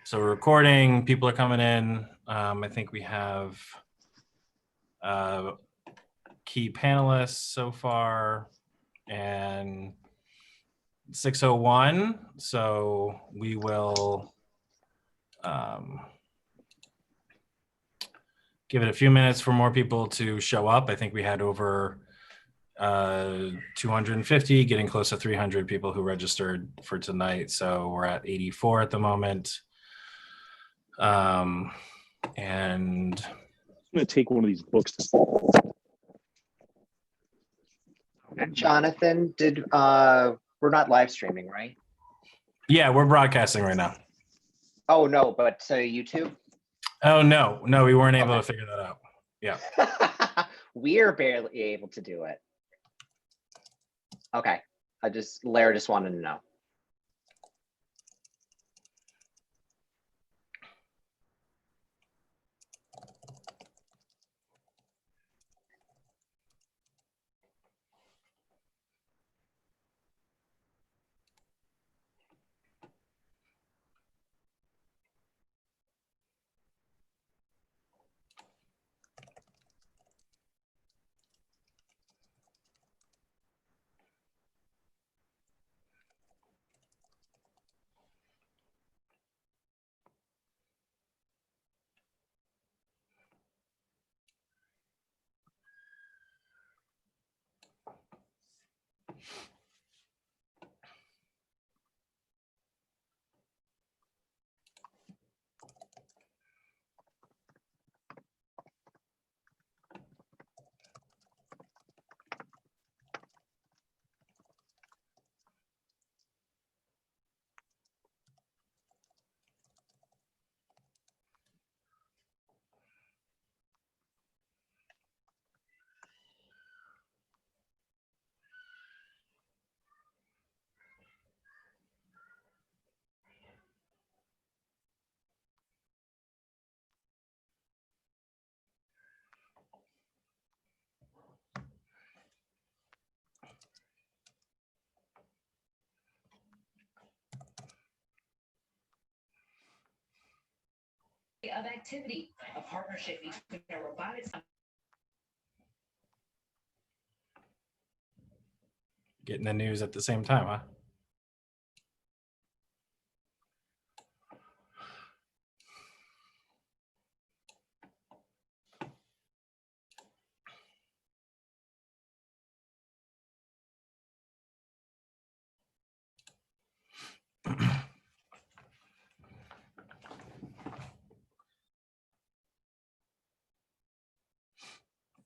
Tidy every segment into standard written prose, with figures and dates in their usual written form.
So we're recording, people are coming in. I think we have key panelists so far and 6:01. So we will give it a few minutes for more people to show up. I think we had over 250, getting close to 300 people who registered for tonight. So we're at 84 at the moment. And I'm going to take one of these books. Jonathan, we're not live streaming, right? yeah, we're broadcasting right now. Oh no, but YouTube? Oh no, we weren't able to figure that out. Yeah. We're barely able to do it. Okay. Lara just wanted to know. Of activity, a partnership between a robotics. Getting the news at the same time, huh?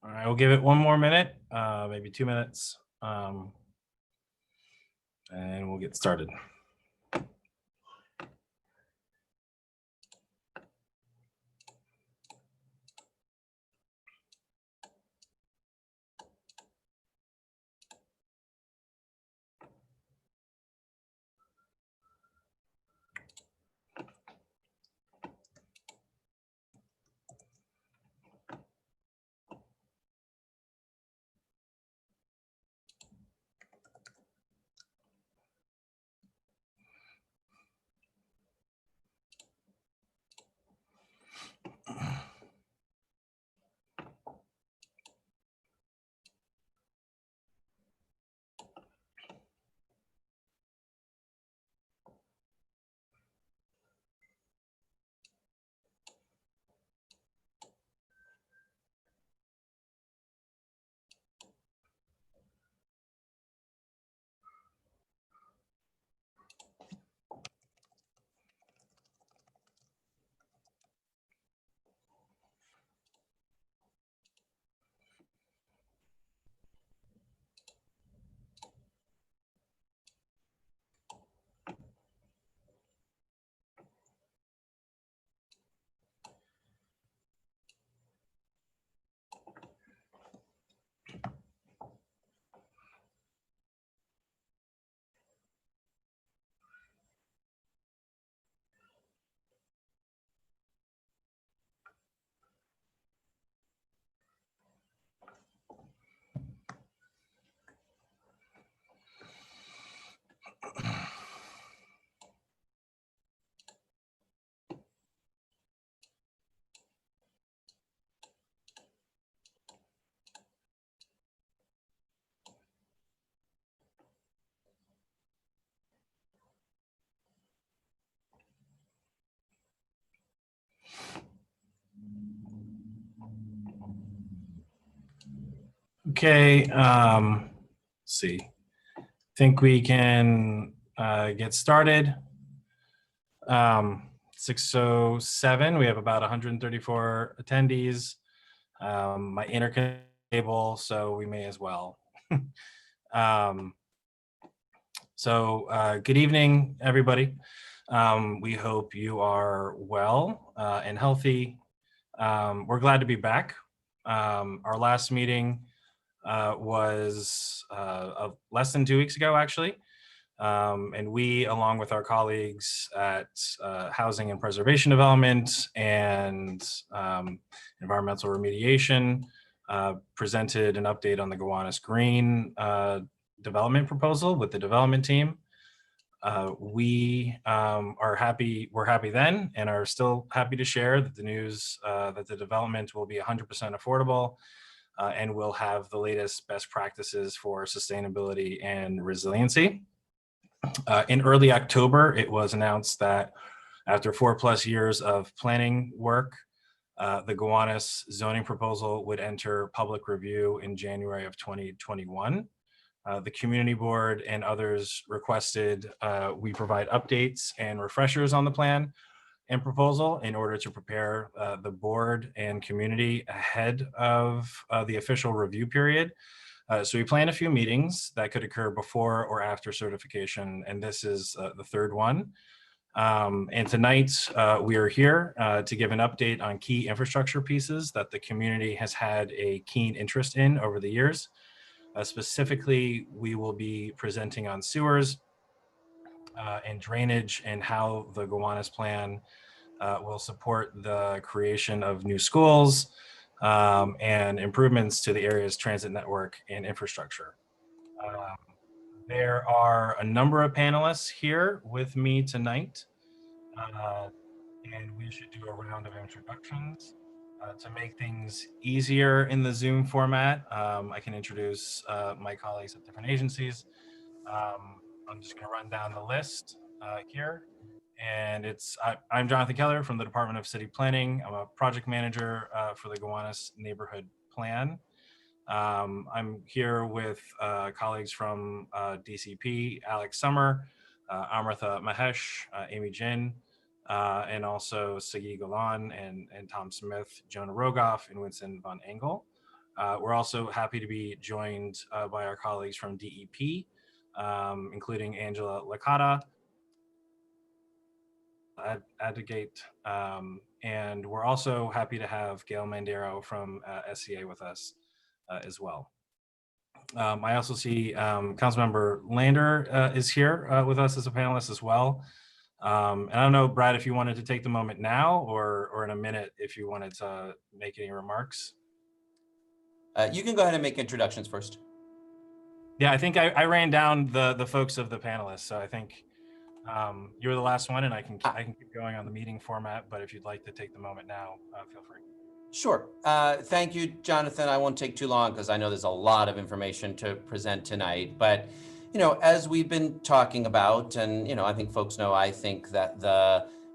All right, we'll give it one more minute, maybe 2 minutes, and we'll get started. Okay, let's see. Think we can get started. 6:07, we have about 134 attendees. My interconnect table, so we may as well. Good evening, everybody. We hope you are well and healthy. We're glad to be back. Our last meeting was less than 2 weeks ago, actually. And we, along with our colleagues at Housing and Preservation Development and Environmental Remediation, presented an update on the Gowanus Green development proposal with the development team. We're happy then and are still happy to share that the news that the development will be 100% affordable and will have the latest best practices for sustainability and resiliency. In early October, it was announced that after 4+ years of planning work, the Gowanus zoning proposal would enter public review in January of 2021. The community board and others requested we provide updates and refreshers on the plan and proposal in order to prepare the board and community ahead of the official review period. So we planned a few meetings that could occur before or after certification, and this is the third one. And tonight we are here to give an update on key infrastructure pieces that the community has had a keen interest in over the years. Specifically, we will be presenting on sewers and drainage and how the Gowanus plan will support the creation of new schools and improvements to the area's transit network and infrastructure. There are a number of panelists here with me tonight, and we should do a round of introductions. To make things easier in the Zoom format, I can introduce my colleagues at different agencies. I'm just going to run down the list here. And I'm Jonathan Keller from the Department of City Planning. I'm a project manager for the Gowanus Neighborhood Plan. I'm here with colleagues from DCP, Alex Summer, Amrita Mahesh, Amy Jin, and also Sagi Golan and Tom Smith, Jonah Rogoff, and Winston Von Engel. We're also happy to be joined by our colleagues from DEP, including Angela Licata, Advocate, and we're also happy to have Gail Mandero from SCA with us as well. I also see Councilmember Lander is here with us as a panelist as well. And I don't know, Brad, if you wanted to take the moment now or in a minute if you wanted to make any remarks. You can go ahead and make introductions first. Yeah, I think I ran down the folks of the panelists, so I think you're the last one, and I can keep going on the meeting format, but if you'd like to take the moment now, feel free. Sure. Thank you, Jonathan. I won't take too long because I know there's a lot of information to present tonight. But, as we've been talking about, and, I think folks know, I think that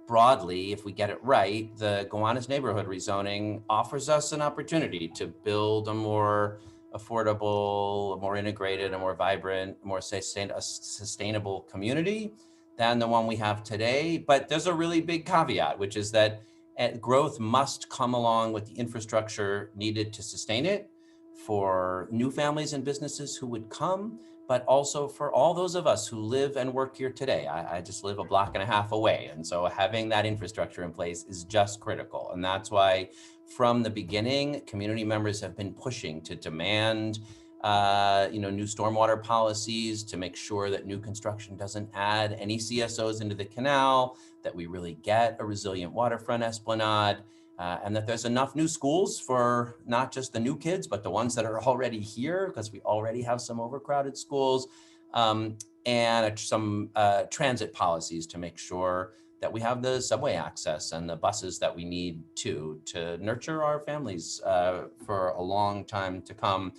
broadly, if we get it right, the Gowanus neighborhood rezoning offers us an opportunity to build a more affordable, a more integrated, a more vibrant, more sustainable community than the one we have today. But there's a really big caveat, which is that growth must come along with the infrastructure needed to sustain it for new families and businesses who would come, but also for all those of us who live and work here today. I just live a block and a half away. And so having that infrastructure in place is just critical. And that's why from the beginning, community members have been pushing to demand new stormwater policies to make sure that new construction doesn't add any CSOs into the canal, that we really get a resilient waterfront esplanade, and that there's enough new schools for not just the new kids, but the ones that are already here, because we already have some overcrowded schools, and some transit policies to make sure that we have the subway access and the buses that we need to nurture our families for a long time to come.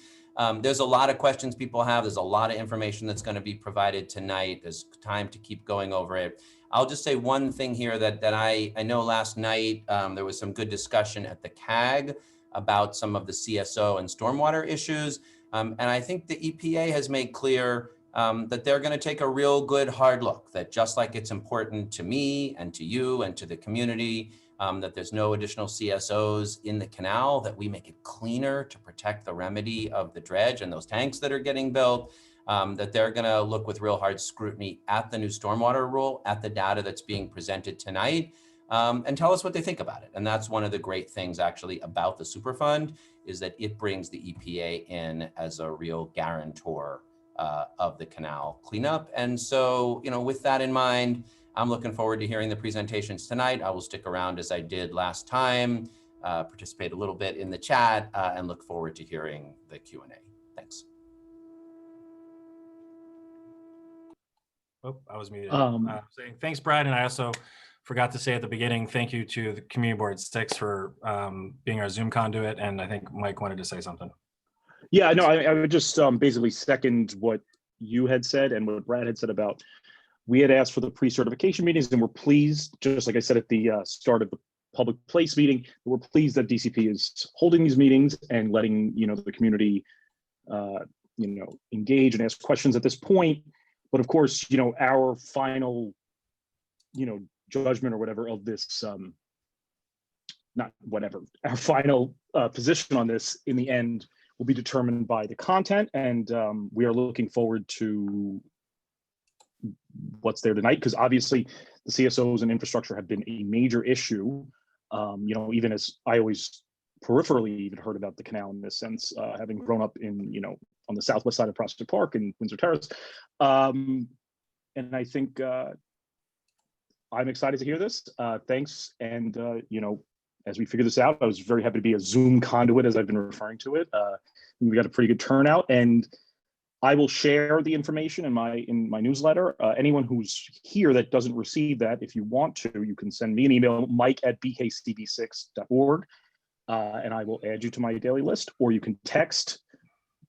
There's a lot of questions people have. There's a lot of information that's going to be provided tonight. There's time to keep going over it. I'll just say one thing here that I know last night there was some good discussion at the CAG about some of the CSO and stormwater issues. And I think the EPA has made clear that they're going to take a real good hard look, that just like it's important to me and to you and to the community, that there's no additional CSOs in the canal, that we make it cleaner to protect the remedy of the dredge and those tanks that are getting built, that they're going to look with real hard scrutiny at the new stormwater rule, at the data that's being presented tonight, and tell us what they think about it. And that's one of the great things actually about the Superfund, is that it brings the EPA in as a real guarantor of the canal cleanup. And so, with that in mind, I'm looking forward to hearing the presentations tonight. I will stick around as I did last time, participate a little bit in the chat, and look forward to hearing the Q&A. Thanks. Oh, I was muted. Um, Saying thanks, Brad. And I also forgot to say at the beginning, thank you to the Community Board 6 for being our Zoom conduit. And I think Mike wanted to say something. Yeah, no, I would just basically second what you had said and what Brad had said about, we had asked for the pre-certification meetings, and we're pleased, just like I said at the start of the public place meeting, we're pleased that DCP is holding these meetings and letting the community engage and ask questions at this point. But of course, our final judgment or whatever of this, not whatever, our final position on this in the end will be determined by the content, and we are looking forward to what's there tonight, because obviously the CSOs and infrastructure have been a major issue. Even as I always peripherally even heard about the canal in this sense, having grown up in on the southwest side of Prospect Park and Windsor Terrace, and I think I'm excited to hear this. Thanks, and as we figure this out, I was very happy to be a Zoom conduit, as I've been referring to it. We got a pretty good turnout, and I will share the information in my newsletter. Anyone who's here that doesn't receive that, if you want to, you can send me an email, mike@bkcb6.org, and I will add you to my daily list, or you can text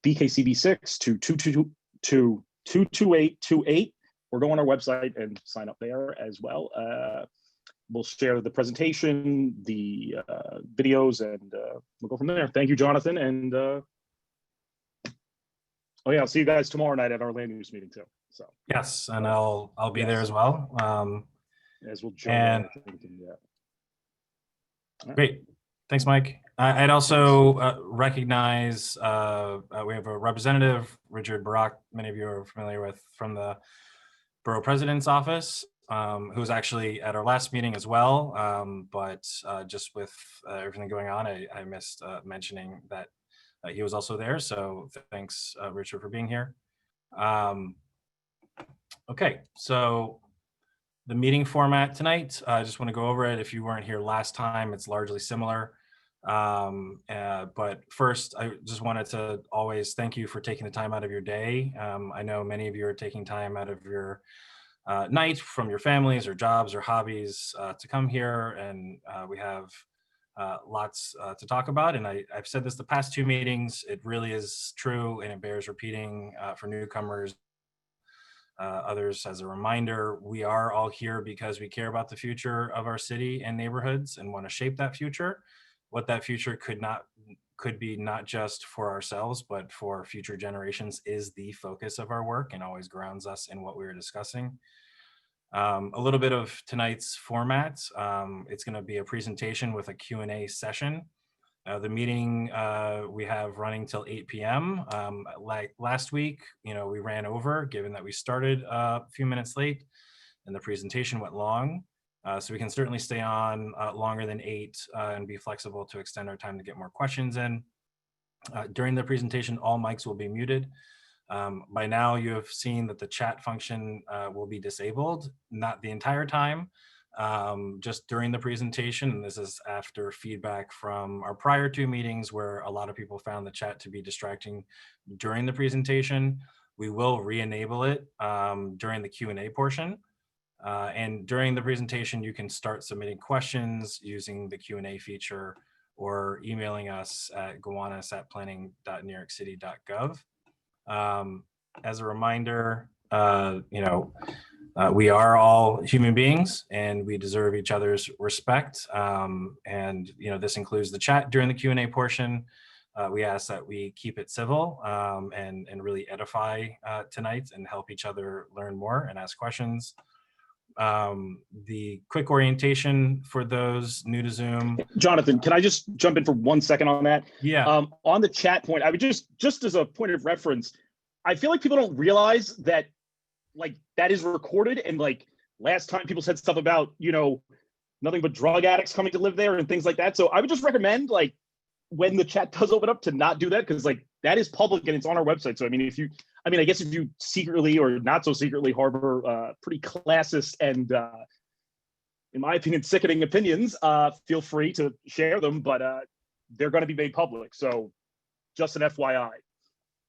BKCB6 to 22828, or go on our website and sign up there as well. We'll share the presentation, the videos, and we'll go from there. Thank you, Jonathan. And oh yeah, I'll see you guys tomorrow night at our land use meeting too. So Yes, and I'll be there as well. as we'll join. And Yeah. great. Thanks, Mike. I'd also recognize we have a representative, Richard Barak, many of you are familiar with, from the Borough President's Office, who was actually at our last meeting as well. But just with everything going on, I missed mentioning that he was also there. So thanks, Richard, for being here. Okay, so the meeting format tonight, I just want to go over it. If you weren't here last time, it's largely similar. But first, I just wanted to always thank you for taking the time out of your day. I know many of you are taking time out of your night from your families or jobs or hobbies to come here, and we have lots to talk about. And I've said this the past two meetings, it really is true, and it bears repeating for newcomers, others as a reminder. We are all here because we care about the future of our city and neighborhoods and want to shape that future. What that future could be not just for ourselves, but for future generations is the focus of our work and always grounds us in what we were discussing. A little bit of tonight's format. It's going to be a presentation with a Q&A session. The meeting we have running till 8 p.m. Like last week, we ran over, given that we started a few minutes late and the presentation went long. So we can certainly stay on longer than 8 and be flexible to extend our time to get more questions in. During the presentation, all mics will be muted. By now, you have seen that the chat function will be disabled, not the entire time, just during the presentation. And this is after feedback from our prior two meetings where a lot of people found the chat to be distracting during the presentation. We will re-enable it during the Q&A portion. And during the presentation, you can start submitting questions using the Q&A feature or emailing us at gowanus@planning.newyorkcity.gov. As a reminder, we are all human beings and we deserve each other's respect. And this includes the chat during the Q&A portion. we ask that we keep it civil and really edify tonight and help each other learn more and ask questions. The quick orientation for those new to Zoom. Jonathan, can I just jump in for 1 second on that? Yeah. On the chat point, I would just as a point of reference, I feel like people don't realize that like that is recorded, and like last time people said stuff about, you know, nothing but drug addicts coming to live there and things like that. So I would just recommend, like, when the chat does open up, to not do that, because like that is public and it's on our website. So I mean, I guess if you secretly or not so secretly harbor pretty classist and in my opinion sickening opinions, feel free to share them, but they're going to be made public. So just an FYI.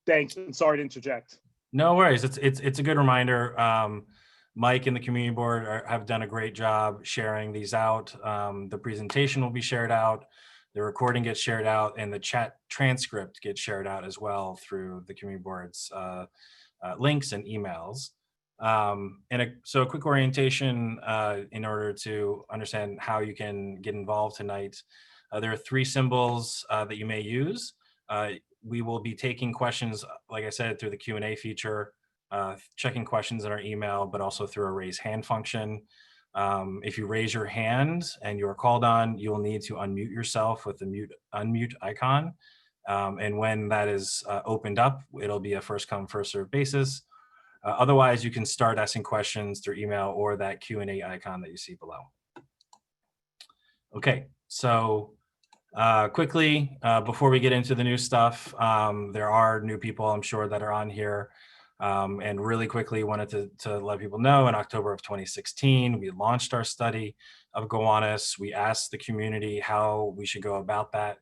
Thanks, and sorry to interject. No worries. It's a good reminder. Mike and the community board have done a great job sharing these out. The presentation will be shared out, the recording gets shared out, and the chat transcript gets shared out as well through the community board's links and emails. So a quick orientation in order to understand how you can get involved tonight. There are 3 symbols that you may use. We will be taking questions, like I said, through the Q&A feature, checking questions in our email, but also through a raise hand function. If you raise your hand and you are called on, you will need to unmute yourself with the unmute icon. And when that is opened up, it'll be a first come, first served basis. Otherwise, you can start asking questions through email or that Q&A icon that you see below. Okay, so quickly, before we get into the new stuff, there are new people I'm sure that are on here. And really quickly wanted to let people know, in October of 2016, we launched our study of Gowanus. We asked the community how we should go about that.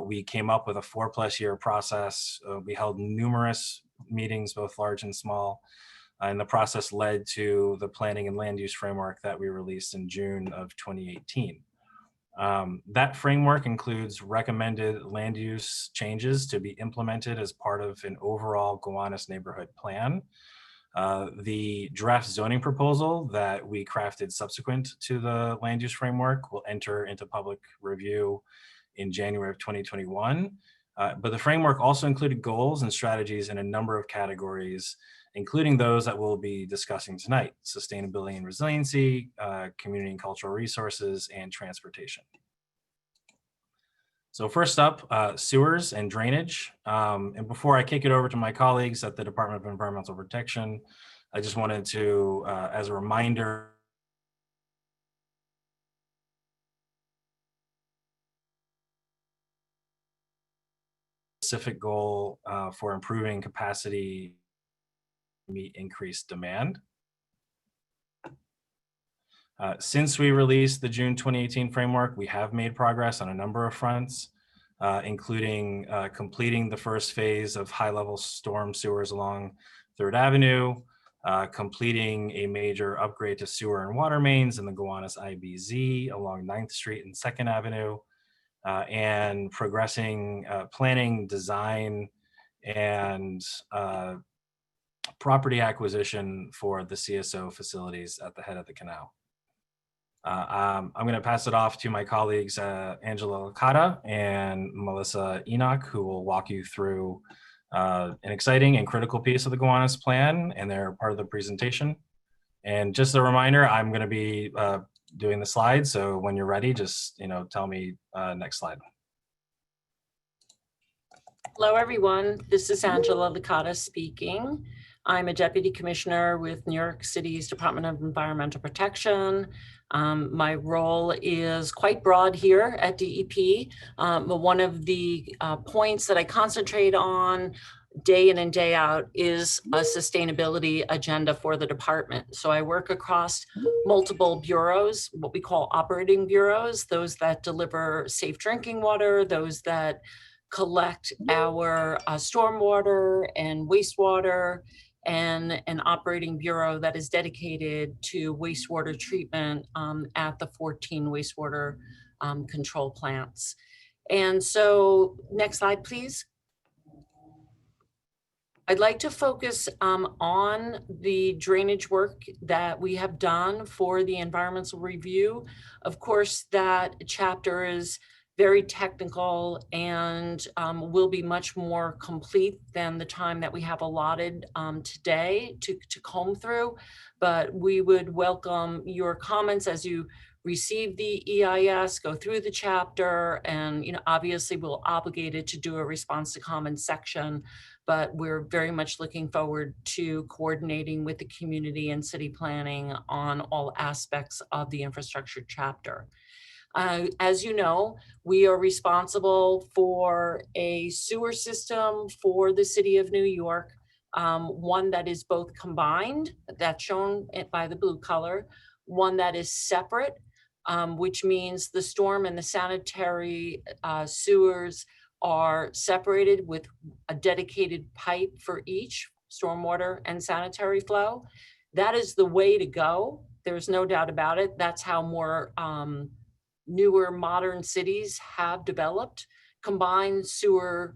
We came up with a 4+ year process. We held numerous meetings, both large and small, and the process led to the planning and land use framework that we released in June of 2018. That framework includes recommended land use changes to be implemented as part of an overall Gowanus neighborhood plan. The draft zoning proposal that we crafted subsequent to the land use framework will enter into public review in January of 2021. But the framework also included goals and strategies in a number of categories, including those that we'll be discussing tonight: sustainability and resiliency, community and cultural resources, and transportation. So first up, sewers and drainage. And before I kick it over to my colleagues at the Department of Environmental Protection, I just wanted to, as a reminder, specific goal for improving capacity to meet increased demand. Since we released the June 2018 framework, we have made progress on a number of fronts, including completing the first phase of high-level storm sewers along 3rd Avenue, completing a major upgrade to sewer and water mains in the Gowanus IBZ along 9th Street and 2nd Avenue, and progressing planning, design, and property acquisition for the CSO facilities at the head of the canal. I'm going to pass it off to my colleagues, Angela Licata and Melissa Enoch, who will walk you through an exciting and critical piece of the Gowanus plan, and they're part of the presentation. And just a reminder, I'm going to be doing the slides, so when you're ready, just tell me next slide. Hello, everyone. This is Angela Licata speaking. I'm a deputy commissioner with New York City's Department of Environmental Protection. My role is quite broad here at DEP. But one of the points that I concentrate on day in and day out is a sustainability agenda for the department. So I work across multiple bureaus, what we call operating bureaus, those that deliver safe drinking water, those that collect our stormwater and wastewater, and an operating bureau that is dedicated to wastewater treatment at the 14 wastewater control plants. And so, next slide, please. I'd like to focus on the drainage work that we have done for the environmental review. Of course, that chapter is very technical and will be much more complete than the time that we have allotted today to comb through. But we would welcome your comments as you receive the EIS, go through the chapter, and obviously we're obligated to do a response to comments section, but we're very much looking forward to coordinating with the community and city planning on all aspects of the infrastructure chapter. As you know, we are responsible for a sewer system for the city of New York, one that is both combined, that's shown by the blue color, one that is separate, which means the storm and the sanitary sewers are separated with a dedicated pipe for each stormwater and sanitary flow. That is the way to go. There's no doubt about it. That's how more newer modern cities have developed. Combined sewer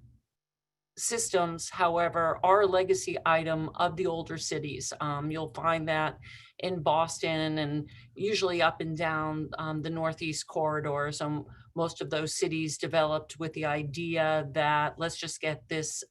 systems, however, are a legacy item of the older cities. You'll find that in Boston and usually up and down the Northeast corridors. Most of those cities developed with the idea that let's just get this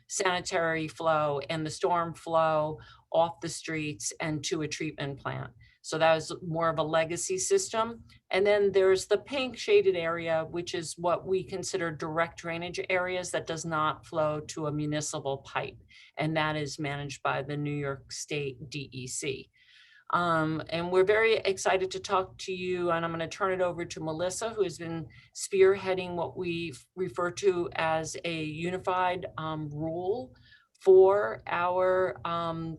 sanitary flow and the storm flow off the streets and to a treatment plant. So that was more of a legacy system. And then there's the pink shaded area, which is what we consider direct drainage areas that does not flow to a municipal pipe. And that is managed by the New York State DEC. And we're very excited to talk to you, and I'm going to turn it over to Melissa, who has been spearheading what we refer to as a unified rule for our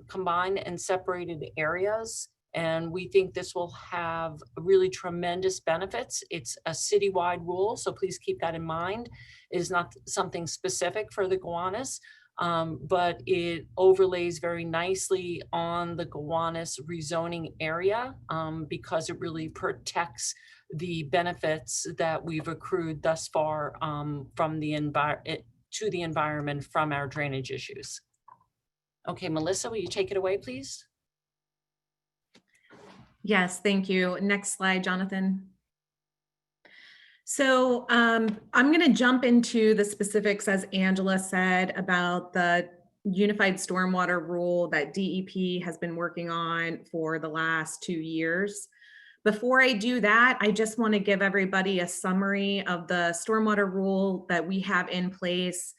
combined and separated areas. And we think this will have really tremendous benefits. It's a citywide rule, so please keep that in mind. It is not something specific for the Gowanus, but it overlays very nicely on the Gowanus rezoning area because it really protects the benefits that we've accrued thus far from the to the environment from our drainage issues. Okay, Melissa, will you take it away, please? Yes, thank you. Next slide, Jonathan. So I'm going to jump into the specifics, as Angela said, about the unified stormwater rule that DEP has been working on for the last 2 years. Before I do that, I just want to give everybody a summary of the stormwater rule that we have in place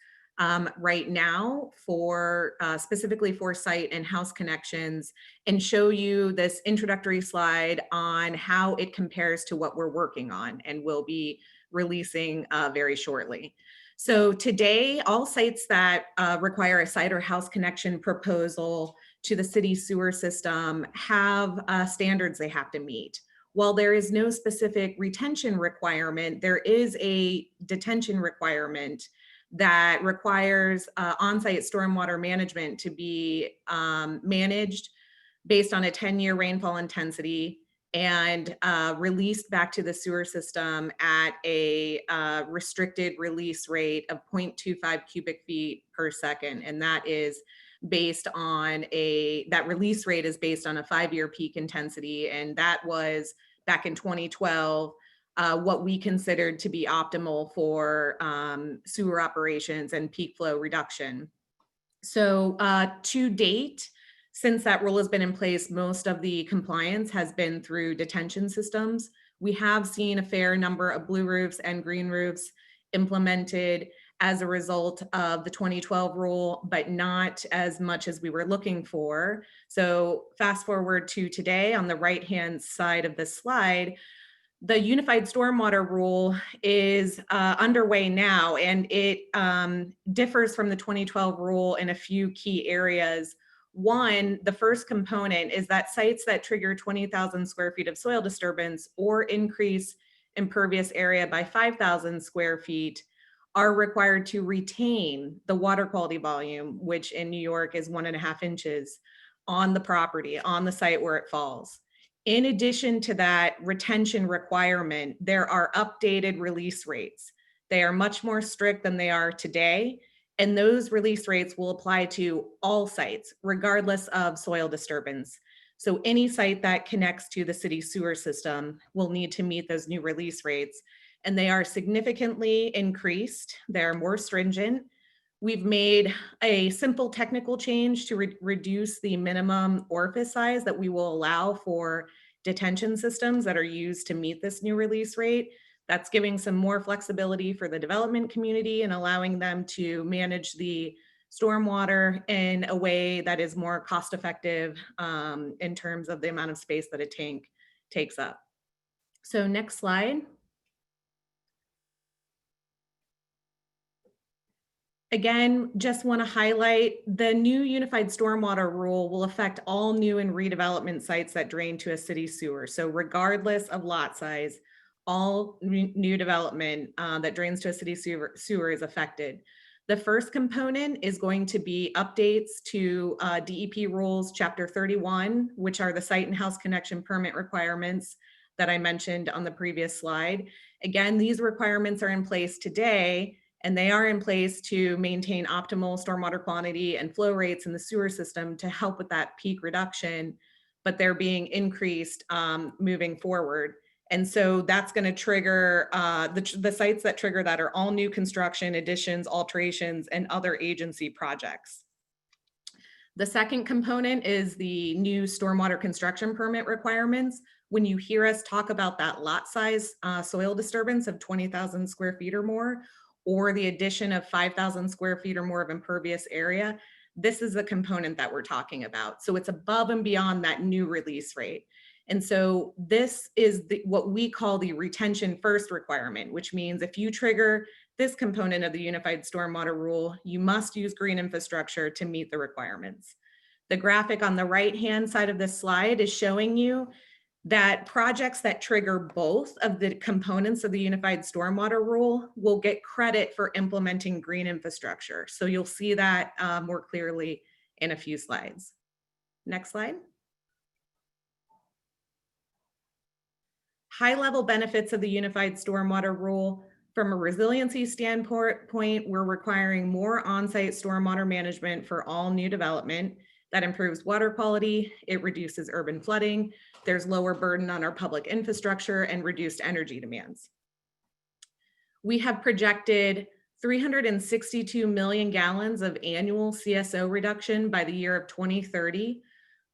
right now for specifically for site and house connections, and show you this introductory slide on how it compares to what we're working on and will be releasing very shortly. So today, all sites that require a site or house connection proposal to the city sewer system have standards they have to meet. While there is no specific retention requirement, there is a detention requirement that requires on-site stormwater management to be managed based on a 10-year rainfall intensity and released back to the sewer system at a restricted release rate of 0.25 cubic feet per second. And that is based on that release rate is based on a 5-year peak intensity. And that was back in 2012, what we considered to be optimal for sewer operations and peak flow reduction. So to date, since that rule has been in place, most of the compliance has been through detention systems. We have seen a fair number of blue roofs and green roofs implemented as a result of the 2012 rule, but not as much as we were looking for. So fast forward to today, on the right-hand side of this slide, the unified stormwater rule is underway now, and it differs from the 2012 rule in a few key areas. One, the first component is that sites that trigger 20,000 square feet of soil disturbance or increase impervious area by 5,000 square feet are required to retain the water quality volume, which in New York is 1.5 inches on the property, on the site where it falls. In addition to that retention requirement, there are updated release rates. They are much more strict than they are today, and those release rates will apply to all sites, regardless of soil disturbance. So any site that connects to the city sewer system will need to meet those new release rates. and they are significantly increased. They're more stringent. We've made a simple technical change to reduce the minimum orifice size that we will allow for detention systems that are used to meet this new release rate. That's giving some more flexibility for the development community and allowing them to manage the stormwater in a way that is more cost effective in terms of the amount of space that a tank takes up. So next slide. Again, just want to highlight the new unified stormwater rule will affect all new and redevelopment sites that drain to a city sewer. So regardless of lot size, all new development that drains to a city sewer is affected. The first component is going to be updates to DEP rules, chapter 31, which are the site and house connection permit requirements that I mentioned on the previous slide. Again, these requirements are in place today, and they are in place to maintain optimal stormwater quantity and flow rates in the sewer system to help with that peak reduction, but they're being increased moving forward. And so that's going to trigger the sites that trigger that are all new construction, additions, alterations, and other agency projects. The second component is the new stormwater construction permit requirements. When you hear us talk about that lot size soil disturbance of 20,000 square feet or more, or the addition of 5,000 square feet or more of impervious area, this is the component that we're talking about. So it's above and beyond that new release rate. And so this is what we call the retention first requirement, which means if you trigger this component of the unified stormwater rule, you must use green infrastructure to meet the requirements. The graphic on the right-hand side of this slide is showing you that projects that trigger both of the components of the unified stormwater rule will get credit for implementing green infrastructure. So you'll see that more clearly in a few slides. Next slide. High-level benefits of the unified stormwater rule. From a resiliency standpoint, we're requiring more on-site stormwater management for all new development. That improves water quality, it reduces urban flooding, there's lower burden on our public infrastructure and reduced energy demands. We have projected 362 million gallons of annual CSO reduction by the year of 2030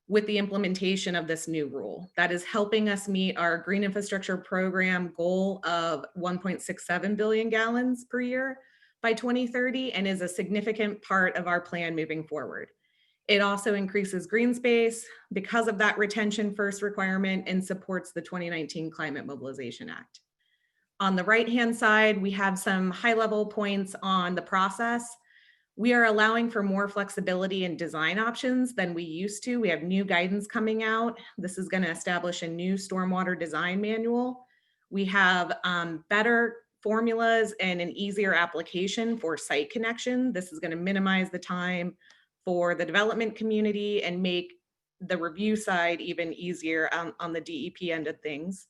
with the implementation of this new rule. That is helping us meet our green infrastructure program goal of 1.67 billion gallons per year by 2030 and is a significant part of our plan moving forward. It also increases green space because of that retention first requirement and supports the 2019 Climate Mobilization Act. On the right-hand side, we have some high-level points on the process. We are allowing for more flexibility in design options than we used to. We have new guidance coming out. This is going to establish a new stormwater design manual. We have better formulas and an easier application for site connection. This is going to minimize the time for the development community and make the review side even easier on the DEP end of things.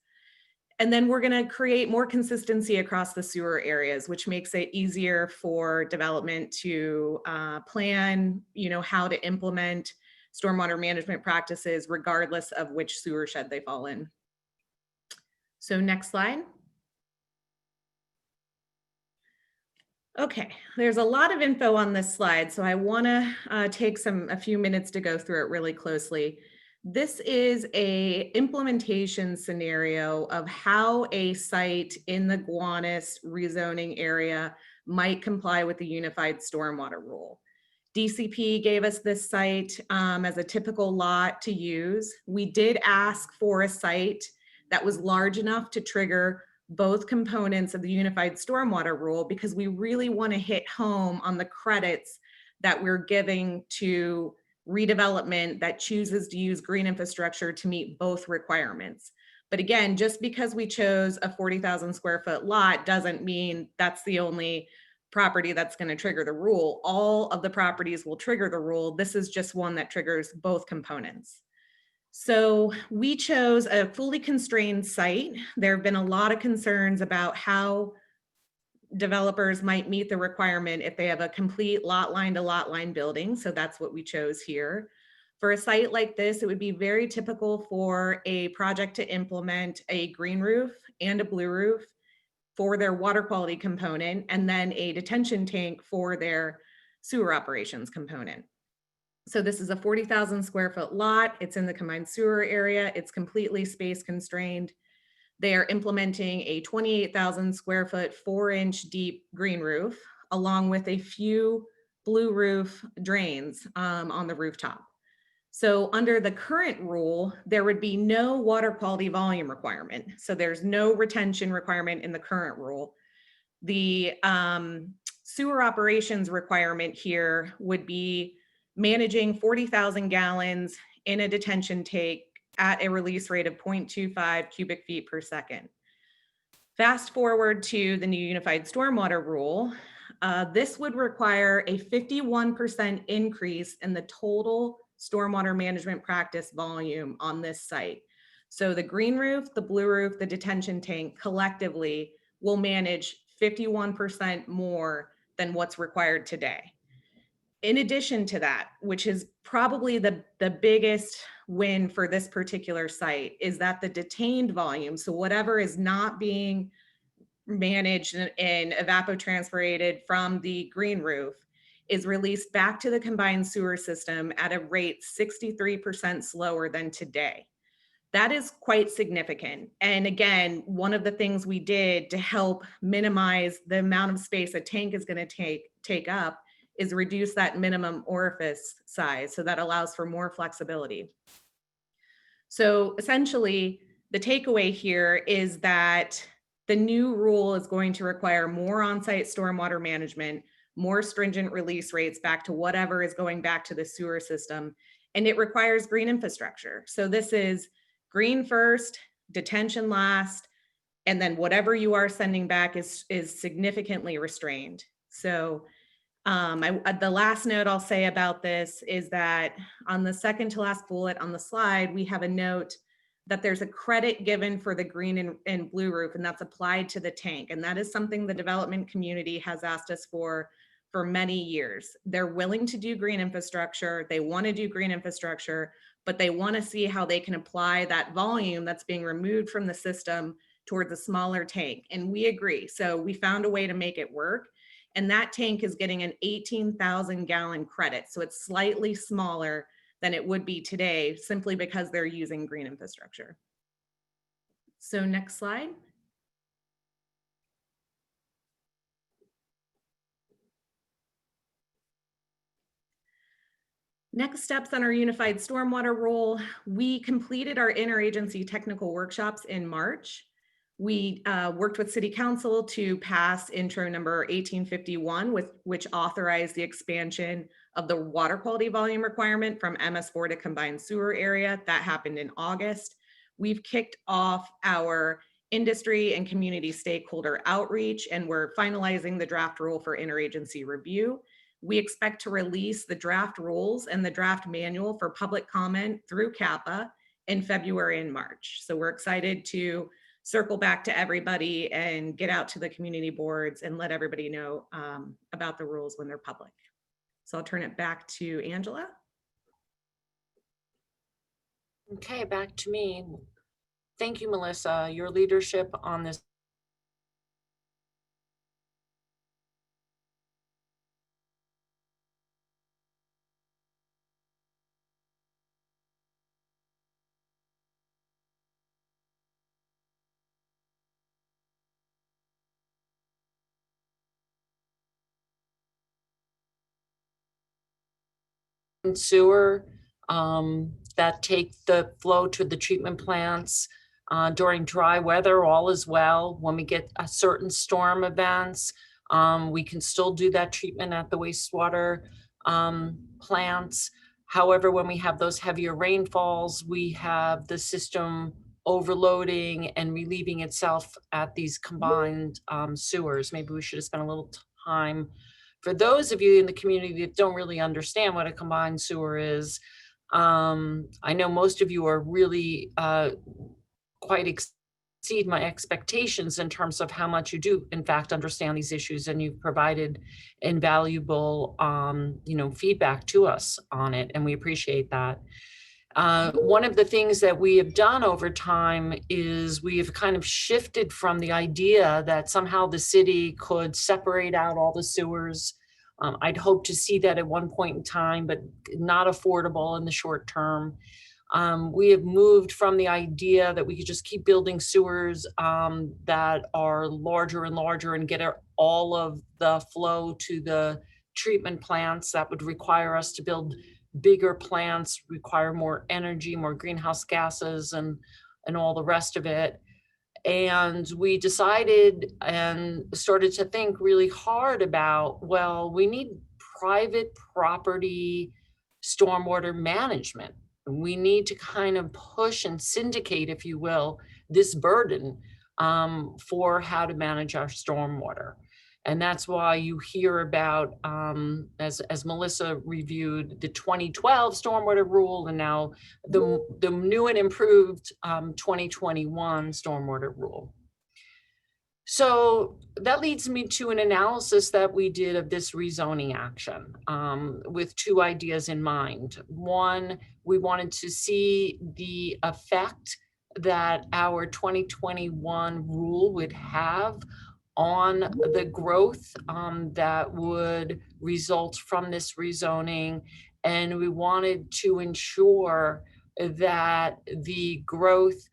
And then we're going to create more consistency across the sewer areas, which makes it easier for development to plan, how to implement stormwater management practices, regardless of which sewer shed they fall in. So next slide. Okay, there's a lot of info on this slide, so I want to take a few minutes to go through it really closely. This is a implementation scenario of how a site in the Gowanus rezoning area might comply with the unified stormwater rule. DCP gave us this site as a typical lot to use. We did ask for a site that was large enough to trigger both components of the unified stormwater rule because we really want to hit home on the credits that we're giving to redevelopment that chooses to use green infrastructure to meet both requirements. But again, just because we chose a 40,000 square foot lot doesn't mean that's the only property that's going to trigger the rule. All of the properties will trigger the rule. This is just one that triggers both components. So we chose a fully constrained site. There have been a lot of concerns about how developers might meet the requirement if they have a complete lot line to lot line building. So that's what we chose here. For a site like this, it would be very typical for a project to implement a green roof and a blue roof for their water quality component, and then a detention tank for their sewer operations component. So this is a 40,000 square foot lot. It's in the combined sewer area. It's completely space constrained. They are implementing a 28,000 square foot, 4-inch deep green roof, along with a few blue roof drains on the rooftop. So under the current rule, there would be no water quality volume requirement. So there's no retention requirement in the current rule. The sewer operations requirement here would be managing 40,000 gallons in a detention tank at a release rate of 0.25 cubic feet per second. Fast forward to the new unified stormwater rule. This would require a 51% increase in the total stormwater management practice volume on this site. So the green roof, the blue roof, the detention tank collectively will manage 51% more than what's required today. In addition to that, which is probably the biggest win for this particular site, is that the detained volume, so whatever is not being managed and evapotranspirated from the green roof, is released back to the combined sewer system at a rate 63% slower than today. That is quite significant. And again, one of the things we did to help minimize the amount of space a tank is going to take up is reduce that minimum orifice size. So that allows for more flexibility. So essentially, the takeaway here is that the new rule is going to require more on-site stormwater management, more stringent release rates back to whatever is going back to the sewer system, and it requires green infrastructure. So this is green first, detention last, and then whatever you are sending back is significantly restrained. So the last note I'll say about this is that on the second to last bullet on the slide, we have a note that there's a credit given for the green and blue roof, and that's applied to the tank. And that is something the development community has asked us for many years. They're willing to do green infrastructure. They want to do green infrastructure, but they want to see how they can apply that volume that's being removed from the system towards a smaller tank. And we agree. So we found a way to make it work. And that tank is getting an 18,000 gallon credit. So it's slightly smaller than it would be today, simply because they're using green infrastructure. So next slide. Next steps on our unified stormwater rule. We completed our interagency technical workshops in March. We worked with City Council to pass intro number 1851, which authorized the expansion of the water quality volume requirement from MS4 to combined sewer area. That happened in August. We've kicked off our industry and community stakeholder outreach, and we're finalizing the draft rule for interagency review. We expect to release the draft rules and the draft manual for public comment through CAPA in February and March. So we're excited to circle back to everybody and get out to the community boards and let everybody know about the rules when they're public. So I'll turn it back to Angela. Okay, back to me. Thank you, Melissa. Your leadership on this sewer that take the flow to the treatment plants during dry weather, all is well. When we get a certain storm events, we can still do that treatment at the wastewater plants. However, when we have those heavier rainfalls, we have the system overloading and relieving itself at these combined sewers. Maybe we should have spent a little time. For those of you in the community that don't really understand what a combined sewer is, I know most of you are really quite exceed my expectations in terms of how much you do, in fact, understand these issues, and you've provided invaluable, feedback to us on it, and we appreciate that. One of the things that we have done over time is we have kind of shifted from the idea that somehow the city could separate out all the sewers. I'd hope to see that at one point in time, but not affordable in the short term. We have moved from the idea that we could just keep building sewers that are larger and larger and get all of the flow to the treatment plants. That would require us to build bigger plants, require more energy, more greenhouse gases, and all the rest of it. And we decided and started to think really hard about, well, we need private property stormwater management. We need to kind of push and syndicate, if you will, this burden for how to manage our stormwater. And that's why you hear about, as Melissa reviewed, the 2012 stormwater rule, and now the new and improved 2021 stormwater rule. So that leads me to an analysis that we did of this rezoning action with two ideas in mind. One, we wanted to see the effect that our 2021 rule would have on the growth that would result from this rezoning. And we wanted to ensure that the growth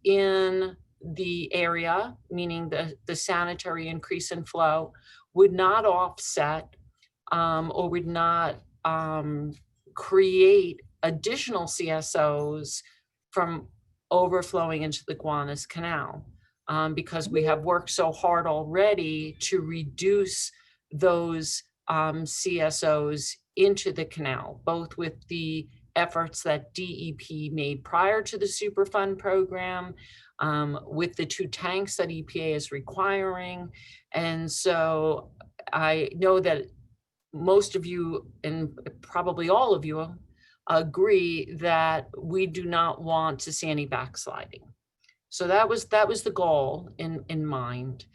in the area, meaning the sanitary increase in flow, would not offset or would not create additional CSOs from overflowing into the Gowanus Canal. Because we have worked so hard already to reduce those CSOs into the canal, both with the efforts that DEP made prior to the Superfund program, with the 2 tanks that EPA is requiring. And so I know that most of you, and probably all of you, agree that we do not want to see any backsliding. So that was the goal in mind.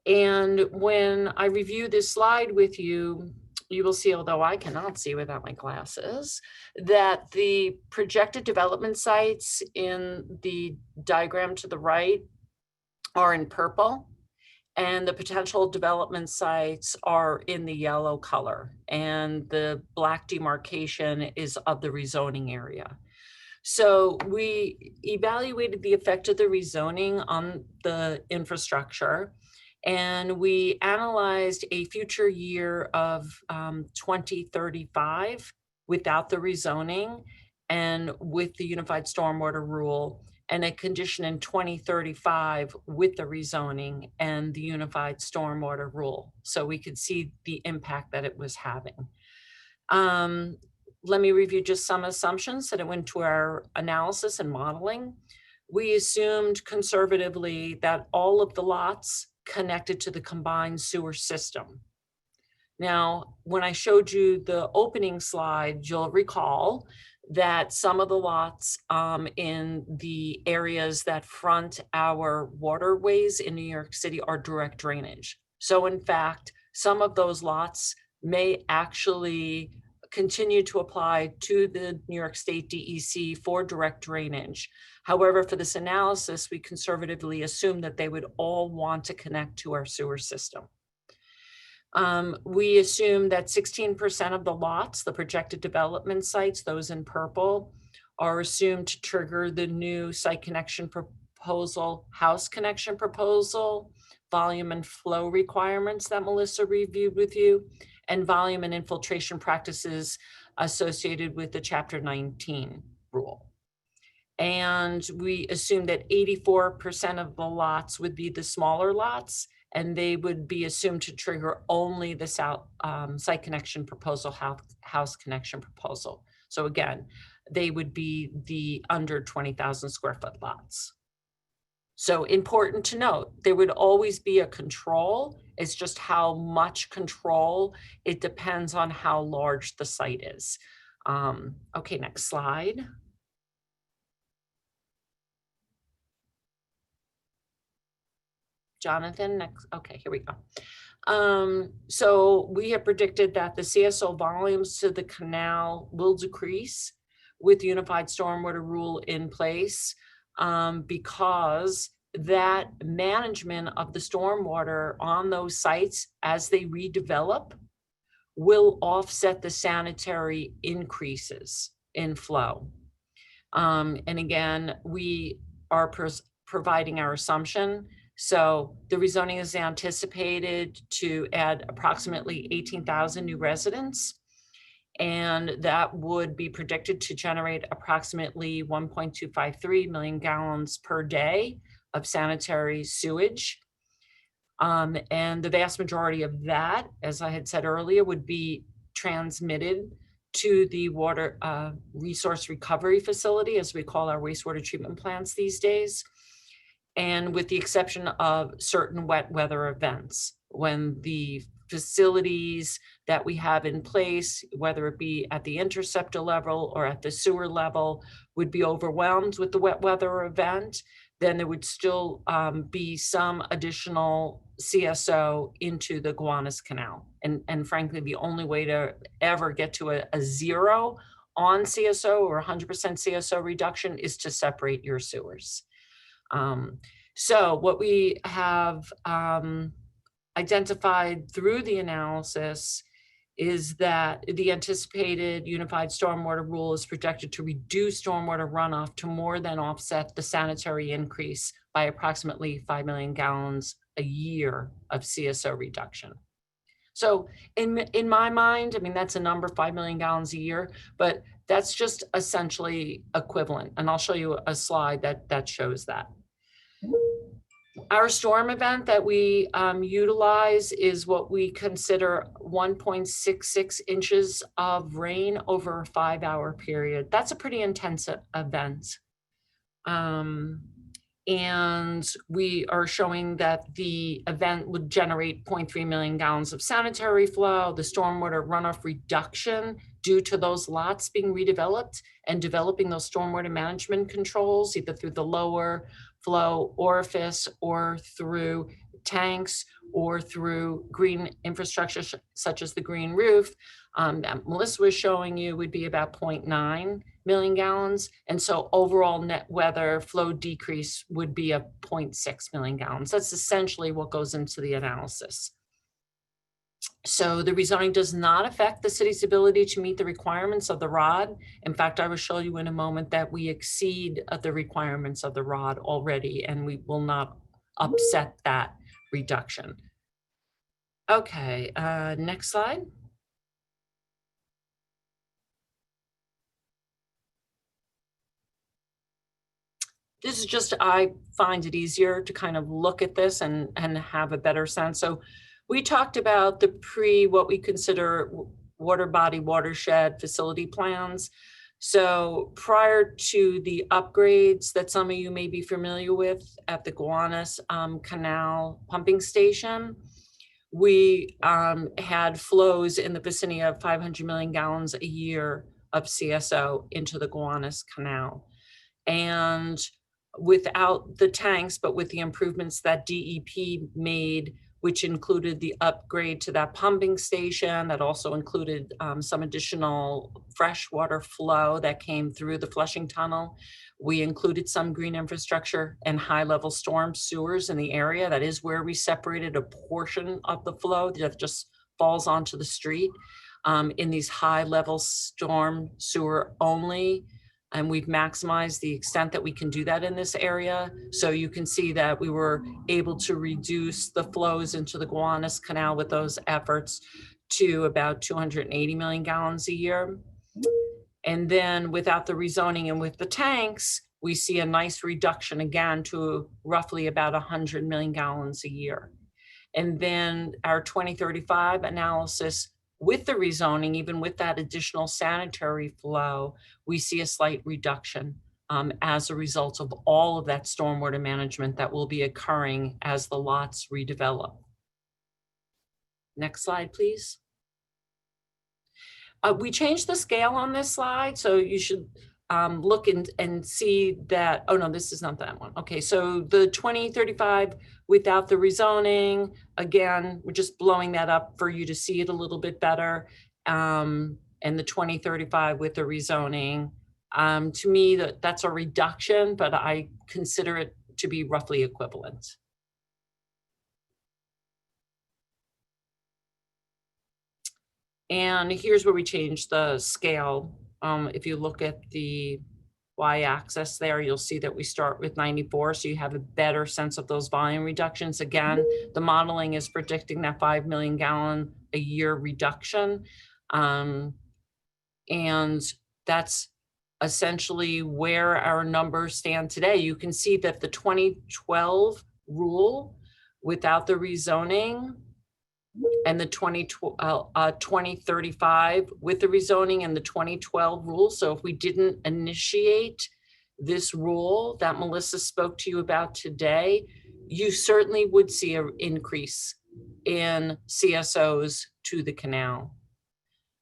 And when I review this slide with you, you will see, although I cannot see without my glasses, that the projected development sites in the diagram to the right are in purple, and the potential development sites are in the yellow color, and the black demarcation is of the rezoning area. So we evaluated the effect of the rezoning on the infrastructure, and we analyzed a future year of 2035 without the rezoning and with the unified stormwater rule, and a condition in 2035 with the rezoning and the unified stormwater rule. So we could see the impact that it was having. Let me review just some assumptions that went into our analysis and modeling. We assumed conservatively that all of the lots connected to the combined sewer system. Now, when I showed you the opening slide, you'll recall that some of the lots in the areas that front our waterways in New York City are direct drainage. So in fact, some of those lots may actually continue to apply to the New York State DEC for direct drainage. However, for this analysis, we conservatively assumed that they would all want to connect to our sewer system. We assume that 16% of the lots, the projected development sites, those in purple, are assumed to trigger the new site connection proposal, house connection proposal, volume and flow requirements that Melissa reviewed with you, and volume and infiltration practices associated with the Chapter 19 rule. And we assume that 84% of the lots would be the smaller lots, and they would be assumed to trigger only the site connection proposal, house connection proposal. So again, they would be the under 20,000 square foot lots. So important to note, there would always be a control. It's just how much control. It depends on how large the site is. Okay, next slide. Jonathan, next. Okay, here we go. So we have predicted that the CSO volumes to the canal will decrease with the Unified Stormwater Rule in place, because that management of the stormwater on those sites as they redevelop will offset the sanitary increases in flow. And again, we are providing our assumption. So the rezoning is anticipated to add approximately 18,000 new residents. And that would be predicted to generate approximately 1.253 million gallons per day of sanitary sewage. And the vast majority of that, as I had said earlier, would be transmitted to the water resource recovery facility, as we call our wastewater treatment plants these days. And with the exception of certain wet weather events, when the facilities that we have in place, whether it be at the interceptor level or at the sewer level, would be overwhelmed with the wet weather event, then there would still be some additional CSO into the Gowanus Canal. And frankly, the only way to ever get to a zero on CSO or 100% CSO reduction is to separate your sewers. So what we have identified through the analysis is that the anticipated unified stormwater rule is projected to reduce stormwater runoff to more than offset the sanitary increase by approximately 5 million gallons a year of CSO reduction. So in my mind, I mean, that's a number, 5 million gallons a year, but that's just essentially equivalent. And I'll show you a slide that shows that. Our storm event that we utilize is what we consider 1.66 inches of rain over a 5-hour period. That's a pretty intense event. And we are showing that the event would generate 0.3 million gallons of sanitary flow, the stormwater runoff reduction due to those lots being redeveloped and developing those stormwater management controls, either through the lower flow orifice or through tanks or through green infrastructure such as the green roof that Melissa was showing you would be about 0.9 million gallons. And so overall net weather flow decrease would be a 0.6 million gallons. That's essentially what goes into the analysis. So the rezoning does not affect the city's ability to meet the requirements of the ROD. In fact, I will show you in a moment that we exceed the requirements of the ROD already, and we will not upset that reduction. Okay, next slide. This is just, I find it easier to kind of look at this and have a better sense. So we talked about what we consider water body watershed facility plans. So prior to the upgrades that some of you may be familiar with at the Gowanus Canal pumping station, we had flows in the vicinity of 500 million gallons a year of CSO into the Gowanus Canal. And without the tanks, but with the improvements that DEP made, which included the upgrade to that pumping station, that also included some additional freshwater flow that came through the flushing tunnel. We included some green infrastructure and high-level storm sewers in the area. That is where we separated a portion of the flow that just falls onto the street in these high-level storm sewer only. And we've maximized the extent that we can do that in this area. So you can see that we were able to reduce the flows into the Gowanus Canal with those efforts to about 280 million gallons a year. And then without the rezoning and with the tanks, we see a nice reduction again to roughly about 100 million gallons a year. And then our 2035 analysis with the rezoning, even with that additional sanitary flow, we see a slight reduction as a result of all of that stormwater management that will be occurring as the lots redevelop. Next slide, please. We changed the scale on this slide, so you should look and see that, oh no, this is not that one. Okay, so the 2035 without the rezoning, again, we're just blowing that up for you to see it a little bit better. And the 2035 with the rezoning, To me, that's a reduction, but I consider it to be roughly equivalent. And here's where we change the scale. If you look at the y-axis there, you'll see that we start with 94, so you have a better sense of those volume reductions. Again, the modeling is predicting that 5 million gallon a year reduction. And that's essentially where our numbers stand today. You can see that the 2012 rule without the rezoning and the 2035 with the rezoning and the 2012 rule. So if we didn't initiate this rule that Melissa spoke to you about today, you certainly would see an increase in CSOs to the canal.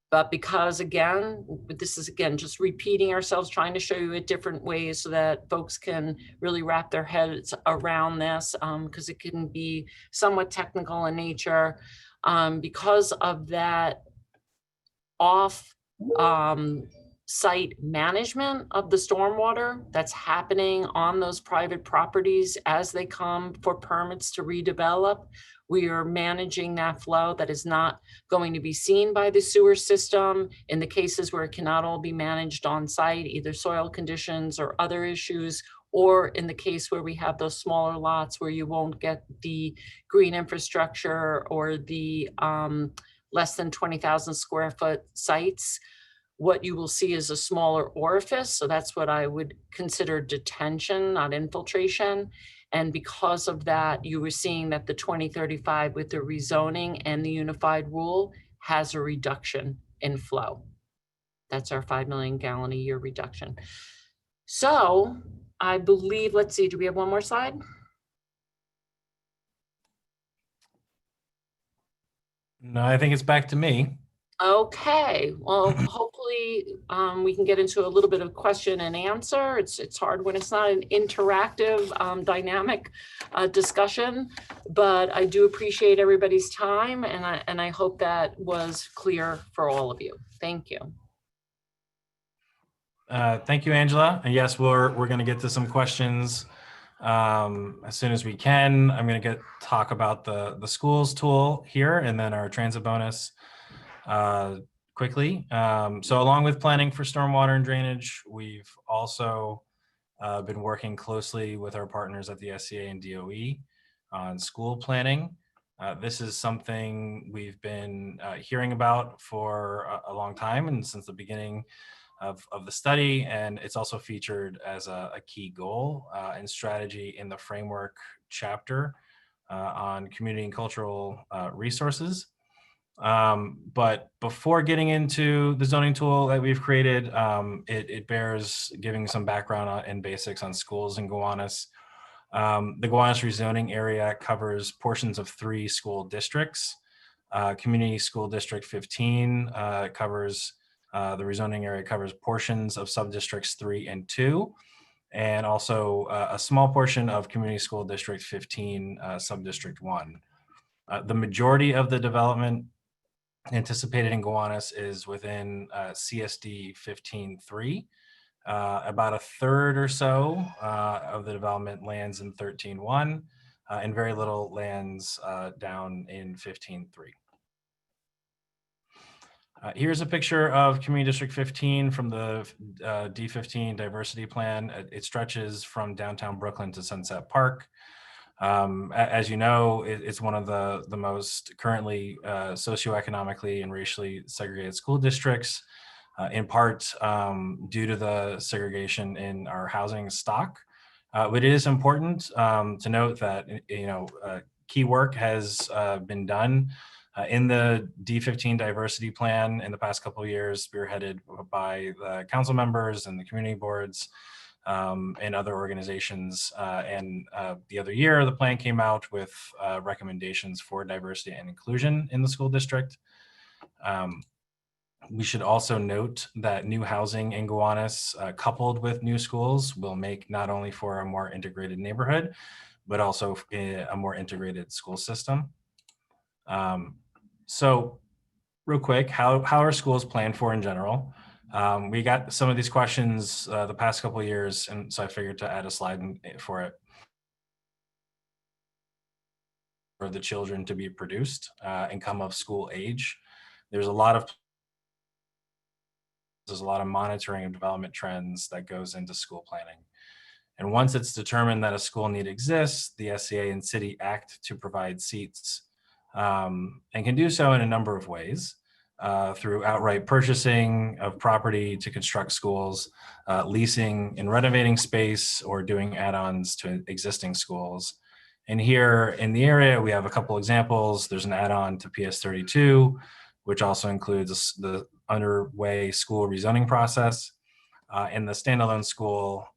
But because again, this is again, just repeating ourselves, trying to show you it different ways so that folks can really wrap their heads around this, because it can be somewhat technical in nature. Because of that off site management of the stormwater that's happening on those private properties as they come for permits to redevelop, we are managing that flow that is not going to be seen by the sewer system in the cases where it cannot all be managed on site, either soil conditions or other issues, or in the case where we have those smaller lots where you won't get the green infrastructure or the less than 20,000 square foot sites. What you will see is a smaller orifice. So that's what I would consider detention, not infiltration. And because of that, you were seeing that the 2035 with the rezoning and the unified rule has a reduction in flow. That's our 5 million gallon a year reduction. So I believe, let's see, do we have one more slide? No, I think it's back to me. Okay, well, hopefully we can get into a little bit of question and answer. It's hard when it's not an interactive, dynamic discussion, but I do appreciate everybody's time, and I hope that was clear for all of you. Thank you. Thank you, Angela. And yes, we're going to get to some questions as soon as we can. I'm going to talk about the schools tool here and then our transit bonus quickly. So along with planning for stormwater and drainage, we've also been working closely with our partners at the SCA and DOE on school planning. This is something we've been hearing about for a long time and since the beginning of the study, and it's also featured as a key goal and strategy in the framework chapter on community and cultural resources. But before getting into the zoning tool that we've created, it bears giving some background and basics on schools in Gowanus. The Gowanus rezoning area covers portions of 3 school districts. Community School District 15 covers the rezoning area covers portions of subdistricts 3 and 2, and also a small portion of Community School District 15, subdistrict 1. The majority of the development anticipated in Gowanus is within CSD 15-3. About a third or so of the development lands in 13-1, and very little lands down in 15-3. Here's a picture of Community District 15 from the D15 diversity plan. It stretches from downtown Brooklyn to Sunset Park. As you know, it's one of the most currently socioeconomically and racially segregated school districts, in part due to the segregation in our housing stock. But it is important to note that key work has been done in the D15 diversity plan in the past couple of years, spearheaded by the council members and the community boards and other organizations. And the other year, the plan came out with recommendations for diversity and inclusion in the school district. We should also note that new housing in Gowanus, coupled with new schools, will make not only for a more integrated neighborhood, but also a more integrated school system. So real quick, how are schools planned for in general? We got some of these questions the past couple of years, and so I figured to add a slide for it. For the children to be produced and come of school age. There's a lot of monitoring of development trends that goes into school planning. And once it's determined that a school need exists, the SCA and city act to provide seats and can do so in a number of ways. Through outright purchasing of property to construct schools, leasing and renovating space, or doing add-ons to existing schools. And here in the area, we have a couple examples. There's an add-on to PS 32, which also includes the underway school rezoning process, and the standalone school,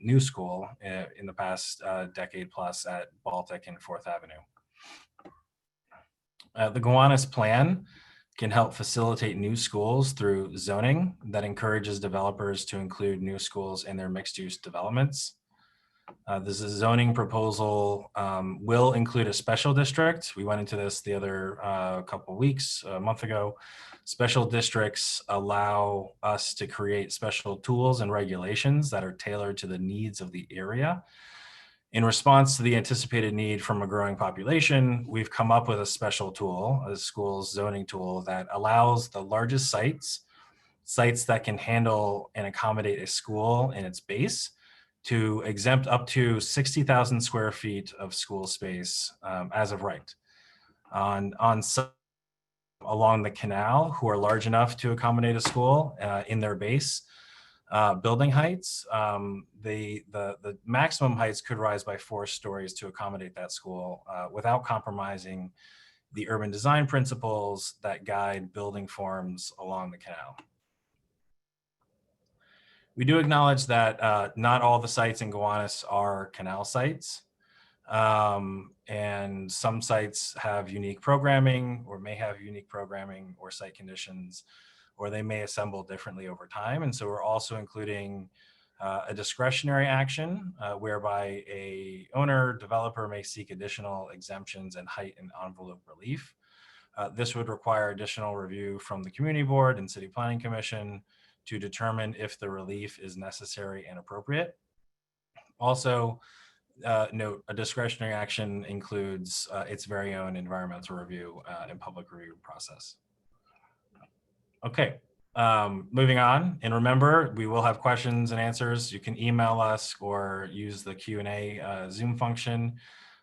new school in the past decade plus at Baltic and 4th Avenue. The Gowanus plan can help facilitate new schools through zoning that encourages developers to include new schools in their mixed-use developments. This zoning proposal will include a special district. We went into this the other couple weeks, a month ago. Special districts allow us to create special tools and regulations that are tailored to the needs of the area. In response to the anticipated need from a growing population, we've come up with a special tool, a school's zoning tool, that allows the largest sites that can handle and accommodate a school in its base, to exempt up to 60,000 square feet of school space as of right. On some along the canal who are large enough to accommodate a school in their base building heights, the maximum heights could rise by 4 stories to accommodate that school without compromising the urban design principles that guide building forms along the canal. We do acknowledge that not all the sites in Gowanus are canal sites, and some sites have unique programming or may have unique programming or site conditions, or they may assemble differently over time. And so we're also including a discretionary action whereby a owner developer may seek additional exemptions and height and envelope relief. This would require additional review from the community board and city planning commission to determine if the relief is necessary and appropriate. Also, note, a discretionary action includes its very own environmental review and public review process. Okay, moving on. And remember, we will have questions and answers. You can email us or use the Q&A Zoom function.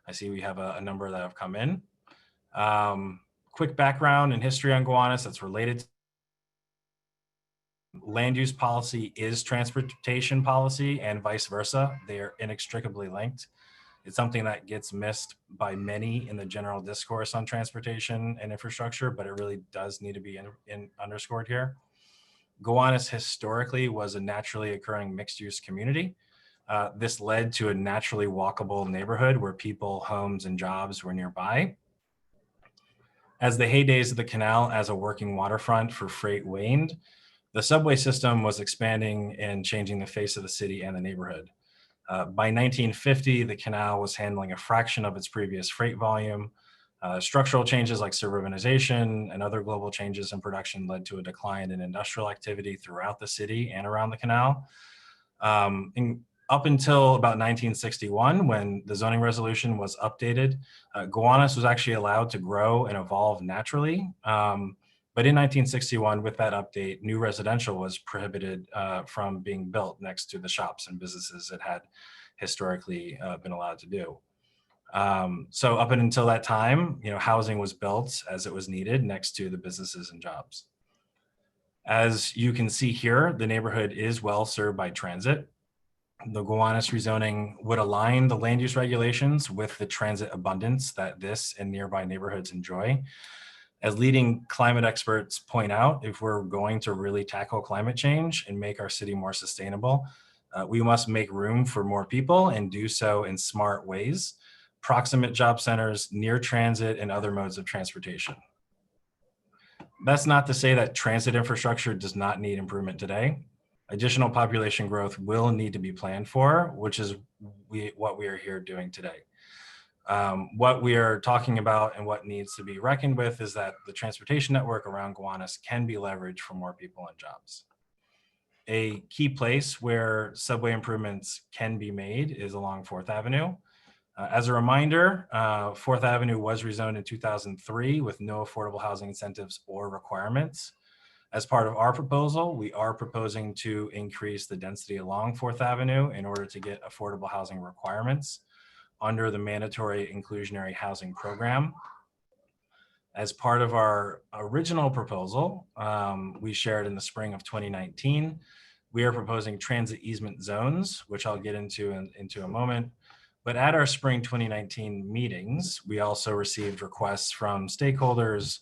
I see we have a number that have come in. Quick background and history on Gowanus that's related to land use policy is transportation policy and vice versa. They are inextricably linked. It's something that gets missed by many in the general discourse on transportation and infrastructure, but it really does need to be underscored here. Gowanus historically was a naturally occurring mixed-use community. This led to a naturally walkable neighborhood where people, homes, and jobs were nearby. As the heydays of the canal as a working waterfront for freight waned, the subway system was expanding and changing the face of the city and the neighborhood. By 1950, the canal was handling a fraction of its previous freight volume. Structural changes like suburbanization and other global changes in production led to a decline in industrial activity throughout the city and around the canal. Up until about 1961, when the zoning resolution was updated, Gowanus was actually allowed to grow and evolve naturally. But in 1961, with that update, new residential was prohibited from being built next to the shops and businesses it had historically been allowed to do. So up until that time, housing was built as it was needed next to the businesses and jobs. As you can see here, the neighborhood is well served by transit. The Gowanus rezoning would align the land use regulations with the transit abundance that this and nearby neighborhoods enjoy. As leading climate experts point out, if we're going to really tackle climate change and make our city more sustainable, we must make room for more people and do so in smart ways, proximate job centers, near transit, and other modes of transportation. That's not to say that transit infrastructure does not need improvement today. Additional population growth will need to be planned for, which is what we are here doing today. What we are talking about and what needs to be reckoned with is that the transportation network around Gowanus can be leveraged for more people and jobs. A key place where subway improvements can be made is along 4th Avenue. As a reminder, 4th Avenue was rezoned in 2003 with no affordable housing incentives or requirements. As part of our proposal, we are proposing to increase the density along 4th Avenue in order to get affordable housing requirements under the mandatory inclusionary housing program. As part of our original proposal, we shared in the spring of 2019, we are proposing transit easement zones, which I'll get into a moment. But at our spring 2019 meetings, we also received requests from stakeholders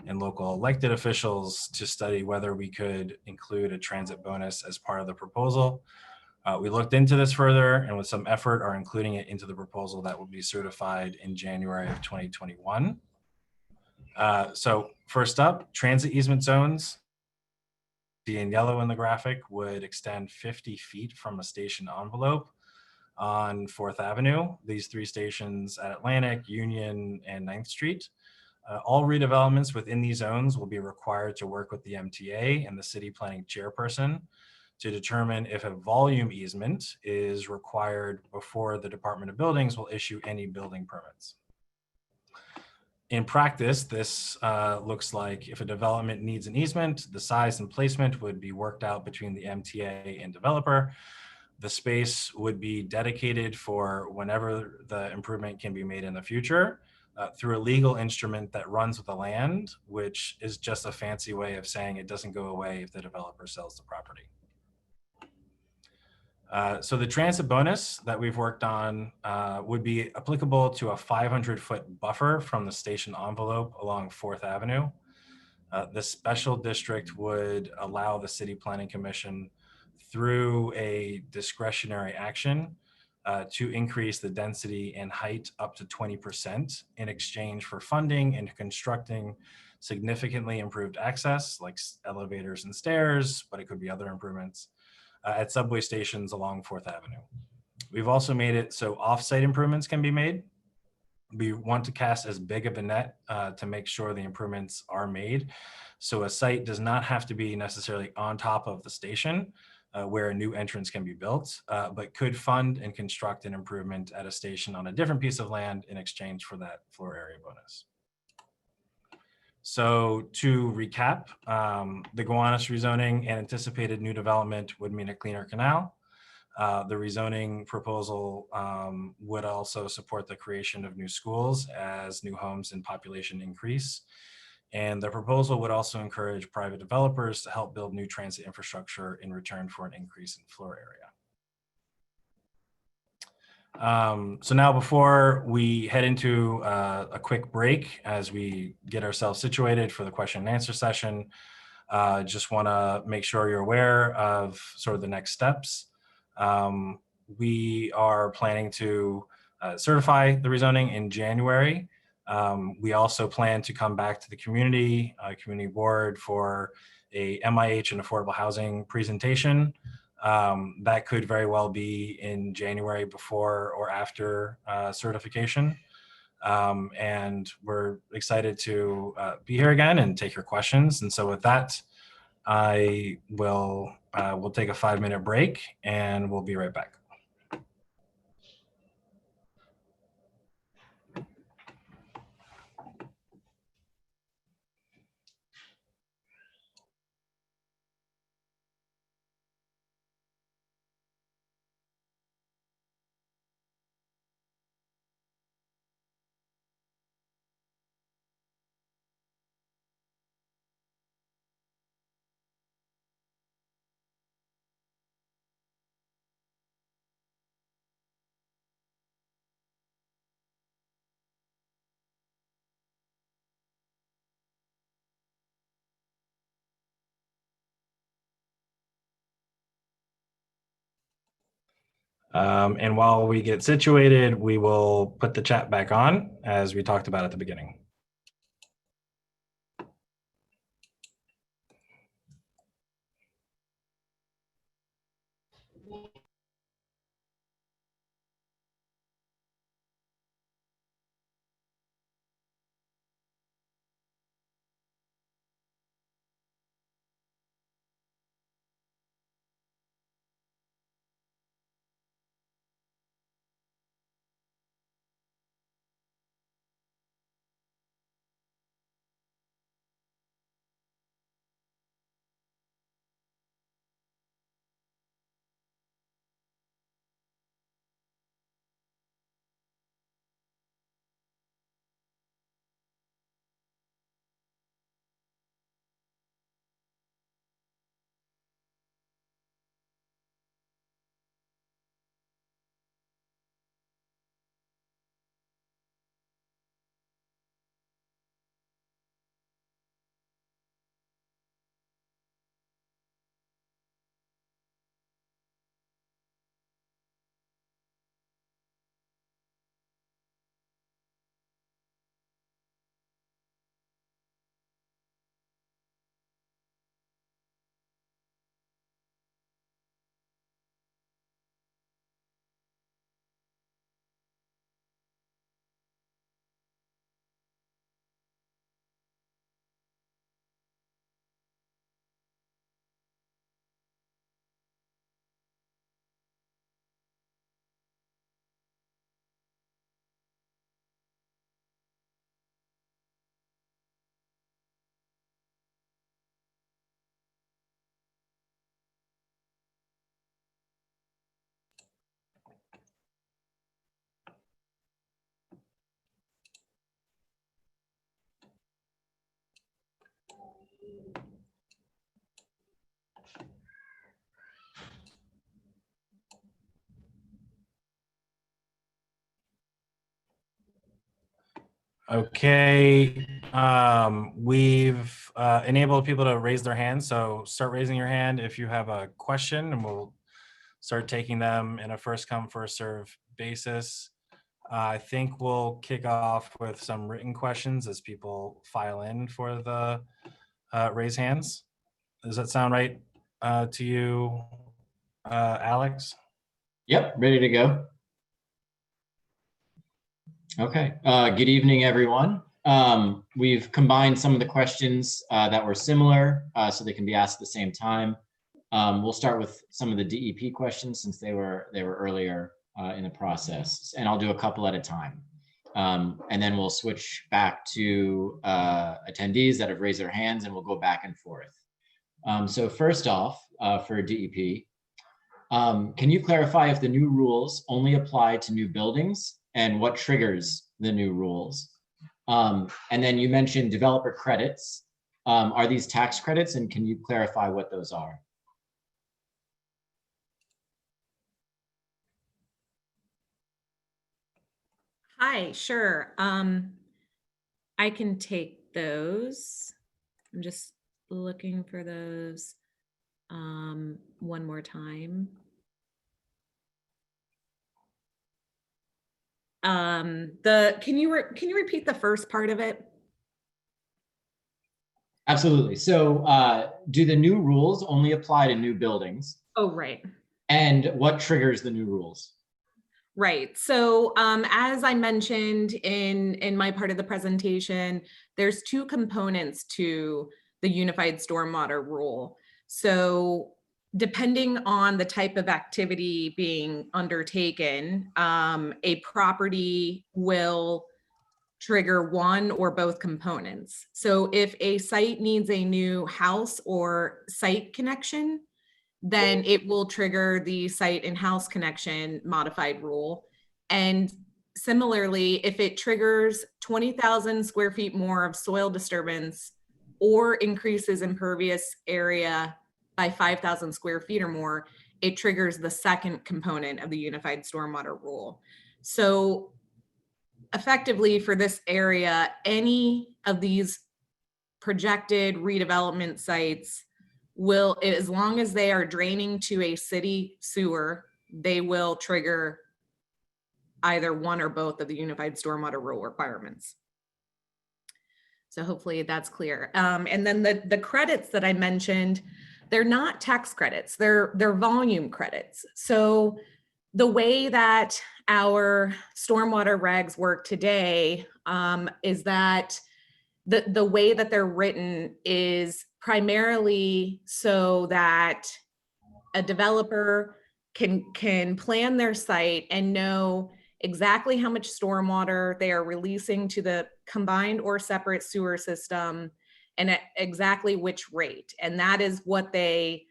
and local elected officials to study whether we could include a transit bonus as part of the proposal. We looked into this further and with some effort are including it into the proposal that will be certified in January of 2021. So first up, transit easement zones. The in yellow in the graphic would extend 50 feet from a station envelope on 4th Avenue. These 3 stations at Atlantic, Union, and 9th Street. All redevelopments within these zones will be required to work with the MTA and the city planning chairperson to determine if a volume easement is required before the Department of Buildings will issue any building permits. In practice, this looks like if a development needs an easement, the size and placement would be worked out between the MTA and developer. The space would be dedicated for whenever the improvement can be made in the future through a legal instrument that runs with the land, which is just a fancy way of saying it doesn't go away if the developer sells the property. So the transit bonus that we've worked on would be applicable to a 500-foot buffer from the station envelope along 4th Avenue. The special district would allow the City Planning Commission through a discretionary action to increase the density and height up to 20% in exchange for funding and constructing significantly improved access like elevators and stairs, but it could be other improvements at subway stations along 4th Avenue. We've also made it so off-site improvements can be made. We want to cast as big of a net to make sure the improvements are made. So a site does not have to be necessarily on top of the station where a new entrance can be built, but could fund and construct an improvement at a station on a different piece of land in exchange for that floor area bonus. So to recap, the Gowanus rezoning and anticipated new development would mean a cleaner canal. The rezoning proposal would also support the creation of new schools as new homes and population increase. And the proposal would also encourage private developers to help build new transit infrastructure in return for an increase in floor area. So now before we head into a quick break as we get ourselves situated for the question and answer session, just want to make sure you're aware of sort of the next steps. We are planning to certify the rezoning in January. We also plan to come back to the community board for a MIH and affordable housing presentation. That could very well be in January before or after certification. And we're excited to be here again and take your questions. And so with that, I will we'll take a 5-minute break and we'll be right back. And while we get situated, we will put the chat back on as we talked about at the beginning. Okay, we've enabled people to raise their hands, so start raising your hand if you have a question, and we'll start taking them in a first come, first serve basis. I think we'll kick off with some written questions as people file in for the raise hands. Does that sound right to you, Alex? Yep, ready to go. Okay, good evening, everyone. We've combined some of the questions that were similar so they can be asked at the same time. We'll start with some of the DEP questions since they were earlier in the process, and I'll do a couple at a time. And then we'll switch back to attendees that have raised their hands, and we'll go back and forth. So first off, for DEP, can you clarify if the new rules only apply to new buildings and what triggers the new rules? And then you mentioned developer credits. Are these tax credits, and can you clarify what those are? Hi, sure. I can take those. I'm just looking for those one more time. Can you repeat the first part of it? Absolutely. So do the new rules only apply to new buildings? Oh, right. And what triggers the new rules? Right. So as I mentioned in my part of the presentation, there's two components to the Unified Stormwater Rule. So depending on the type of activity being undertaken, a property will trigger one or both components. So if a site needs a new house or site connection, then it will trigger the site and house connection modified rule. And similarly, if it triggers 20,000 square feet more of soil disturbance or increases impervious area by 5,000 square feet or more, it triggers the second component of the Unified Stormwater Rule. So effectively for this area, any of these projected redevelopment sites will, as long as they are draining to a city sewer, they will trigger either one or both of the Unified Stormwater Rule requirements. So hopefully that's clear. And then the credits that I mentioned, they're not tax credits, they're volume credits. So the way that our stormwater regs work today is that the way that they're written is primarily so that a developer can plan their site and know exactly how much stormwater they are releasing to the combined or separate sewer system and at exactly which rate. And that is what they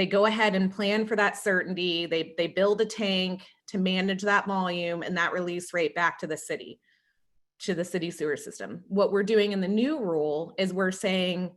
go ahead and plan for that certainty. They build a tank to manage that volume and that release rate back to the city sewer system. What we're doing in the new rule is we're saying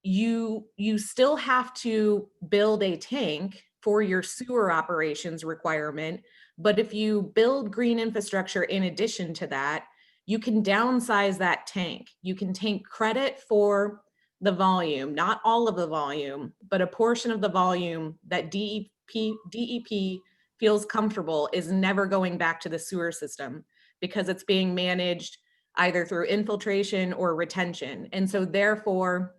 you still have to build a tank for your sewer operations requirement, but if you build green infrastructure in addition to that, you can downsize that tank. You can take credit for the volume, not all of the volume, but a portion of the volume that DEP feels comfortable is never going back to the sewer system because it's being managed either through infiltration or retention. And so therefore,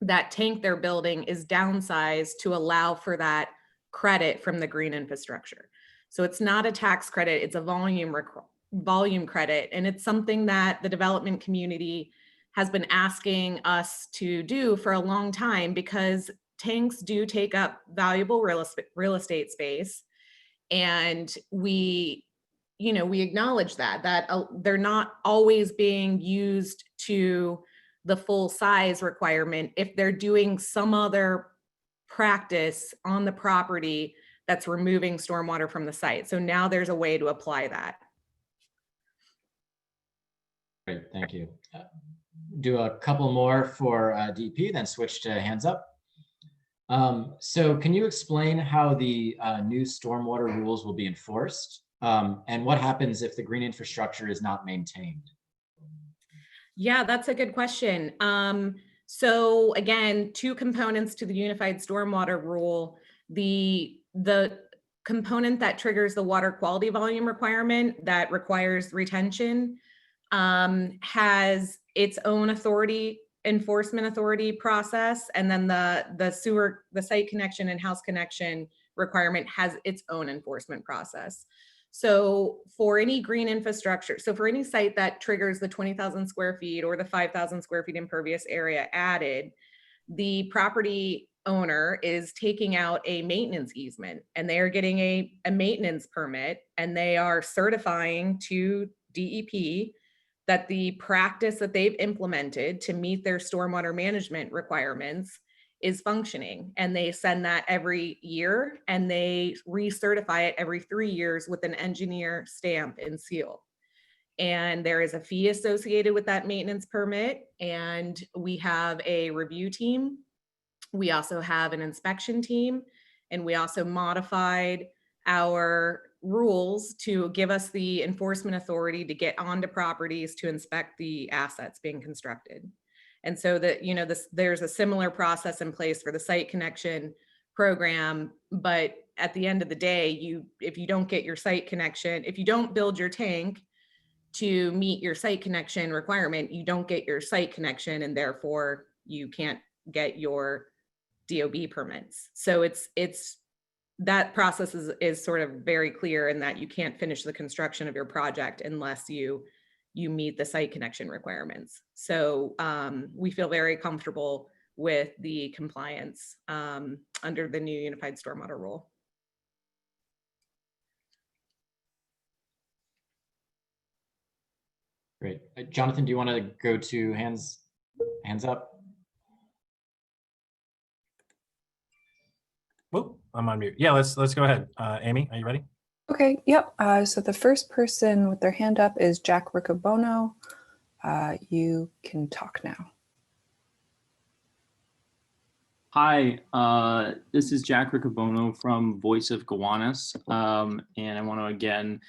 that tank they're building is downsized to allow for that credit from the green infrastructure. So it's not a tax credit, it's a volume credit. And it's something that the development community has been asking us to do for a long time because tanks do take up valuable real estate space. And we acknowledge that they're not always being used to the full size requirement if they're doing some other practice on the property that's removing stormwater from the site. So now there's a way to apply that. Great, thank you. Do a couple more for DP, then switch to hands up. So can you explain how the new stormwater rules will be enforced? And what happens if the green infrastructure is not maintained? Yeah, that's a good question. So again, two components to the Unified Stormwater Rule. The component that triggers the water quality volume requirement that requires retention has its own enforcement authority process, and then the site connection and house connection requirement has its own enforcement process. So for any green infrastructure, so for any site that triggers the 20,000 square feet or the 5,000 square feet impervious area added, the property owner is taking out a maintenance easement, and they are getting a maintenance permit, and they are certifying to DEP that the practice that they've implemented to meet their stormwater management requirements is functioning. And they send that every year, and they recertify it every 3 years with an engineer stamp and seal. And there is a fee associated with that maintenance permit. And we have a review team. We also have an inspection team, and we also modified our rules to give us the enforcement authority to get onto properties to inspect the assets being constructed. And so that, you know, there's a similar process in place for the site connection program. But at the end of the day, if you don't get your site connection, if you don't build your tank to meet your site connection requirement, you don't get your site connection, and therefore you can't get your DOB permits. So it's that process is sort of very clear in that you can't finish the construction of your project unless you meet the site connection requirements. So we feel very comfortable with the compliance under the new Unified Stormwater Rule. Great. Jonathan, do you want to go to hands up? Whoop, I'm on mute. Yeah, let's go ahead. Amy, are you ready? Okay, yep. So the first person with their hand up is Jack Riccobono. You can talk now. Hi, this is Jack Riccobono from Voice of Gowanus, and I want to again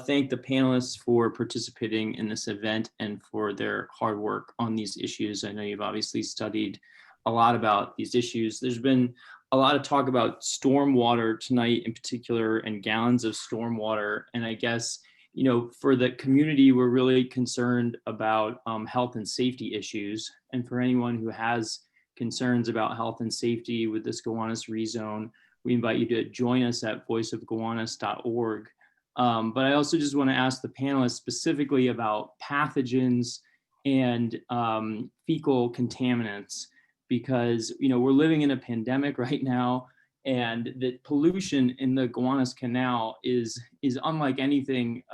thank the panelists for participating in this event and for their hard work on these issues. I know you've obviously studied a lot about these issues. There's been a lot of talk about stormwater tonight in particular, and gallons of stormwater. And I guess, you know, for the community, we're really concerned about health and safety issues. And for anyone who has concerns about health and safety with this Gowanus rezone, we invite you to join us at voiceofgowanus.org. But I also just want to ask the panelists specifically about pathogens and fecal contaminants, because, you know, we're living in a pandemic right now, and the pollution in the Gowanus Canal is unlike anything,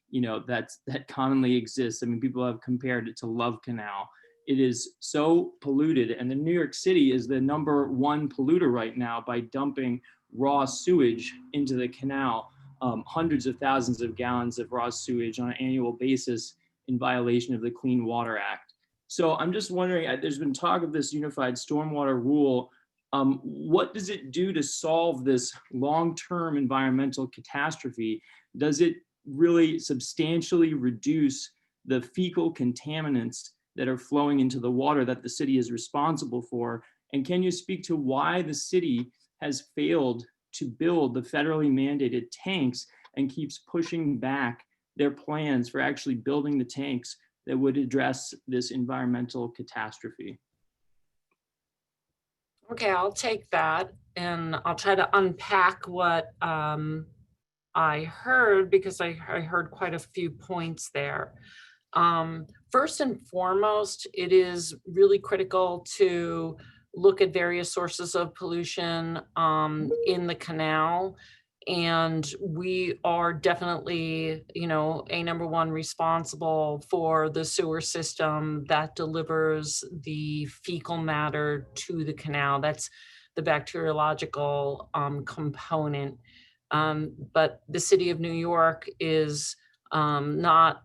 you know, that commonly exists. I mean, people have compared it to Love Canal. It is so polluted, and the New York City is the #1 polluter right now by dumping raw sewage into the canal, hundreds of thousands of gallons of raw sewage on an annual basis in violation of the Clean Water Act. So I'm just wondering, there's been talk of this Unified Stormwater Rule. What does it do to solve this long-term environmental catastrophe? Does it really substantially reduce the fecal contaminants that are flowing into the water that the city is responsible for? And can you speak to why the city has failed to build the federally mandated tanks and keeps pushing back their plans for actually building the tanks that would address this environmental catastrophe? Okay, I'll take that, and I'll try to unpack what I heard, because I heard quite a few points there. First and foremost, it is really critical to look at various sources of pollution in the canal. And we are definitely, you know, #1 responsible for the sewer system that delivers the fecal matter to the canal. That's the bacteriological component. But the city of New York is not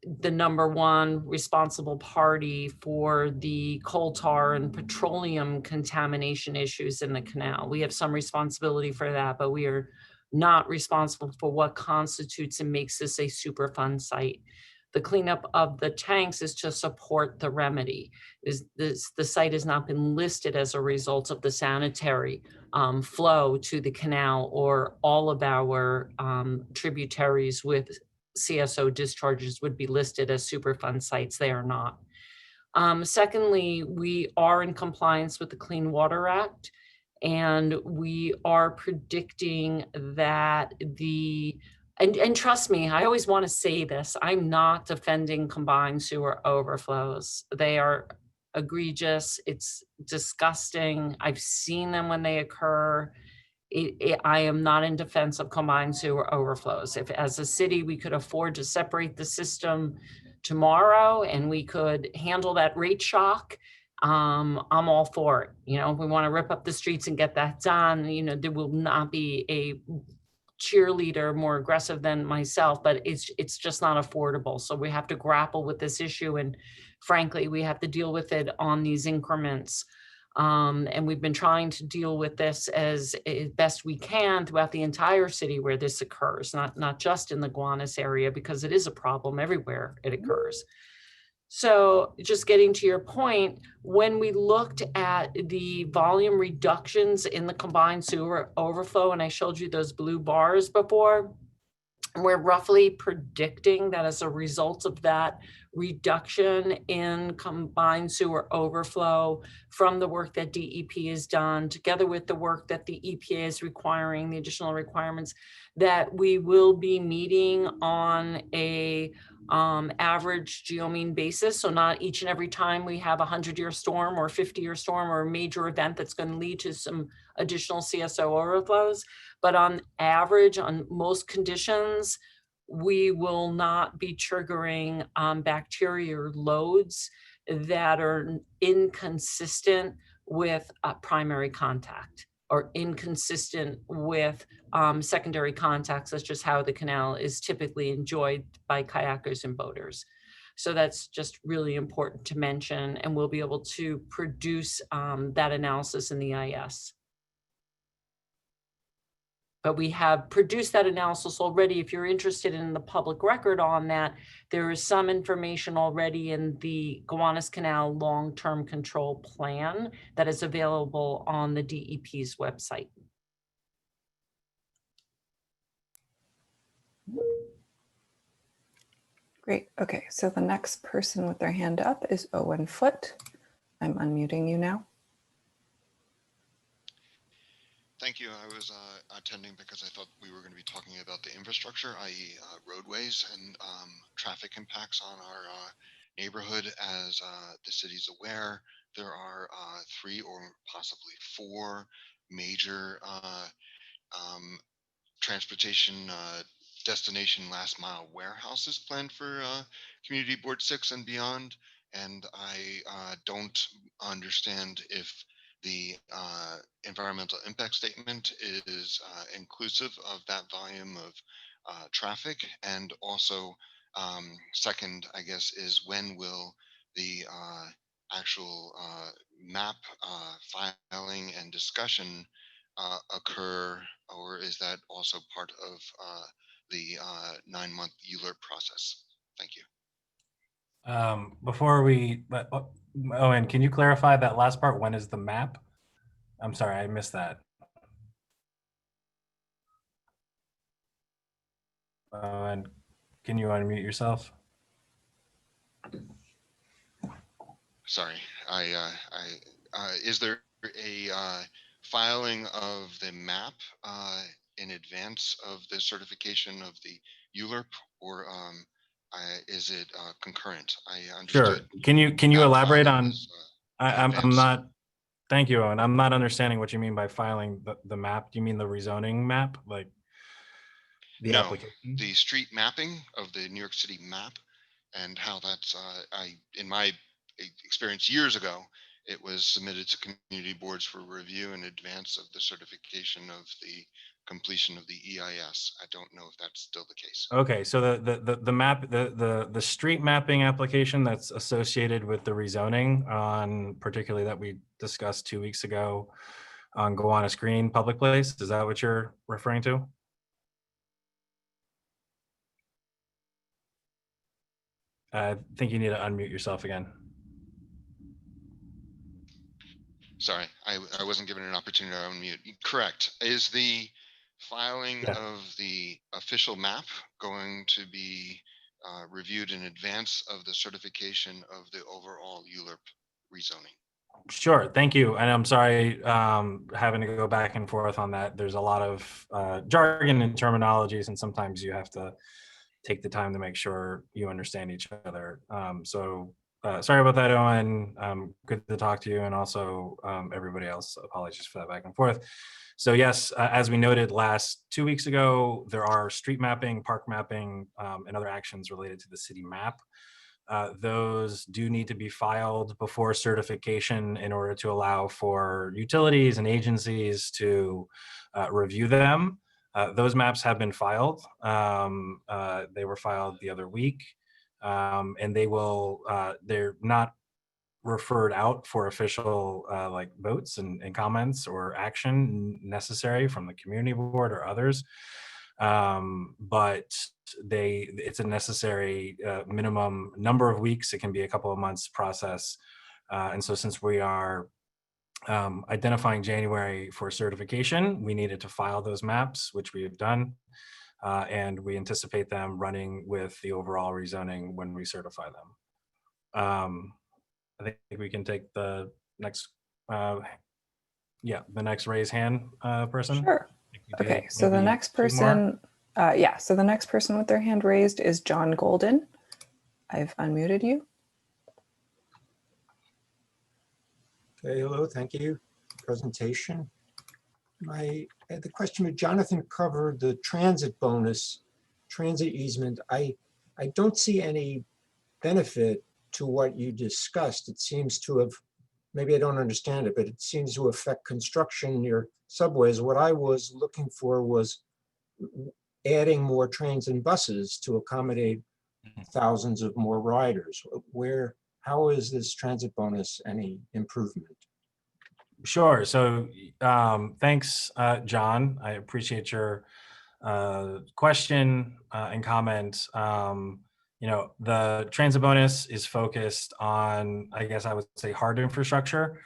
the #1 responsible party for the coal tar and petroleum contamination issues in the canal. We have some responsibility for that, but we are not responsible for what constitutes and makes this a Superfund site. The cleanup of the tanks is to support the remedy. The site has not been listed as a result of the sanitary flow to the canal or all of our tributaries with CSO discharges would be listed as Superfund sites. They are not. Secondly, we are in compliance with the Clean Water Act, and we are predicting that and trust me, I always want to say this, I'm not defending combined sewer overflows. They are egregious. It's disgusting. I've seen them when they occur. I am not in defense of combined sewer overflows. If as a city, we could afford to separate the system tomorrow and we could handle that rate shock, I'm all for it. You know, if we want to rip up the streets and get that done, you know, there will not be a cheerleader more aggressive than myself, but it's just not affordable. So we have to grapple with this issue. And frankly, we have to deal with it on these increments. And we've been trying to deal with this as best we can throughout the entire city where this occurs, not just in the Gowanus area, because it is a problem everywhere it occurs. So just getting to your point, when we looked at the volume reductions in the combined sewer overflow, and I showed you those blue bars before, we're roughly predicting that as a result of that reduction in combined sewer overflow from the work that DEP has done, together with the work that the EPA is requiring, the additional requirements, that we will be meeting on a average geomean basis. So not each and every time we have a 100-year storm or 50-year storm or a major event that's going to lead to some additional CSO overflows. But on average, on most conditions, we will not be triggering bacteria loads that are inconsistent with primary contact or inconsistent with secondary contacts. That's just how the canal is typically enjoyed by kayakers and boaters. So that's just really important to mention, and we'll be able to produce that analysis in the EIS. But we have produced that analysis already. If you're interested in the public record on that, there is some information already in the Gowanus Canal Long-Term Control Plan that is available on the DEP's website. Great. Okay, so the next person with their hand up is Owen Foote. I'm unmuting you now. Thank you. I was attending because I thought we were going to be talking about the infrastructure, i.e. roadways and traffic impacts on our neighborhood. As the city's aware, there are 3 or possibly 4 major transportation destination last mile warehouses planned for Community Board 6 and beyond. And I don't understand if the environmental impact statement is inclusive of that volume of traffic. And also, second, I guess, is when will the actual map filing and discussion occur, or is that also part of the 9-month ULURP process? Thank you. Before we, Owen, can you clarify that last part? When is the map? I'm sorry, I missed that. And can you unmute yourself? Sorry, is there a filing of the map in advance of the certification of the ULURP, or is it concurrent? I understood. Sure. Can you elaborate on? I'm not. Thank you, Owen. I'm not understanding what you mean by filing the map. Do you mean the rezoning map, like the application? The street mapping of the New York City map, and how that's in my experience years ago, it was submitted to community boards for review in advance of the certification of the completion of the EIS. I don't know if that's still the case. Okay, so the map, the street mapping application that's associated with the rezoning on, particularly that we discussed 2 weeks ago on Gowanus Green Public Place, is that what you're referring to? I think you need to unmute yourself again. Sorry, I wasn't given an opportunity to unmute. Correct. Is the filing Yeah. of the official map going to be reviewed in advance of the certification of the overall ULURP rezoning? Sure, thank you. And I'm sorry having to go back and forth on that. There's a lot of jargon and terminologies, and sometimes you have to take the time to make sure you understand each other. Sorry about that, Owen. Good to talk to you, and also everybody else. Apologies for that back and forth. So yes, as we noted 2 weeks ago, there are street mapping, park mapping, and other actions related to the city map. Those do need to be filed before certification in order to allow for utilities and agencies to review them. Those maps have been filed. They were filed the other week, and they're not referred out for official like votes and comments or action necessary from the community board or others. But it's a necessary minimum number of weeks. It can be a couple of months process. And so since we are identifying January for certification, we needed to file those maps, which we have done. And we anticipate them running with the overall rezoning when we certify them. I think we can take the next, the next raise hand person. Sure. Okay, so the next person, so the next person with their hand raised is John Golden. I've unmuted you. Okay, hello, thank you. Presentation. The question with Jonathan covered the transit bonus, transit easement. I don't see any benefit to what you discussed. It seems to have, maybe I don't understand it, but it seems to affect construction near subways. What I was looking for was adding more trains and buses to accommodate thousands of more riders. How is this transit bonus any improvement? Sure. So thanks, John. I appreciate your question and comment. The transit bonus is focused on, I guess I would say, hard infrastructure.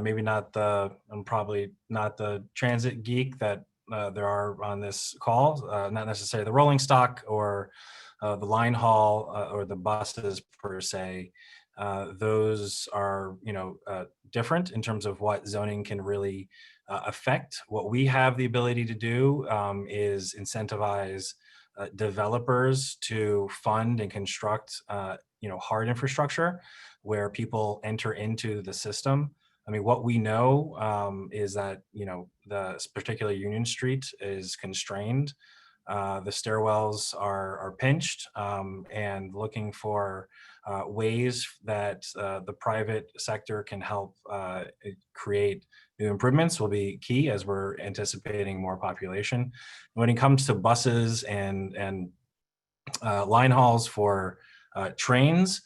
Maybe not I'm probably not the transit geek that there are on this call, not necessarily the rolling stock or the line haul or the buses per se. Those are, different in terms of what zoning can really affect. What we have the ability to do is incentivize developers to fund and construct, hard infrastructure where people enter into the system. I mean, what we know is that, this particular Union Street is constrained. The stairwells are pinched, and looking for ways that the private sector can help create new improvements will be key as we're anticipating more population. When it comes to buses and line hauls for trains,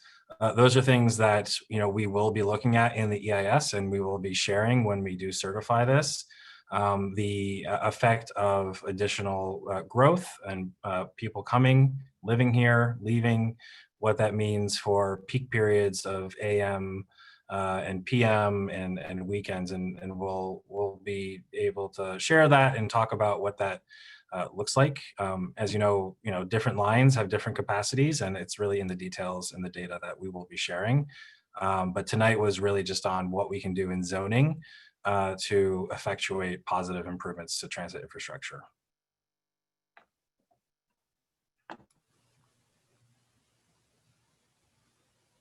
those are things that we will be looking at in the EIS, and we will be sharing when we do certify this. The effect of additional growth and people coming, living here, leaving, what that means for peak periods of AM and PM and weekends, and we'll be able to share that and talk about what that looks like. As you know, different lines have different capacities, and it's really in the details and the data that we will be sharing. But tonight was really just on what we can do in zoning to effectuate positive improvements to transit infrastructure.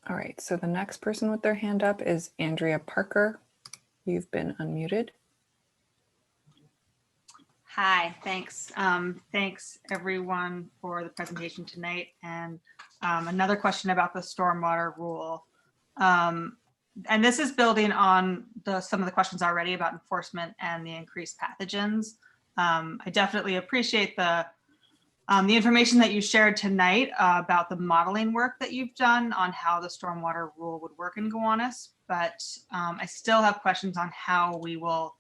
All right, so the next person with their hand up is Andrea Parker. You've been unmuted. Hi, thanks. Thanks everyone for the presentation tonight. And another question about the stormwater rule. And this is building on some of the questions already about enforcement and the increased pathogens. I definitely appreciate the information that you shared tonight about the modeling work that you've done on how the stormwater rule would work in Gowanus, but I still have questions on how we will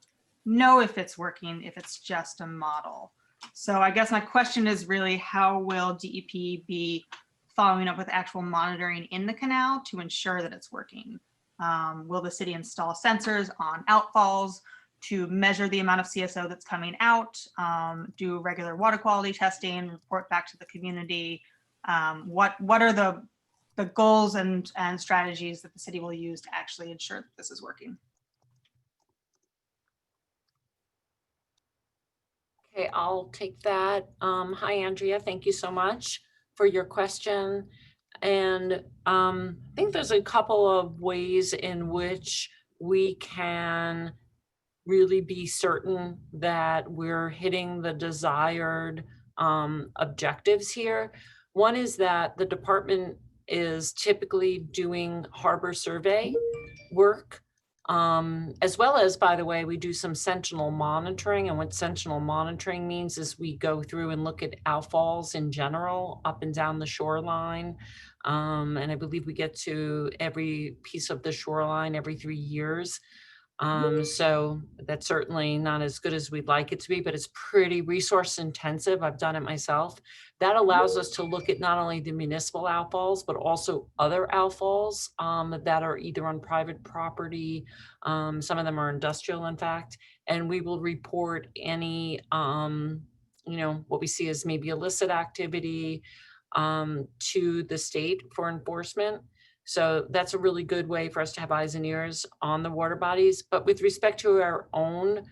know if it's working, if it's just a model. So I guess my question is really, how will DEP be following up with actual monitoring in the canal to ensure that it's working. Will the city install sensors on outfalls to measure the amount of CSO that's coming out, do regular water quality testing, report back to the community? What are the goals and strategies that the city will use to actually ensure that this is working? Okay, I'll take that. Hi, Andrea. Thank you so much for your question. And I think there's a couple of ways in which we can really be certain that we're hitting the desired objectives here. One is that the department is typically doing harbor survey work, as well as, by the way, we do some sentinel monitoring. And what sentinel monitoring means is we go through and look at outfalls in general, up and down the shoreline. And I believe we get to every piece of the shoreline every 3 years. So that's certainly not as good as we'd like it to be, but it's pretty resource intensive. I've done it myself. That allows us to look at not only the municipal outfalls, but also other outfalls that are either on private property. Some of them are industrial, in fact, and we will report any, what we see as maybe illicit activity to the state for enforcement. So that's a really good way for us to have eyes and ears on the water bodies. But with respect to our own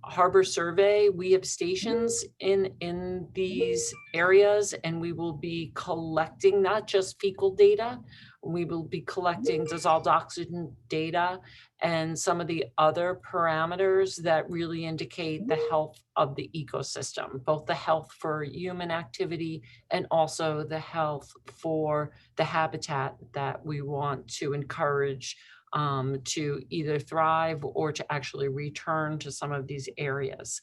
harbor survey, we have stations in these areas, and we will be collecting not just fecal data, we will be collecting dissolved oxygen data and some of the other parameters that really indicate the health of the ecosystem, both the health for human activity and also the health for the habitat that we want to encourage to either thrive or to actually return to some of these areas.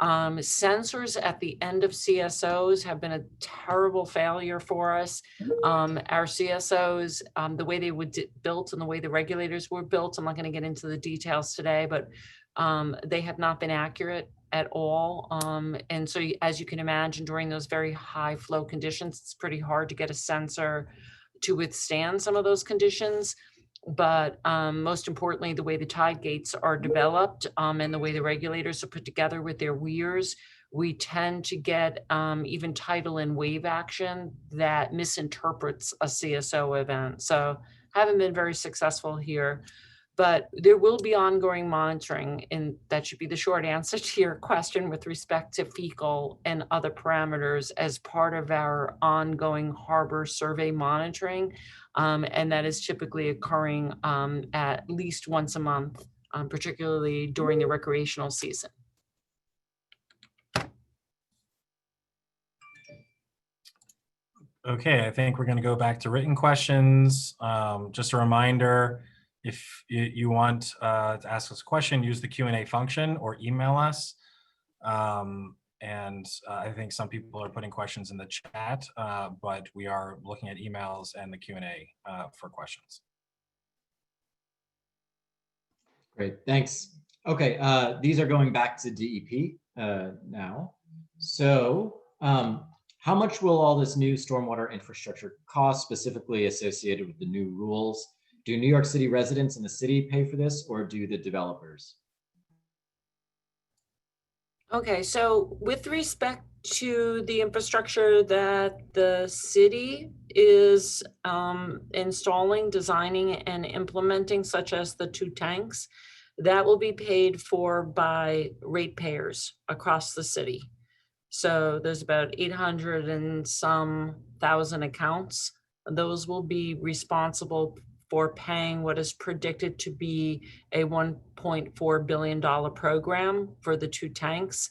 Sensors at the end of CSOs have been a terrible failure for us. Our CSOs, the way they were built and the way the regulators were built, I'm not going to get into the details today, but they have not been accurate at all. And so as you can imagine, during those very high flow conditions, it's pretty hard to get a sensor to withstand some of those conditions. But most importantly, the way the tide gates are developed and the way the regulators are put together with their weirs, we tend to get even tidal and wave action that misinterprets a CSO event. So haven't been very successful here, but there will be ongoing monitoring, and that should be the short answer to your question with respect to fecal and other parameters as part of our ongoing harbor survey monitoring. And that is typically occurring at least once a month, particularly during the recreational season. Okay, I think we're going to go back to written questions. Just a reminder, if you want to ask us a question, use the Q&A function or email us. And I think some people are putting questions in the chat, but we are looking at emails and the Q&A for questions. Great, thanks. Okay, these are going back to DEP now. So how much will all this new stormwater infrastructure cost, specifically associated with the new rules? Do New York City residents in the city pay for this, or do the developers? Okay, so with respect to the infrastructure that the city is installing, designing, and implementing, such as the 2 tanks, that will be paid for by ratepayers across the city. So there's about 800 and some thousand accounts. Those will be responsible for paying what is predicted to be a $1.4 billion program for the 2 tanks,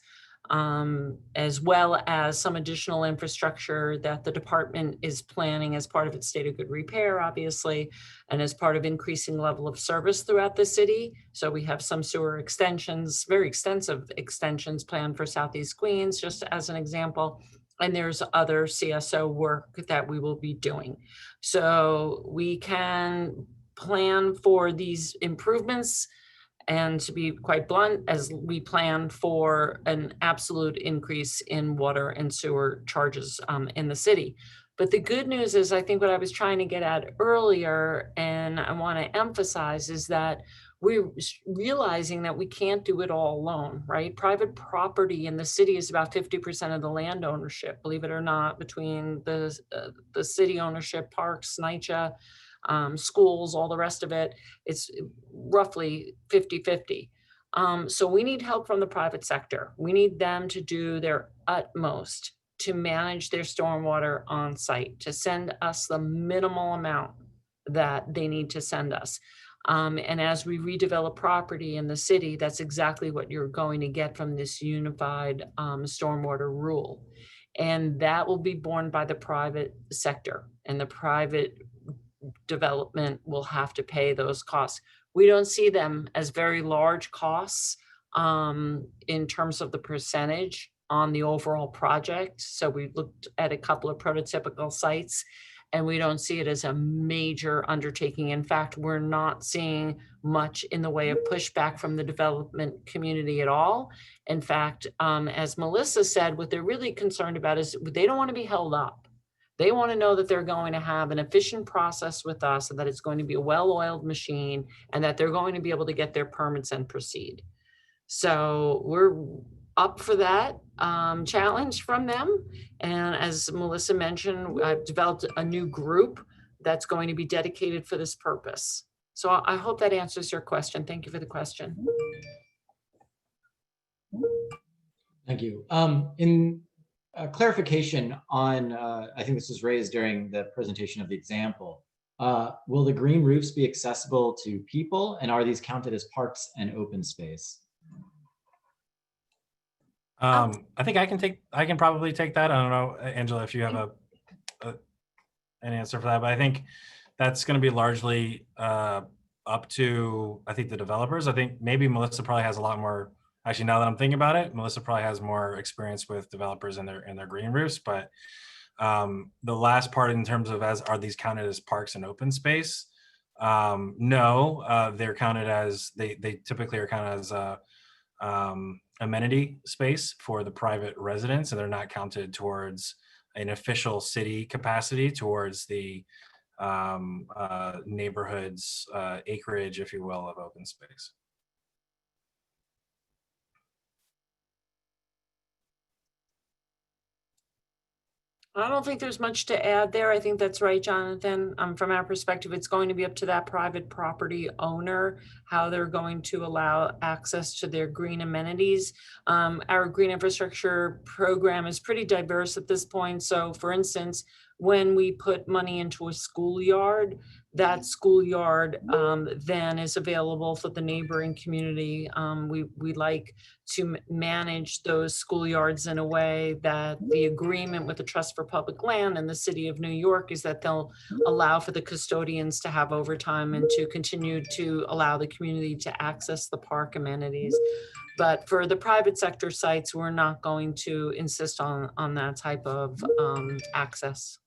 as well as some additional infrastructure that the department is planning as part of its state of good repair, obviously, and as part of increasing level of service throughout the city. So we have some sewer extensions, very extensive extensions planned for Southeast Queens, just as an example. And there's other CSO work that we will be doing. So we can plan for these improvements, and to be quite blunt, as we plan for an absolute increase in water and sewer charges in the city. But the good news is, I think what I was trying to get at earlier, and I want to emphasize, is that we're realizing that we can't do it all alone, right? Private property in the city is about 50% of the land ownership, believe it or not, between the city ownership, parks, NYCHA, schools, all the rest of it. It's roughly 50-50. So we need help from the private sector. We need them to do their utmost to manage their stormwater on site, to send us the minimal amount that they need to send us. And as we redevelop property in the city, that's exactly what you're going to get from this unified stormwater rule. And that will be borne by the private sector, and the private development will have to pay those costs. We don't see them as very large costs in terms of the percentage on the overall project. So we looked at a couple of prototypical sites, and we don't see it as a major undertaking. In fact, we're not seeing much in the way of pushback from the development community at all. In fact, as Melissa said, what they're really concerned about is they don't want to be held up. They want to know that they're going to have an efficient process with us, and that it's going to be a well-oiled machine, and that they're going to be able to get their permits and proceed. So we're up for that challenge from them. And as Melissa mentioned, I've developed a new group that's going to be dedicated for this purpose. So I hope that answers your question. Thank you for the question. Thank you. In clarification on, I think this was raised during the presentation of the example, will the green roofs be accessible to people, and are these counted as parks and open space? I think I can probably take that. I don't know, Angela, if you have an answer for that, but I think that's going to be largely up to, I think, the developers. I think maybe Melissa probably has a lot more, actually, now that I'm thinking about it, Melissa probably has more experience with developers and their green roofs, but the last part in terms of are these counted as parks and open space? No, they're counted as, they typically are counted as amenity space for the private residents, and they're not counted towards an official city capacity towards the neighborhood's acreage, if you will, of open space. I don't think there's much to add there. I think that's right, Jonathan. From our perspective, it's going to be up to that private property owner, how they're going to allow access to their green amenities. Our green infrastructure program is pretty diverse at this point. So for instance, when we put money into a schoolyard, that schoolyard then is available for the neighboring community. We like to manage those schoolyards in a way that the agreement with the Trust for Public Land and the City of New York is that they'll allow for the custodians to have overtime and to continue to allow the community to access the park amenities. But for the private sector sites, we're not going to insist on that type of access.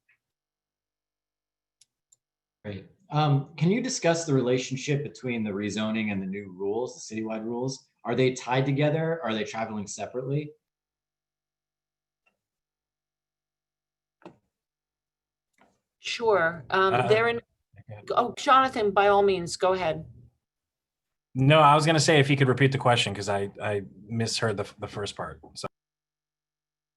Great. Can you discuss the relationship between the rezoning and the new rules, the citywide rules? Are they tied together? Are they traveling separately? Sure. They're in. Oh, Jonathan, by all means, go ahead. No, I was going to say if you could repeat the question, because I misheard the first part. So.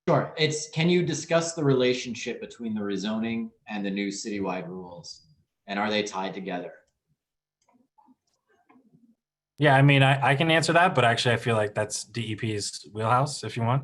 Sure. Can you discuss the relationship between the rezoning and the new citywide rules? And are they tied together? Yeah, I mean, I can answer that, but actually I feel like that's DEP's wheelhouse if you want.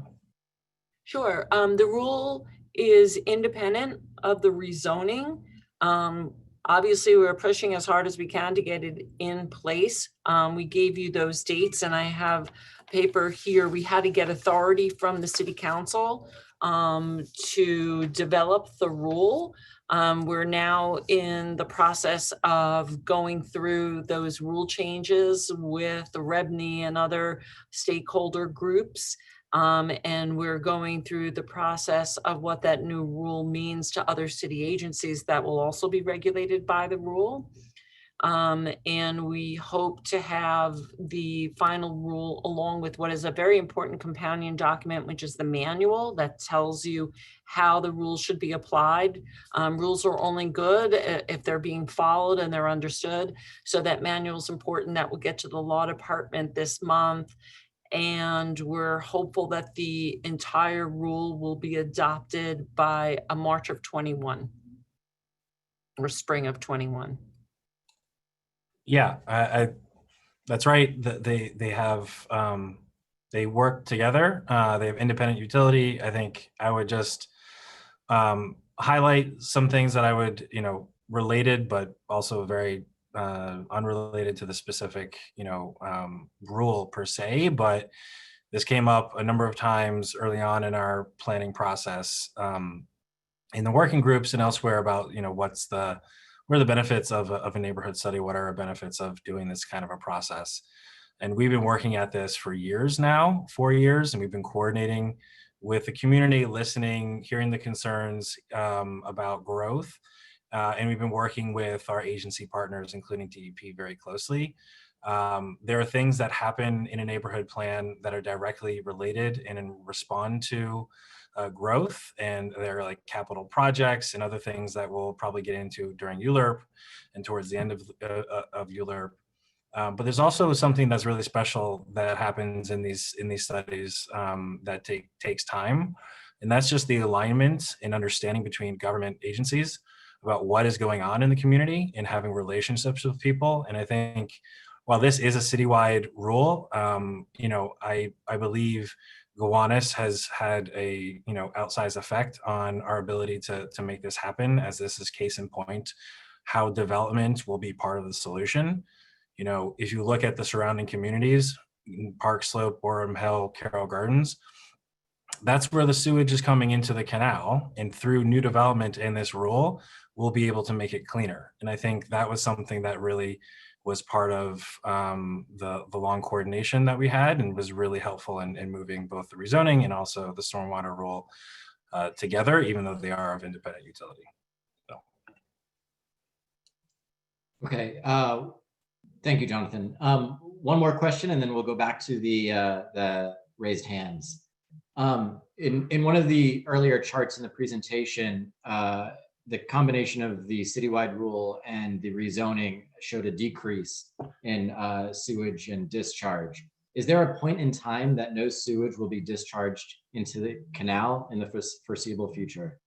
Sure. The rule is independent of the rezoning. Obviously, we're pushing as hard as we can to get it in place. We gave you those dates, and I have paper here. We had to get authority from the city council to develop the rule. We're now in the process of going through those rule changes with the REBNY and other stakeholder groups. And we're going through the process of what that new rule means to other city agencies that will also be regulated by the rule. And we hope to have the final rule along with what is a very important companion document, which is the manual that tells you how the rules should be applied. Rules are only good if they're being followed and they're understood. So that manual is important. That will get to the law department this month. And we're hopeful that the entire rule will be adopted by March of 21 or spring of 21. Yeah, that's right. They have they work together. They have independent utility. I think I would just highlight some things that I would, related, but also very unrelated to the specific, rule per se. But this came up a number of times early on in our planning process in the working groups and elsewhere about, what are the benefits of a neighborhood study? What are the benefits of doing this kind of a process? And we've been working at this for years now, 4 years, and we've been coordinating with the community, listening, hearing the concerns about growth. And we've been working with our agency partners, including DEP, very closely. There are things that happen in a neighborhood plan that are directly related and respond to growth, and they're like capital projects and other things that we'll probably get into during ULURP and towards the end of ULURP. But there's also something that's really special that happens in these studies that takes time, and that's just the alignment and understanding between government agencies about what is going on in the community and having relationships with people. And I think while this is a citywide rule, I believe Gowanus has had a outsized effect on our ability to make this happen, as this is case in point how development will be part of the solution. If you look at the surrounding communities, Park Slope, Orem Hill, Carroll Gardens, that's where the sewage is coming into the canal, and through new development in this rule, we'll be able to make it cleaner. And I think that was something that really was part of the long coordination that we had, and was really helpful in moving both the rezoning and also the stormwater rule together, even though they are of independent utility. So. Okay, thank you, Jonathan. One more question, and then we'll go back to the raised hands. In one of the earlier charts in the presentation, the combination of the citywide rule and the rezoning showed a decrease in sewage and discharge. Is there a point in time that no sewage will be discharged into the canal in the foreseeable future?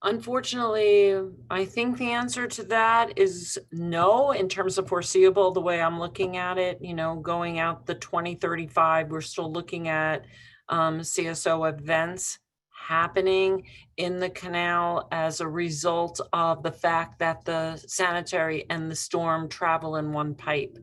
Unfortunately, I think the answer to that is no, in terms of foreseeable, the way I'm looking at it, going out the 2035, we're still looking at CSO events happening in the canal as a result of the fact that the sanitary and the storm travel in one pipe,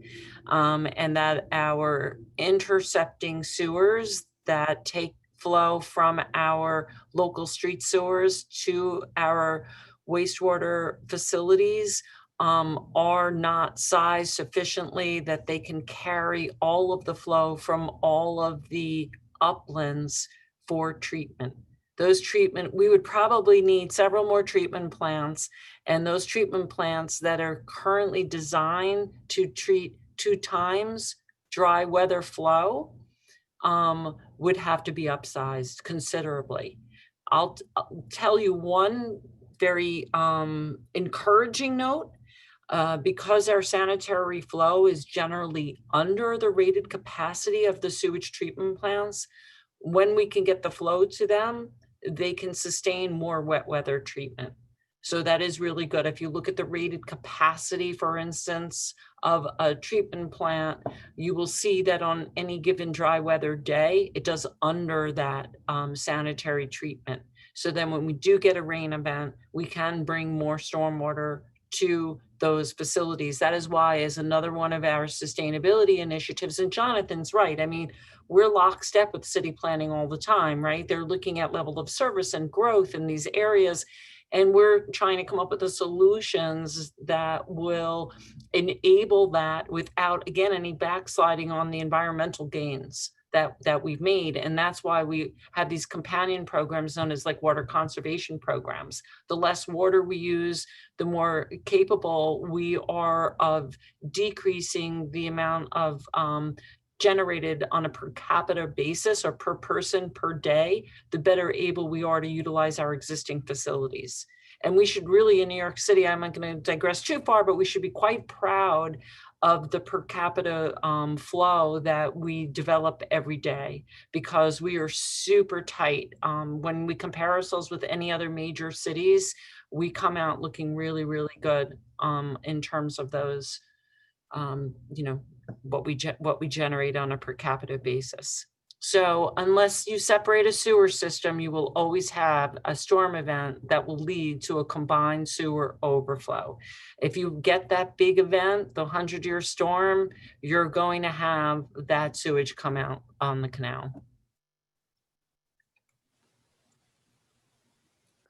and that our intercepting sewers that take flow from our local street sewers to our wastewater facilities are not sized sufficiently that they can carry all of the flow from all of the uplands for treatment. We would probably need several more treatment plants, and those treatment plants that are currently designed to treat 2 times dry weather flow would have to be upsized considerably. I'll tell you one very encouraging note. Because our sanitary flow is generally under the rated capacity of the sewage treatment plants, when we can get the flow to them, they can sustain more wet weather treatment. So that is really good. If you look at the rated capacity, for instance, of a treatment plant, you will see that on any given dry weather day, it does under that sanitary treatment. So then when we do get a rain event, we can bring more stormwater to those facilities. That is why, as another one of our sustainability initiatives, and Jonathan's right, I mean, we're lockstep with city planning all the time, right? They're looking at level of service and growth in these areas, and we're trying to come up with the solutions that will enable that without, again, any backsliding on the environmental gains that we've made. And that's why we have these companion programs known as like water conservation programs. The less water we use, the more capable we are of decreasing the amount of generated on a per capita basis or per person per day, the better able we are to utilize our existing facilities. And we should really, in New York City, I'm not going to digress too far, but we should be quite proud of the per capita flow that we develop every day, because we are super tight. When we compare ourselves with any other major cities, we come out looking really, really good in terms of those, you know, what we generate on a per capita basis. So unless you separate a sewer system, you will always have a storm event that will lead to a combined sewer overflow. If you get that big event, the 100-year storm, you're going to have that sewage come out on the canal.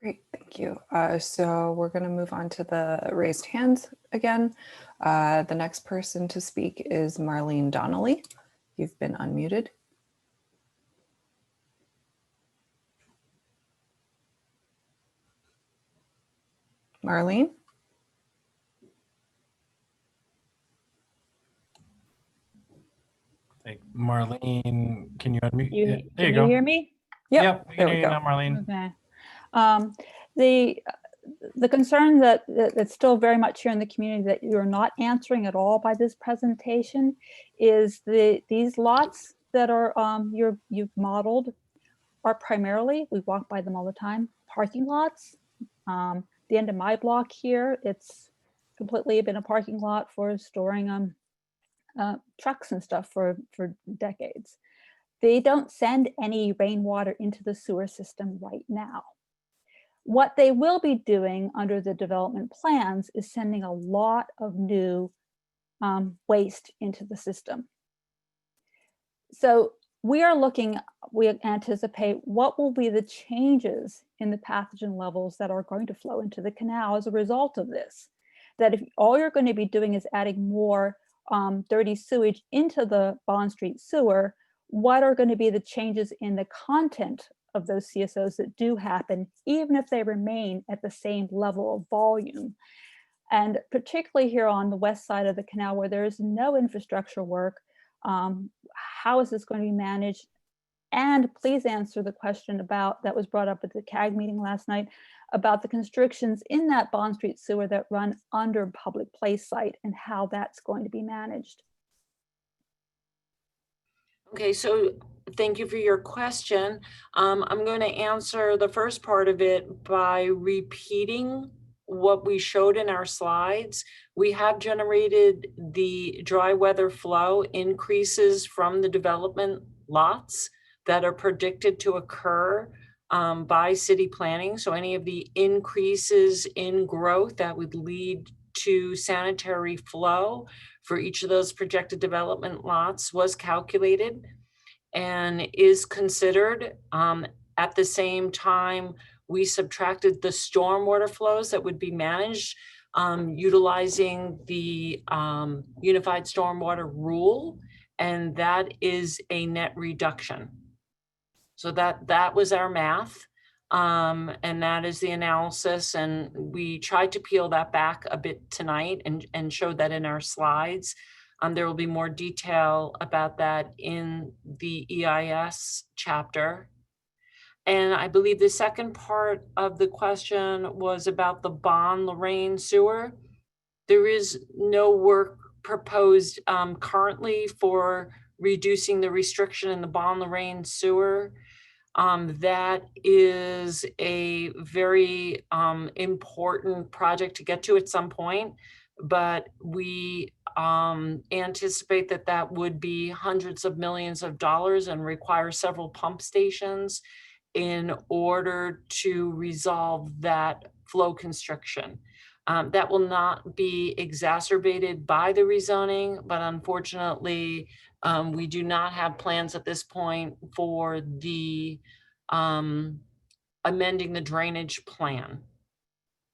Great, thank you. So we're going to move on to the raised hands again. The next person to speak is Marlene Donnelly. You've been unmuted. Marlene? Hey, Marlene, can you unmute? You, Yeah, there can you go. you hear me? Yep, we can there we hear you go. now, Marlene. Okay. The concern that's still very much here in the community that you're not answering at all by this presentation is these lots that are you've modeled are primarily, we walk by them all the time, parking lots. The end of my block here, it's completely been a parking lot for storing trucks and stuff for decades. They don't send any rainwater into the sewer system right now. What they will be doing under the development plans is sending a lot of new waste into the system. So we anticipate what will be the changes in the pathogen levels that are going to flow into the canal as a result of this. That if all you're going to be doing is adding more dirty sewage into the Bond Street sewer, what are going to be the changes in the content of those CSOs that do happen, even if they remain at the same level of volume? And particularly here on the west side of the canal where there is no infrastructure work, how is this going to be managed? And please answer the question that was brought up at the CAG meeting last night about the constrictions in that Bond Street sewer that run under public place site and how that's going to be managed. Okay, so thank you for your question. I'm going to answer the first part of it by repeating what we showed in our slides. We have generated the dry weather flow increases from the development lots that are predicted to occur by city planning. So any of the increases in growth that would lead to sanitary flow for each of those projected development lots was calculated and is considered. At the same time, we subtracted the stormwater flows that would be managed utilizing the Unified Stormwater Rule, and that is a net reduction. So that was our math, and that is the analysis, and we tried to peel that back a bit tonight and show that in our slides. There will be more detail about that in the EIS chapter. And I believe the second part of the question was about the Bonn Lorraine sewer. There is no work proposed currently for reducing the restriction in the Bonn Lorraine sewer. That is a very important project to get to at some point, but we anticipate that would be hundreds of millions of dollars and require several pump stations in order to resolve that flow constriction. That will not be exacerbated by the rezoning, but unfortunately, we do not have plans at this point for the amending the drainage plan.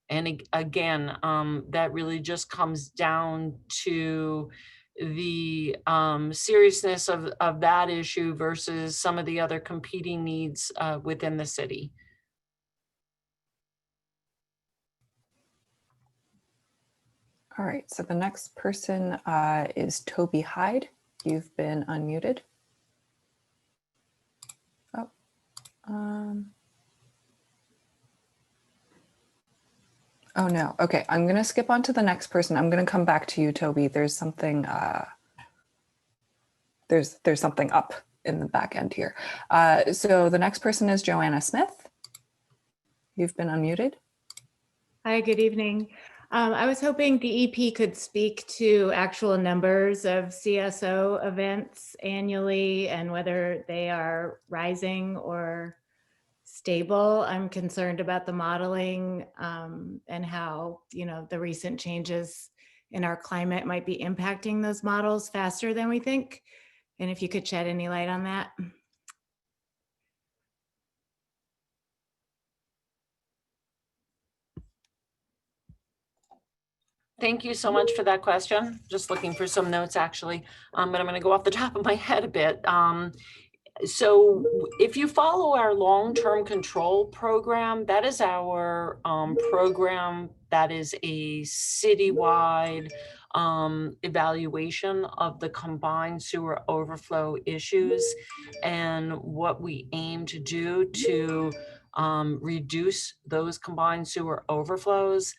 And again, that really just comes down to the seriousness of that issue versus some of the other competing needs within the city. All right, so the next person is Toby Hyde. You've been unmuted. Oh, oh no, okay, I'm gonna skip on to the next person. I'm gonna come back to you, Toby. There's something, there's something up in the back end here. So the next person is Joanna Smith. You've been unmuted. Hi, good evening. I was hoping DEP could speak to actual numbers of CSO events annually and whether they are rising or stable. I'm concerned about the modeling and how, the recent changes in our climate might be impacting those models faster than we think. And if you could shed any light on that. Thank you so much for that question. Just looking for some notes actually, but I'm going to go off the top of my head a bit. So if you follow our long-term control program, that is our program that is a citywide evaluation of the combined sewer overflow issues and what we aim to do to reduce those combined sewer overflows.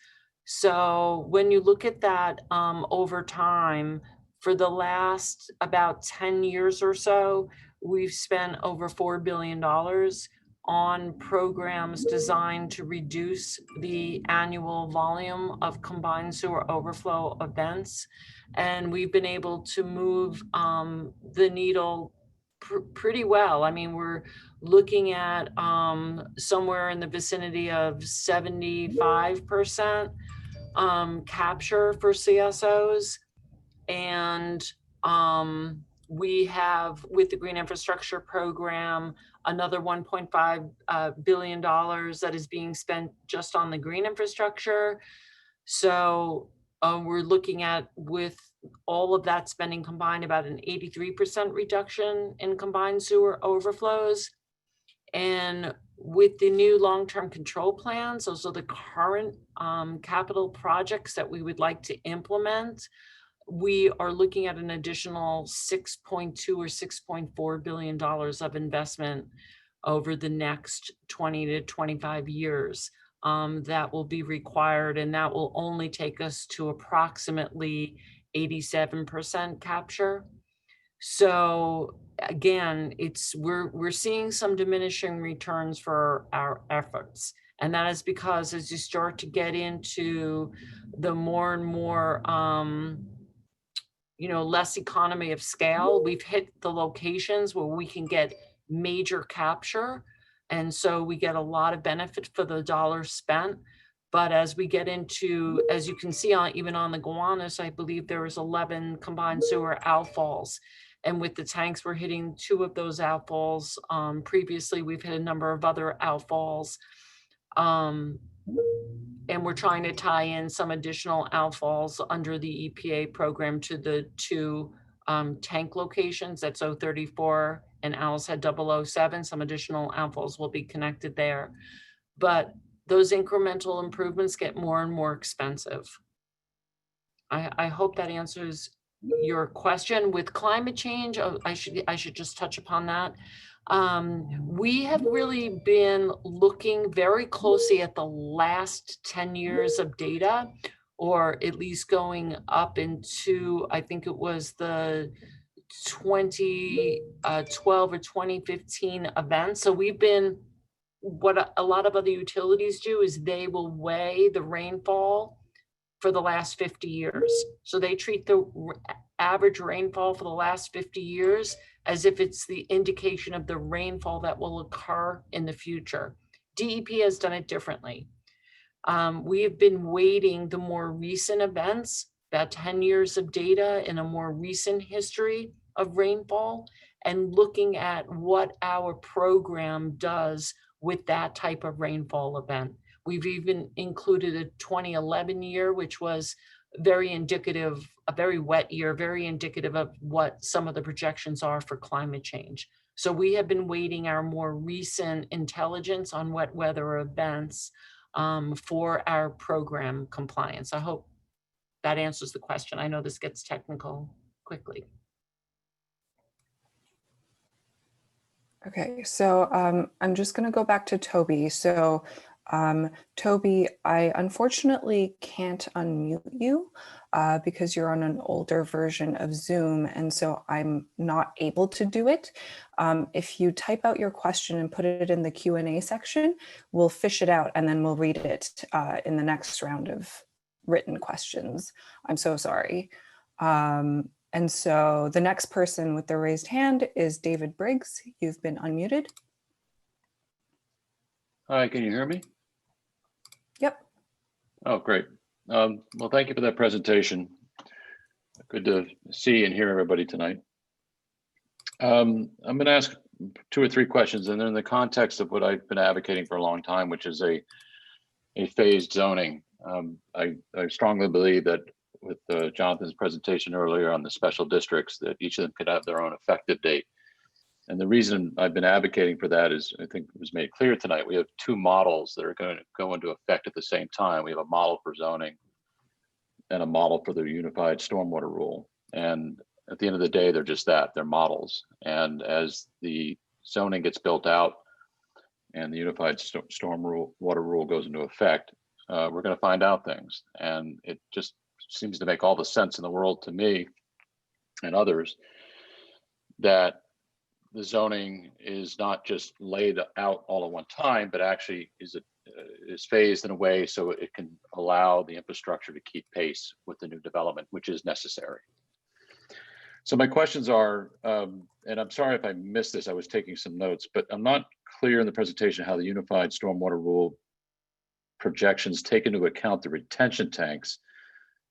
So when you look at that over time, for the last about 10 years or so, we've spent over $4 billion on programs designed to reduce the annual volume of combined sewer overflow events. And we've been able to move the needle pretty well. I mean, we're looking at somewhere in the vicinity of 75% capture for CSOs. And we have, with the Green Infrastructure Program, another $1.5 billion that is being spent just on the green infrastructure. So we're looking at, with all of that spending combined, about an 83% reduction in combined sewer overflows. And with the new long-term control plans, those are the current capital projects that we would like to implement. We are looking at an additional $6.2 or $6.4 billion of investment over the next 20 to 25 years that will be required, and that will only take us to approximately 87% capture. So again, we're seeing some diminishing returns for our efforts. And that is because as you start to get into the more and more less economy of scale, we've hit the locations where we can get major capture. And so we get a lot of benefit for the dollars spent. But as we get into, as you can see even on the Gowanus, I believe there was 11 combined sewer outfalls. And with the tanks, we're hitting 2 of those outfalls. Previously, we've hit a number of other outfalls. And we're trying to tie in some additional outfalls under the EPA program to the 2 tank locations. That's 034 and Owl's Head 007. Some additional outfalls will be connected there. But those incremental improvements get more and more expensive. I hope that answers your question. With climate change, I should just touch upon that. We have really been looking very closely at the last 10 years of data, or at least going up into, I think it was the 2012 or 2015 events. So we've been, what a lot of other utilities do is they will weigh the rainfall for the last 50 years. So they treat the average rainfall for the last 50 years as if it's the indication of the rainfall that will occur in the future. DEP has done it differently. We have been weighting the more recent events, about 10 years of data in a more recent history of rainfall, and looking at what our program does with that type of rainfall event. We've even included a 2011 year, which was very indicative, a very wet year, very indicative of what some of the projections are for climate change. So we have been waiting our more recent intelligence on wet weather events for our program compliance. I hope that answers the question. I know this gets technical quickly. Okay, so I'm just going to go back to Toby. So Toby, I unfortunately can't unmute you because you're on an older version of Zoom, and so I'm not able to do it. If you type out your question and put it in the Q&A section, we'll fish it out and then we'll read it in the next round of written questions. I'm so sorry. And so the next person with the raised hand is David Briggs. You've been unmuted. Hi, can you hear me? Yep. Oh, great. Well, thank you for that presentation. Good to see and hear everybody tonight. I'm going to ask 2 or 3 questions, and they're in the context of what I've been advocating for a long time, which is a phased zoning. I strongly believe that with Jonathan's presentation earlier on the special districts, that each of them could have their own effective date. And the reason I've been advocating for that is, I think it was made clear tonight, we have 2 models that are going to go into effect at the same time. We have a model for zoning and a model for the unified stormwater rule. And at the end of the day, they're just that, they're models. And as the zoning gets built out and the unified stormwater rule goes into effect, we're going to find out things. And it just seems to make all the sense in the world to me and others that the zoning is not just laid out all at one time, but actually is phased in a way so it can allow the infrastructure to keep pace with the new development, which is necessary. So my questions are, and I'm sorry if I missed this, I was taking some notes, but I'm not clear in the presentation how the unified stormwater rule projections take into account the retention tanks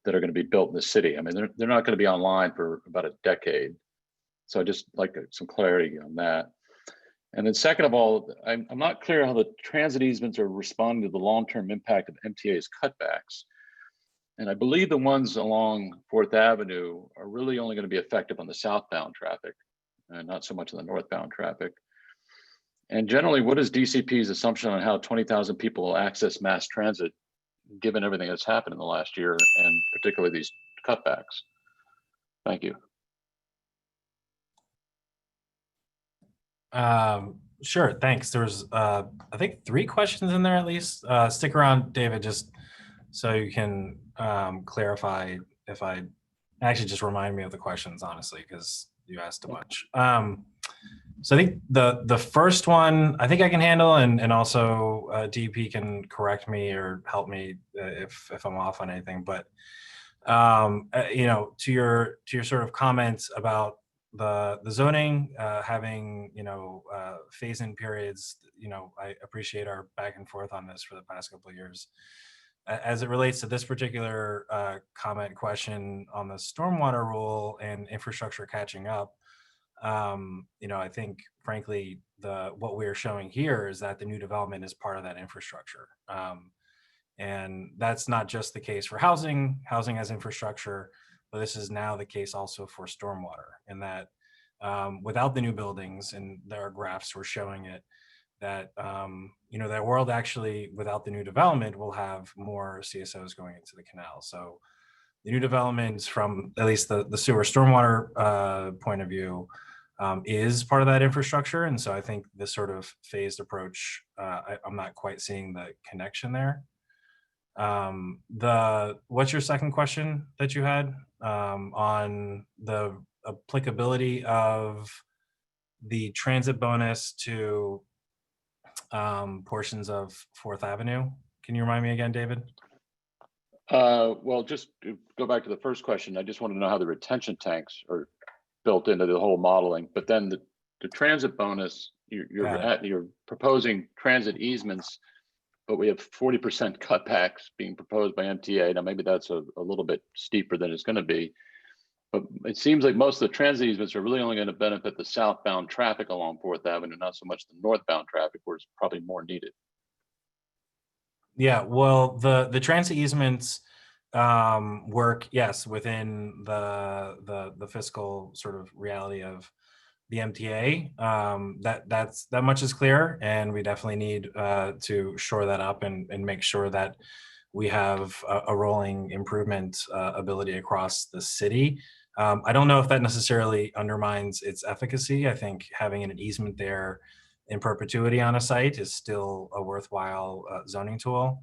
that are going to be built in the city. I mean, they're not going to be online for about a decade. So I just like some clarity on that. And then second of all, I'm not clear how the transit easements are responding to the long-term impact of MTA's cutbacks. And I believe the ones along 4th Avenue are really only going to be effective on the southbound traffic and not so much on the northbound traffic. And generally, what is DCP's assumption on how 20,000 people will access mass transit given everything that's happened in the last year, and particularly these cutbacks? Thank you. Sure, thanks. There's, I think 3 questions in there at least. Stick around, David, just so you can clarify if I actually just remind me of the questions, honestly, because you asked a bunch. So I think the first one, I think I can handle, and also DP can correct me or help me if I'm off on anything. But you know, to your sort of comments about the zoning having, you know, phase-in periods, you know, I appreciate our back and forth on this for the past couple of years. As it relates to this particular comment question on the stormwater rule and infrastructure catching up, you know, I think, frankly, what we are showing here is that the new development is part of that infrastructure. And that's not just the case for housing as infrastructure, but this is now the case also for stormwater, in that without the new buildings, and there are graphs we're showing it, that you know, that world actually, without the new development, will have more CSOs going into the canal. So the new developments, from at least the sewer stormwater point of view, is part of that infrastructure. And so I think this sort of phased approach, I'm not quite seeing the connection there. What's your second question that you had on the applicability of the transit bonus to portions of 4th Avenue? Can you remind me again, David? Well, just to go back to the first question, I just want to know how the retention tanks are built into the whole modeling. But then the transit bonus, you're proposing transit easements, but we have 40% cutbacks being proposed by MTA. Now, maybe that's a little bit steeper than it's going to be, but it seems like most of the transit easements are really only going to benefit the southbound traffic along 4th Avenue, not so much the northbound traffic, where it's probably more needed. Yeah, well, the transit easements work, yes, within the fiscal sort of reality of the MTA. That much is clear, and we definitely need to shore that up and make sure that we have a rolling improvement ability across the city. I don't know if that necessarily undermines its efficacy. I think having an easement there in perpetuity on a site is still a worthwhile zoning tool.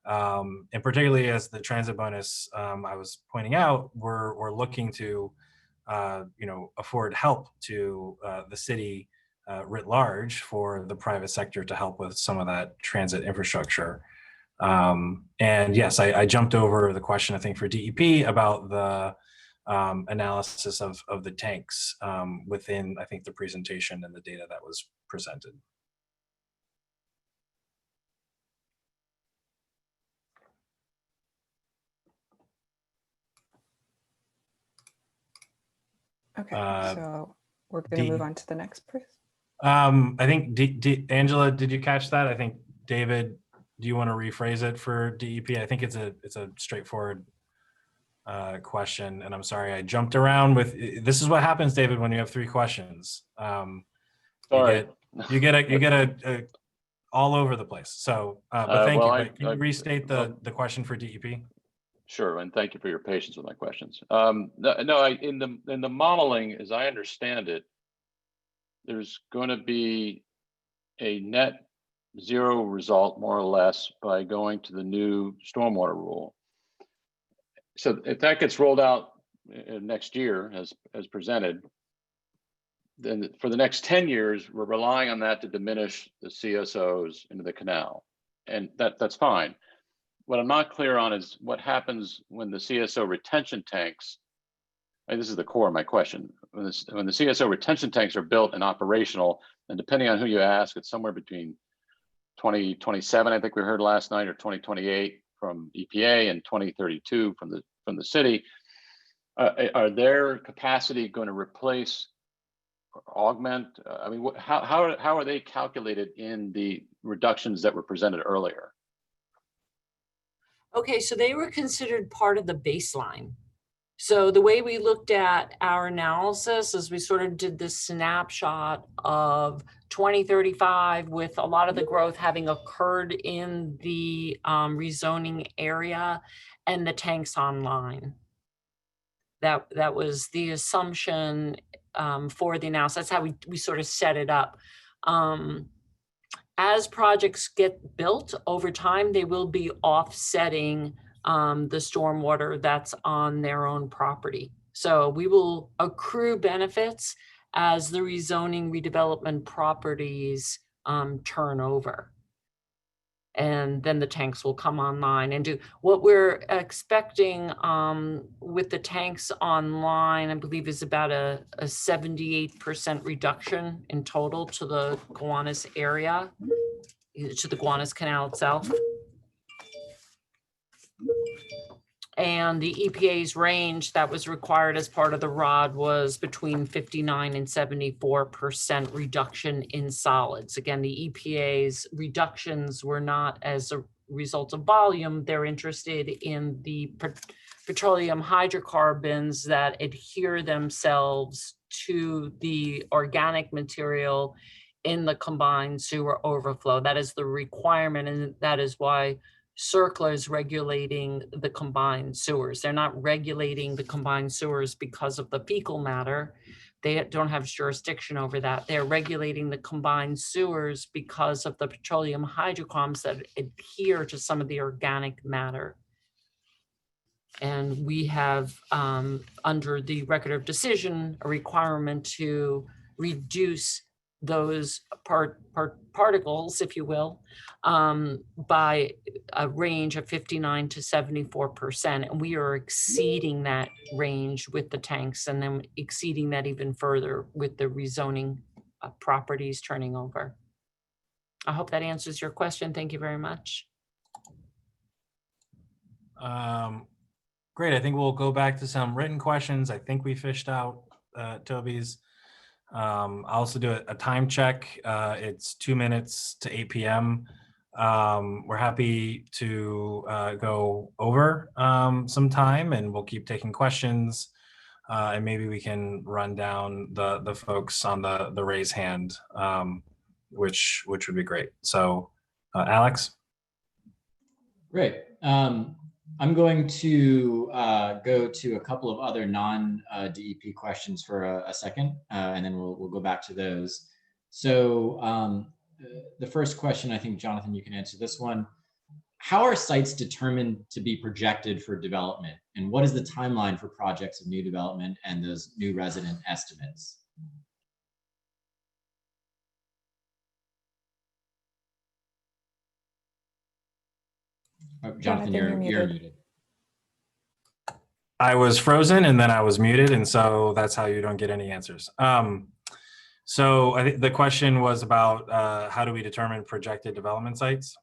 And particularly as the transit bonus I was pointing out, we're looking to afford help to the city writ large for the private sector to help with some of that transit infrastructure. And yes, I jumped over the question, I think, for DEP about the analysis of the tanks within, I think, the presentation and the data that was presented. Okay, so we're going to move on to the next person. I think, Angela, did you catch that? I think, David, do you want to rephrase it for DEP? I think it's a straightforward question, and I'm sorry I jumped around with. This is what happens, David, when you have 3 questions. Sorry. You get a all over the place. So, but thank well, you. But can you restate the question for DEP? Sure, and thank you for your patience with my questions. In the modeling, as I understand it, there's going to be a net 0 result, more or less, by going to the new stormwater rule. So if that gets rolled out next year as presented, then for the next 10 years, we're relying on that to diminish the CSOs into the canal, and that's fine. What I'm not clear on is what happens when the CSO retention tanks, and this is the core of my question, when the CSO retention tanks are built and operational, and depending on who you ask, it's somewhere between 2027, I think we heard last night, or 2028 from EPA, and 2032 from the city. Are their capacity going to replace or augment? I mean, how are they calculated in the reductions that were presented earlier? Okay, so they were considered part of the baseline. So the way we looked at our analysis is we sort of did this snapshot of 2035 with a lot of the growth having occurred in the rezoning area and the tanks online. That was the assumption for the analysis. That's how we sort of set it up. As projects get built over time, they will be offsetting the stormwater that's on their own property. So we will accrue benefits as the rezoning redevelopment properties turn over. And then the tanks will come online and do what we're expecting with the tanks online, I believe, is about a 78% reduction in total to the Gowanus area, to the Gowanus Canal itself. And the EPA's range that was required as part of the ROD was between 59 and 74% reduction in solids. Again, the EPA's reductions were not as a result of volume. They're interested in the petroleum hydrocarbons that adhere themselves to the organic material in the combined sewer overflow. That is the requirement, and that is why CERCLA is regulating the combined sewers. They're not regulating the combined sewers because of the fecal matter. They don't have jurisdiction over that. They're regulating the combined sewers because of the petroleum hydrocarbons that adhere to some of the organic matter. And we have, under the record of decision, a requirement to reduce those particles, if you will, by a range of 59 to 74%. And we are exceeding that range with the tanks, and then exceeding that even further with the rezoning properties turning over. I hope that answers your question. Thank you very much. Great. I think we'll go back to some written questions. I think we fished out Toby's. I'll also do a time check. It's 2 minutes to 8 p.m. We're happy to go over some time, and we'll keep taking questions. And maybe we can run down the folks on the raise hand, which would be great. So, Alex. Great. I'm going to go to a couple of other non-DEP questions for a second, and then we'll go back to those. So the first question, I think, Jonathan, you can answer this one. How are sites determined to be projected for development? And what is the timeline for projects of new development and those new resident estimates? Oh, Jonathan, you're muted. I was frozen and then I was muted, and so that's how you don't get any answers. So I think the question was about how do we determine projected development sites?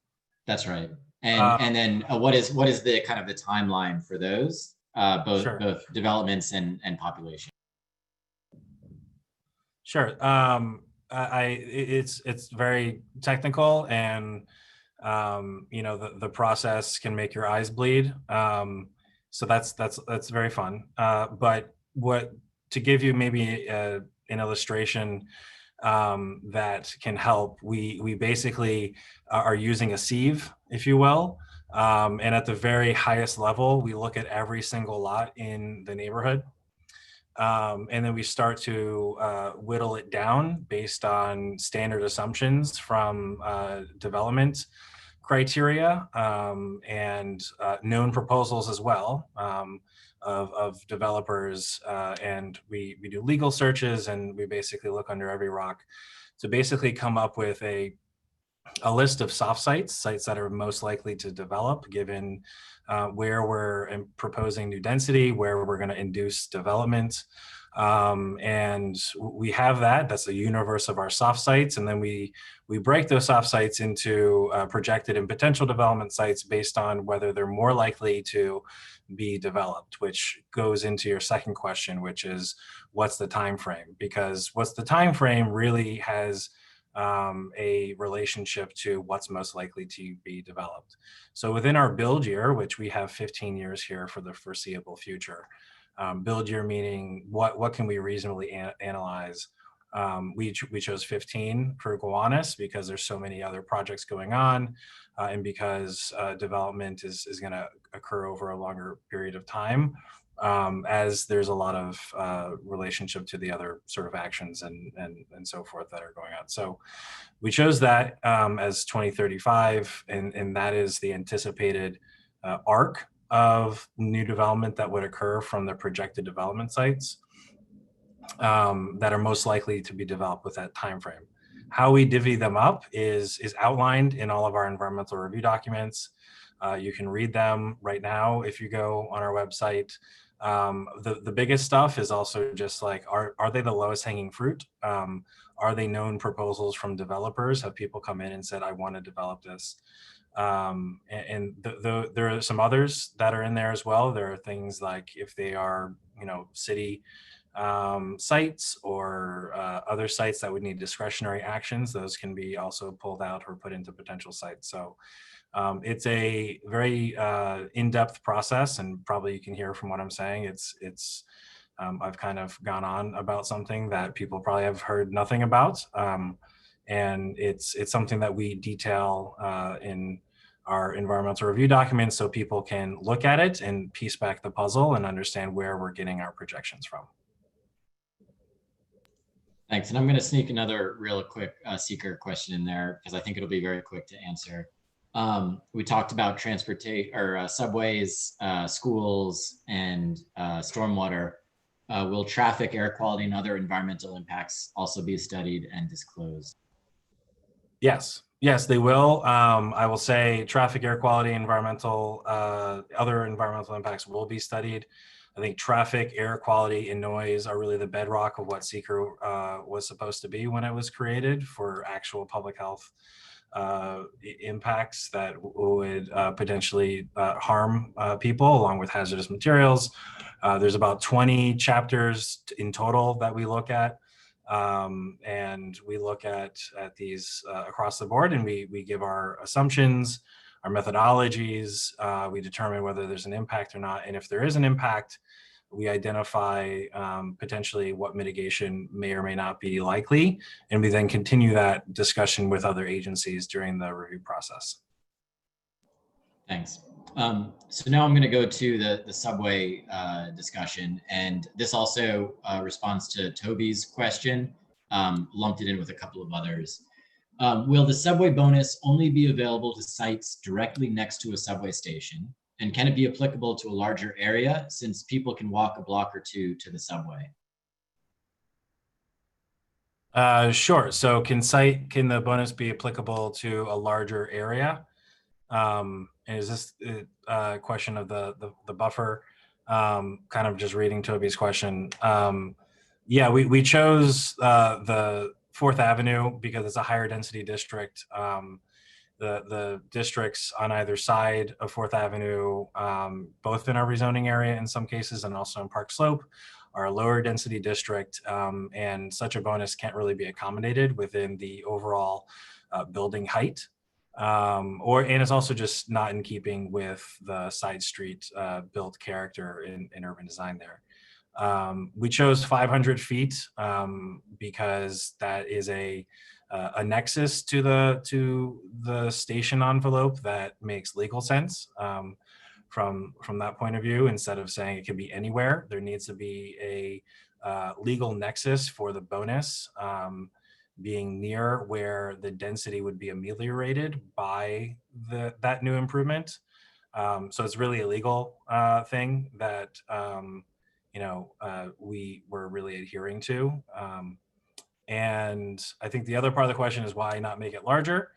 That's right. And then what is the kind of the timeline for those, both developments and population? Sure. It's very technical, and you know, the process can make your eyes bleed. So that's very fun. But to give you maybe an illustration that can help, we basically are using a sieve, if you will. And at the very highest level, we look at every single lot in the neighborhood. And then we start to whittle it down based on standard assumptions from development criteria and known proposals as well of developers. And we do legal searches, and we basically look under every rock to basically come up with a list of soft sites that are most likely to develop given where we're proposing new density, where we're going to induce development. And we have that's a universe of our soft sites. And then we break those soft sites into projected and potential development sites based on whether they're more likely to be developed, which goes into your second question, which is what's the time frame? Because what's the time frame really has a relationship to what's most likely to be developed. So within our build year, which we have 15 years here for the foreseeable future, build year meaning what can we reasonably analyze? We chose 15 for Gowanus because there's so many other projects going on, and because development is going to occur over a longer period of time, as there's a lot of relationship to the other sort of actions and so forth that are going on. So we chose that as 2035, and that is the anticipated arc of new development that would occur from the projected development sites that are most likely to be developed with that time frame. How we divvy them up is outlined in all of our environmental review documents. You can read them right now if you go on our website. The biggest stuff is also just like, are they the lowest hanging fruit? Are they known proposals from developers? Have people come in and said, I want to develop this? There are some others that are in there as well. There are things like if they are, you know, city sites or other sites that would need discretionary actions, those can be also pulled out or put into potential sites. So it's a very in-depth process, and probably you can hear from what I'm saying. I've kind of gone on about something that people probably have heard nothing about, and it's something that we detail in our environmental review documents so people can look at it and piece back the puzzle and understand where we're getting our projections from. Thanks. And I'm going to sneak another real quick seeker question in there because I think it'll be very quick to answer. We talked about transportation or subways, schools, and stormwater. Will traffic, air quality, and other environmental impacts also be studied and disclosed? Yes, they will. I will say traffic, air quality, environmental, other environmental impacts will be studied. I think traffic, air quality, and noise are really the bedrock of what Seeker was supposed to be when it was created for actual public health impacts that would potentially harm people along with hazardous materials. There's about 20 chapters in total that we look at. And we look at these across the board, and we give our assumptions, our methodologies. We determine whether there's an impact or not. And if there is an impact, we identify potentially what mitigation may or may not be likely. And we then continue that discussion with other agencies during the review process. Thanks. So now I'm going to go to the subway discussion, and this also responds to Toby's question, lumped it in with a couple of others. Will the subway bonus only be available to sites directly next to a subway station? And can it be applicable to a larger area since people can walk a block or two to the subway? Sure. So can the bonus be applicable to a larger area? And is this a question of the buffer? Kind of just reading Toby's question. Yeah, we chose the 4th Avenue because it's a higher density district. The districts on either side of 4th Avenue, both in our rezoning area in some cases and also in Park Slope, are a lower density district, and such a bonus can't really be accommodated within the overall building height. And it's also just not in keeping with the side street built character in urban design there. We chose 500 feet because that is a nexus to the station envelope that makes legal sense from that point of view. Instead of saying it can be anywhere, there needs to be a legal nexus for the bonus being near where the density would be ameliorated by that new improvement. So it's really a legal thing that we were really adhering to. And I think the other part of the question is why not make it larger?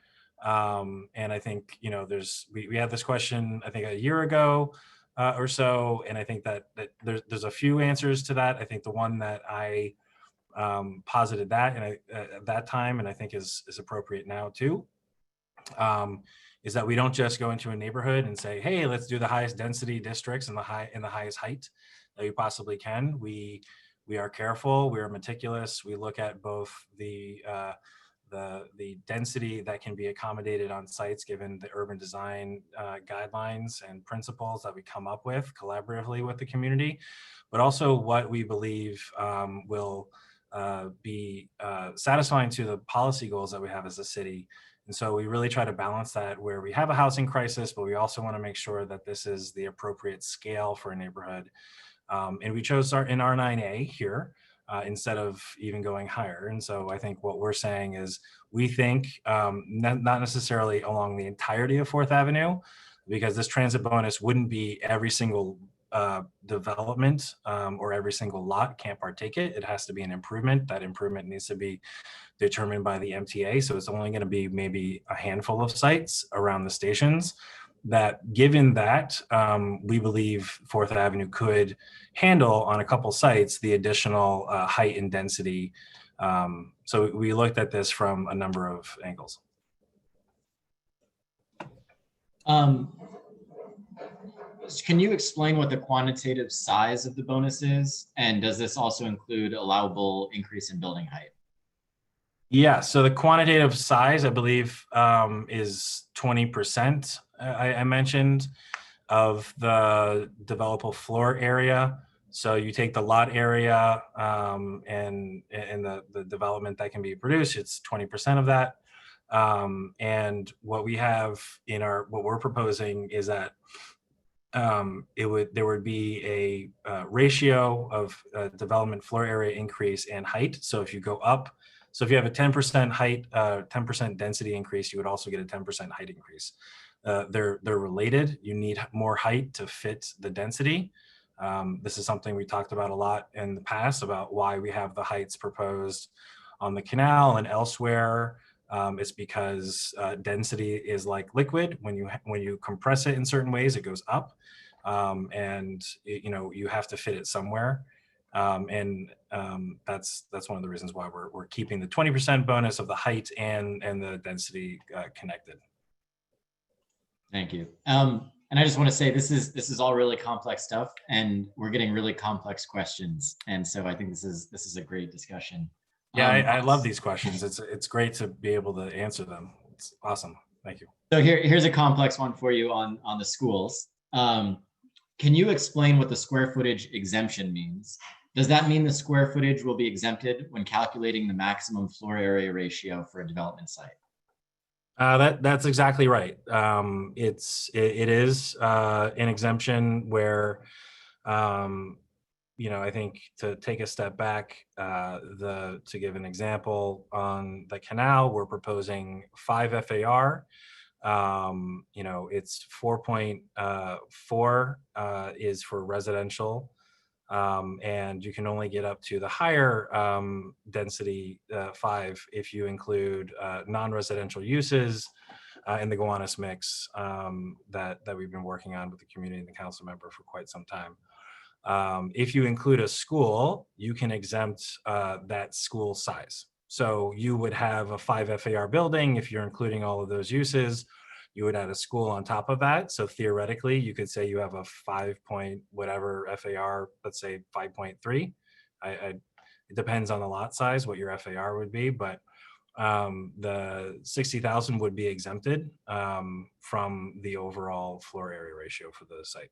And I think, we had this question, I think a year ago or so, and I think that there's a few answers to that. I think the one that I posited that and at that time, and I think is appropriate now too, is that we don't just go into a neighborhood and say, hey, let's do the highest density districts and the highest height that we possibly can. We are careful, we are meticulous. We look at both the density that can be accommodated on sites given the urban design guidelines and principles that we come up with collaboratively with the community, but also what we believe will be satisfying to the policy goals that we have as a city. And so we really try to balance that where we have a housing crisis, but we also want to make sure that this is the appropriate scale for a neighborhood. And we chose in R9A here instead of even going higher. And so I think what we're saying is we think not necessarily along the entirety of 4th Avenue, because this transit bonus wouldn't be every single development or every single lot can't partake it. It has to be an improvement. That improvement needs to be determined by the MTA. So it's only going to be maybe a handful of sites around the stations that, given that, we believe 4th Avenue could handle on a couple sites the additional height and density. So we looked at this from a number of angles. Can you explain what the quantitative size of the bonus is? And does this also include allowable increase in building height? Yeah, so the quantitative size, I believe, is 20%, I mentioned, of the developable floor area. So you take the lot area and the development that can be produced, it's 20% of that. And what we have what we're proposing is that there would be a ratio of development floor area increase and height. So if you go up, so if you have a 10% height, 10% density increase, you would also get a 10% height increase. They're related. You need more height to fit the density. This is something we talked about a lot in the past about why we have the heights proposed on the canal and elsewhere. It's because density is like liquid. When you compress it in certain ways, it goes up, and you have to fit it somewhere. That's one of the reasons why we're keeping the 20% bonus of the height and the density connected. Thank you. And I just want to say this is all really complex stuff, and we're getting really complex questions. And so I think this is a great discussion. Yeah, I love these questions. It's great to be able to answer them. It's awesome. Thank you. So here's a complex one for you on the schools. Can you explain what the square footage exemption means? Does that mean the square footage will be exempted when calculating the maximum floor area ratio for a development site? That's exactly right. It is an exemption where, I think to take a step back, to give an example on the canal, we're proposing 5 FAR. It's 4.4 is for residential. And you can only get up to the higher density 5 if you include non-residential uses in the Gowanus mix that we've been working on with the community and the council member for quite some time. If you include a school, you can exempt that school size. So you would have a 5 FAR building if you're including all of those uses. You would add a school on top of that. So theoretically, you could say you have a 5 point whatever FAR, let's say 5.3. It depends on the lot size, what your FAR would be, but the 60,000 would be exempted from the overall floor area ratio for the site.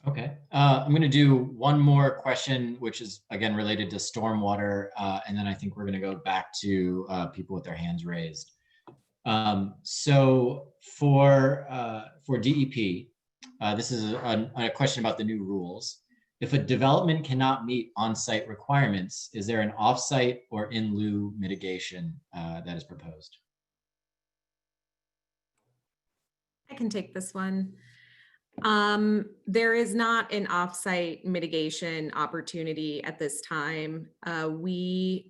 Okay, I'm going to do one more question, which is again related to stormwater, and then I think we're going to go back to people with their hands raised. So for DEP, this is a question about the new rules. If a development cannot meet on-site requirements, is there an off-site or in lieu mitigation that is proposed? I can take this one. There is not an offsite mitigation opportunity at this time. We've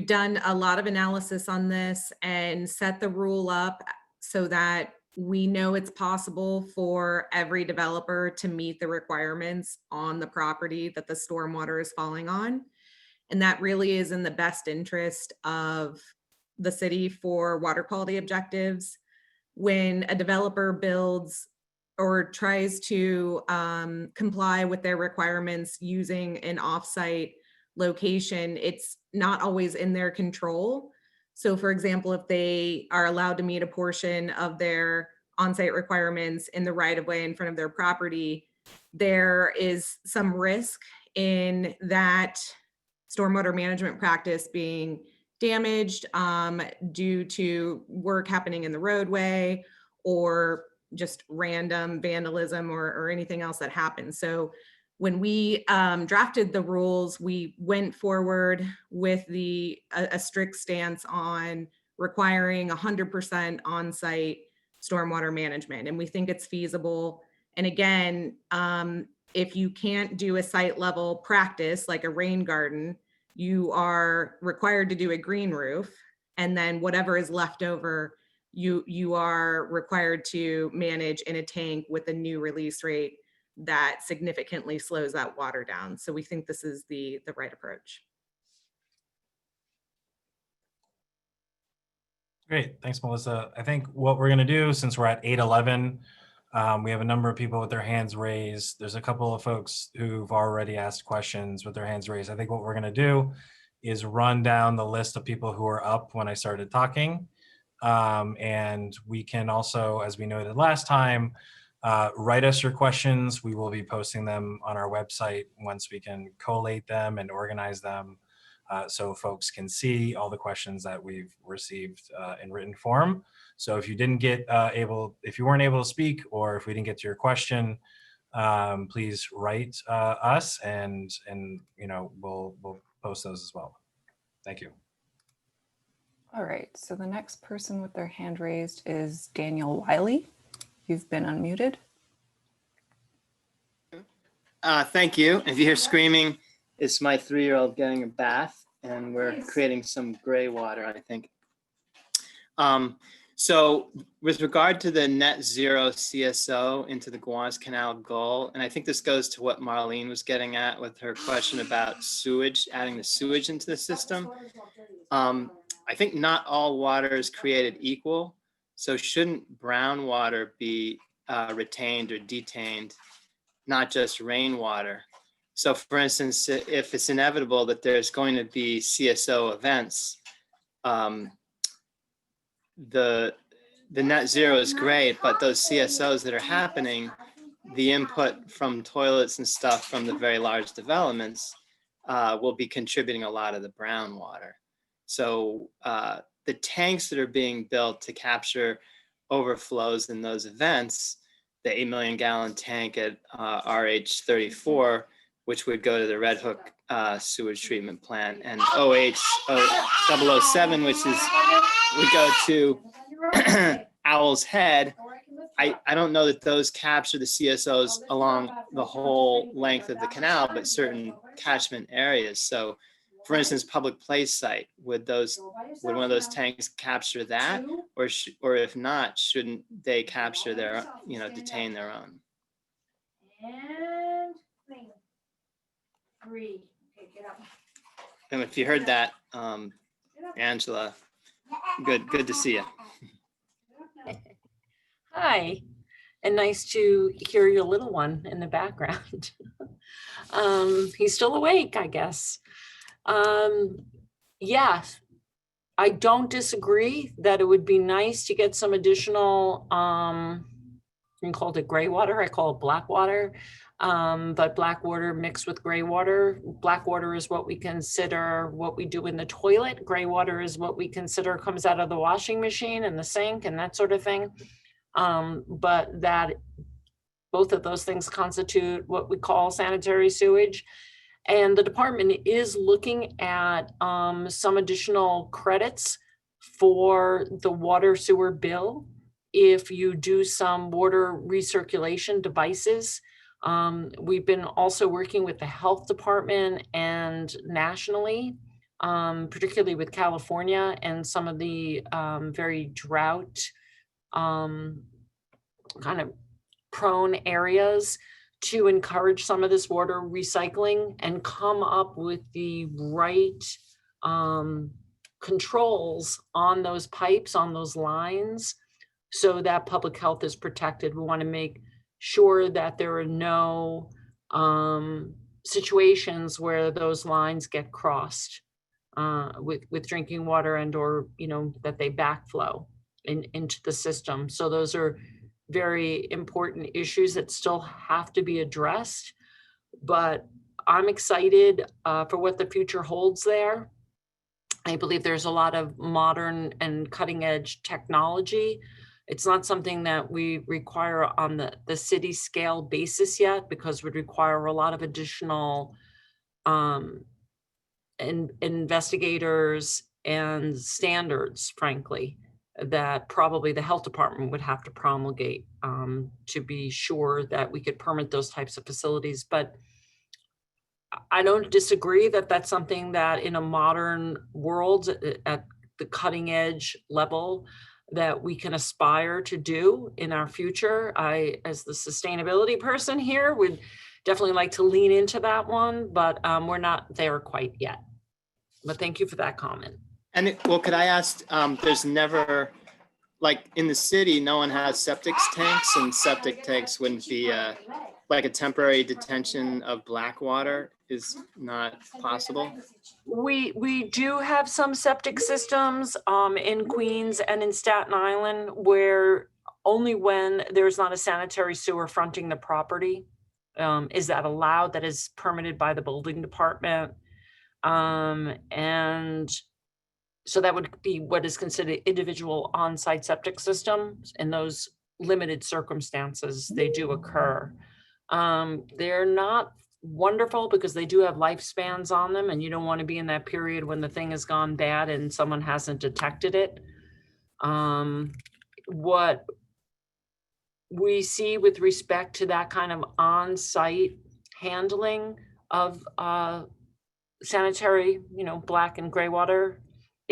done a lot of analysis on this and set the rule up so that we know it's possible for every developer to meet the requirements on the property that the stormwater is falling on. And that really is in the best interest of the city for water quality objectives. When a developer builds or tries to comply with their requirements using an offsite location, it's not always in their control. So for example, if they are allowed to meet a portion of their on-site requirements in the right-of-way in front of their property, there is some risk in that stormwater management practice being damaged due to work happening in the roadway or just random vandalism or anything else that happens. So when we drafted the rules, we went forward with a strict stance on requiring 100% on-site stormwater management. And we think it's feasible. And again, if you can't do a site level practice like a rain garden, you are required to do a green roof. And then whatever is left over, you are required to manage in a tank with a new release rate that significantly slows that water down. So we think this is the right approach. Great, thanks, Melissa. I think what we're gonna do, since we're at 8:11, we have a number of people with their hands raised. There's a couple of folks who've already asked questions with their hands raised. I think what we're gonna do is run down the list of people who are up when I started talking. And we can also, as we noted last time, write us your questions. We will be posting them on our website once we can collate them and organize them so folks can see all the questions that we've received in written form. So if you didn't get if you weren't able to speak, or if we didn't get to your question, please write us and we'll post those as well. Thank you. All right, so the next person with their hand raised is Daniel Wiley. You've been unmuted. Thank you. If you hear screaming, it's my 3-year-old getting a bath, and we're creating some gray water, I think. So with regard to the net zero CSO into the Gowanus Canal goal, and I think this goes to what Marlene was getting at with her question about sewage, adding the sewage into the system. I think not all water is created equal. So shouldn't brown water be retained or detained, not just rainwater? So for instance, if it's inevitable that there's going to be CSO events, the net zero is great, but those CSOs that are happening, the input from toilets and stuff from the very large developments will be contributing a lot of the brown water. So the tanks that are being built to capture overflows in those events, the 8 million gallon tank at RH34, which would go to the Red Hook sewage treatment plant, and OH007, which would go to Owl's Head. I don't know that those capture the CSOs along the whole length of the canal, but certain catchment areas. So for instance, public place site, would one of those tanks capture that? Or if not, shouldn't they capture their, detain their own? And clean. 3. Okay, get up. And if you heard that, Angela, good to see you. Hi, and nice to hear your little one in the background. He's still awake, I guess. Yeah, I don't disagree that it would be nice to get some additional, you called it gray water, I call it black water, but black water mixed with gray water. Black water is what we consider what we do in the toilet. Gray water is what we consider comes out of the washing machine and the sink and that sort of thing. But that both of those things constitute what we call sanitary sewage. And the department is looking at some additional credits for the water sewer bill if you do some water recirculation devices. We've been also working with the health department and nationally, particularly with California and some of the very drought kind of prone areas to encourage some of this water recycling and come up with the right controls on those pipes, on those lines, so that public health is protected. We want to make sure that there are no situations where those lines get crossed with drinking water and or that they backflow into the system. So those are very important issues that still have to be addressed, but I'm excited for what the future holds there. I believe there's a lot of modern and cutting edge technology. It's not something that we require on the city scale basis yet, because would require a lot of additional investigators and standards, frankly, that probably the health department would have to promulgate to be sure that we could permit those types of facilities. But I don't disagree that that's something that in a modern world at the cutting edge level that we can aspire to do in our future. I, as the sustainability person here, would definitely like to lean into that one, but we're not there quite yet. But thank you for that comment. And could I ask, there's never, like in the city, no one has septic tanks, and septic tanks wouldn't be like a temporary detention of black water is not possible? We do have some septic systems in Queens and in Staten Island where only when there's not a sanitary sewer fronting the property is that allowed, that is permitted by the building department. And so that would be what is considered individual on-site septic systems. In those limited circumstances, they do occur. They're not wonderful because they do have lifespans on them, and you don't want to be in that period when the thing has gone bad and someone hasn't detected it. What we see with respect to that kind of on-site handling of sanitary, black and gray water,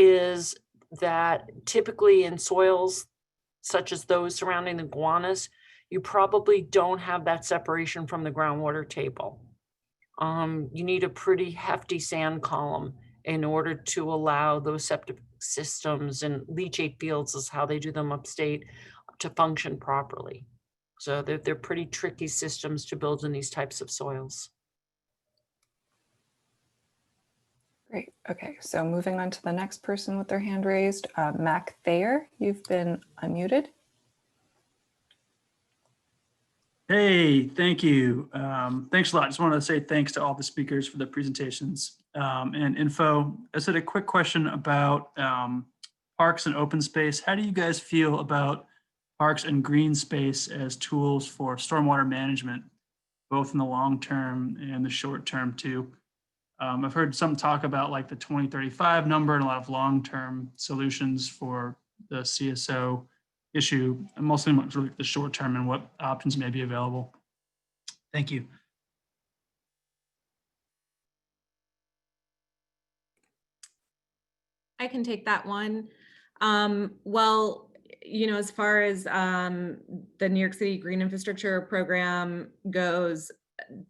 is that typically in soils such as those surrounding the Gowanus, you probably don't have that separation from the groundwater table. You need a pretty hefty sand column in order to allow those septic systems, and leachate fields is how they do them upstate, to function properly. So they're pretty tricky systems to build in these types of soils. Great. Okay, so moving on to the next person with their hand raised, Mac Thayer, you've been unmuted. Hey, thank you. Thanks a lot. Just wanted to say thanks to all the speakers for the presentations and info. I said a quick question about parks and open space. How do you guys feel about parks and green space as tools for stormwater management, both in the long term and the short term too? I've heard some talk about like the 2035 number and a lot of long-term solutions for the CSO issue. I'm mostly sort of the short term and what options may be available. Thank you. I can take that one. Well, you know, as far as the New York City Green Infrastructure Program goes,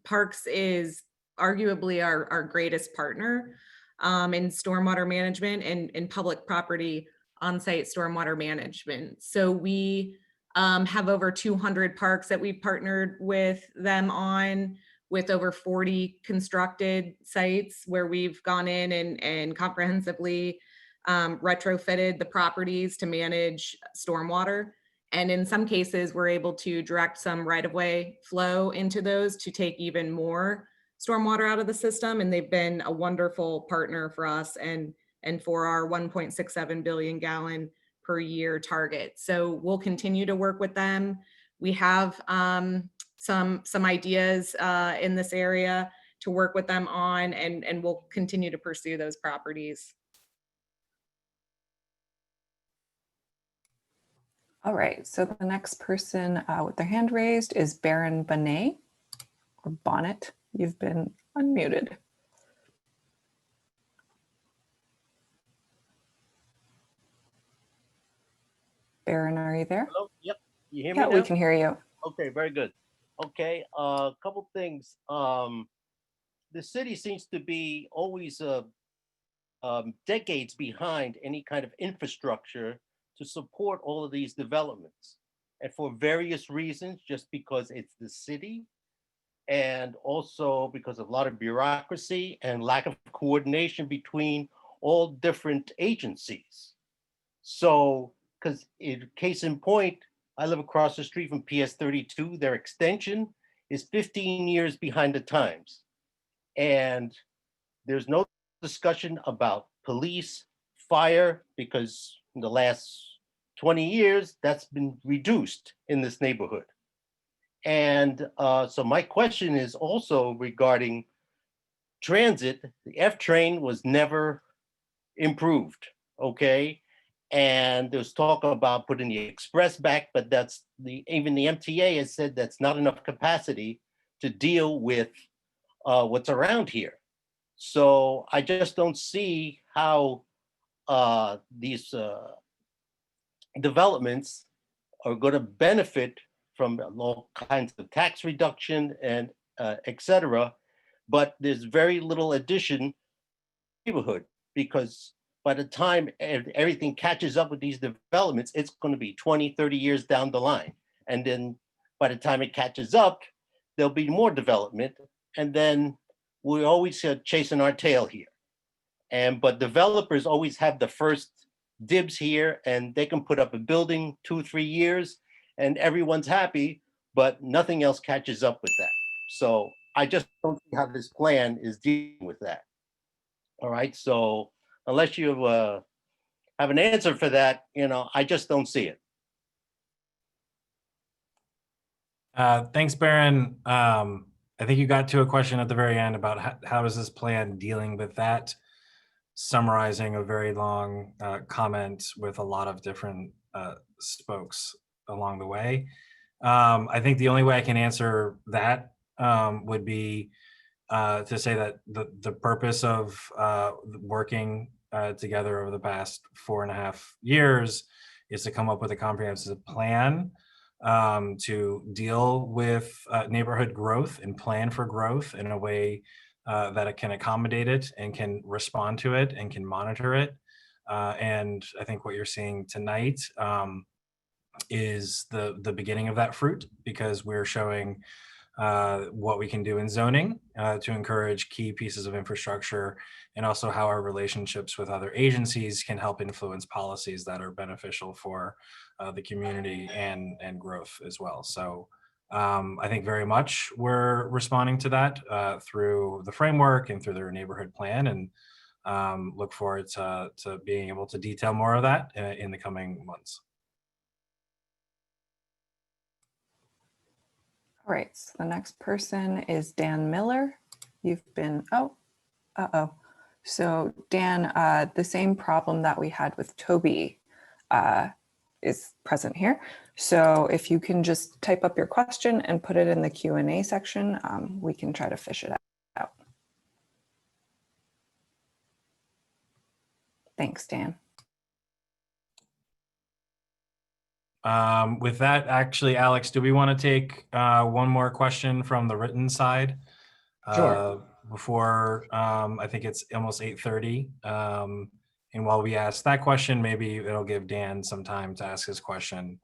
Parks is arguably our greatest partner in stormwater management and public property on-site stormwater management. So we have over 200 parks that we've partnered with them on, with over 40 constructed sites where we've gone in and comprehensively retrofitted the properties to manage stormwater. And in some cases, we're able to direct some right-of-way flow into those to take even more stormwater out of the system. And they've been a wonderful partner for us and for our 1.67 billion gallon per year target. So we'll continue to work with them. We have some ideas in this area to work with them on, and we'll continue to pursue those properties. All right, so the next person with their hand raised is Baron Bonnet, or Bonnet. You've been unmuted. Baron, are you there? Hello? Yep. You hear me Yeah, now? we can hear you. Okay, very good. Okay, a couple things. The city seems to be always decades behind any kind of infrastructure to support all of these developments. And for various reasons, just because it's the city, and also because of a lot of bureaucracy and lack of coordination between all different agencies. So, because in case in point, I live across the street from PS 32, their extension is 15 years behind the times. And there's no discussion about police, fire, because in the last 20 years, that's been reduced in this neighborhood. And so my question is also regarding transit. The F train was never improved, okay? And there's talk about putting the express back, but that's even the MTA has said that's not enough capacity to deal with what's around here. So I just don't see how these developments are going to benefit from all kinds of tax reduction and et cetera, but there's very little addition to the neighborhood, because by the time everything catches up with these developments, it's going to be 20, 30 years down the line. And then by the time it catches up, there'll be more development. And then we're always chasing our tail here. But developers always have the first dibs here, and they can put up a building 2 or 3 years and everyone's happy, but nothing else catches up with that. So I just don't see how this plan is dealing with that. All right, so unless you have an answer for that, I just don't see it. Thanks, Baron. I think you got to a question at the very end about how is this plan dealing with that, summarizing a very long comment with a lot of different spokes along the way. I think the only way I can answer that would be to say that the purpose of working together over the past 4.5 years is to come up with a comprehensive plan to deal with neighborhood growth and plan for growth in a way that it can accommodate it and can respond to it and can monitor it. And I think what you're seeing tonight is the beginning of that fruit, because we're showing what we can do in zoning to encourage key pieces of infrastructure, and also how our relationships with other agencies can help influence policies that are beneficial for the community and growth as well. So I think very much we're responding to that through the framework and through their neighborhood plan, and look forward to being able to detail more of that in the coming months. All right, so the next person is Dan Miller. You've been, So Dan, the same problem that we had with Toby is present here. So if you can just type up your question and put it in the Q&A section, we can try to fish it out. Thanks, Dan. With that, actually, Alex, do we want to take one more question from the written side? Sure. Before, I think it's almost 8:30. And while we ask that question, maybe it'll give Dan some time to ask his question.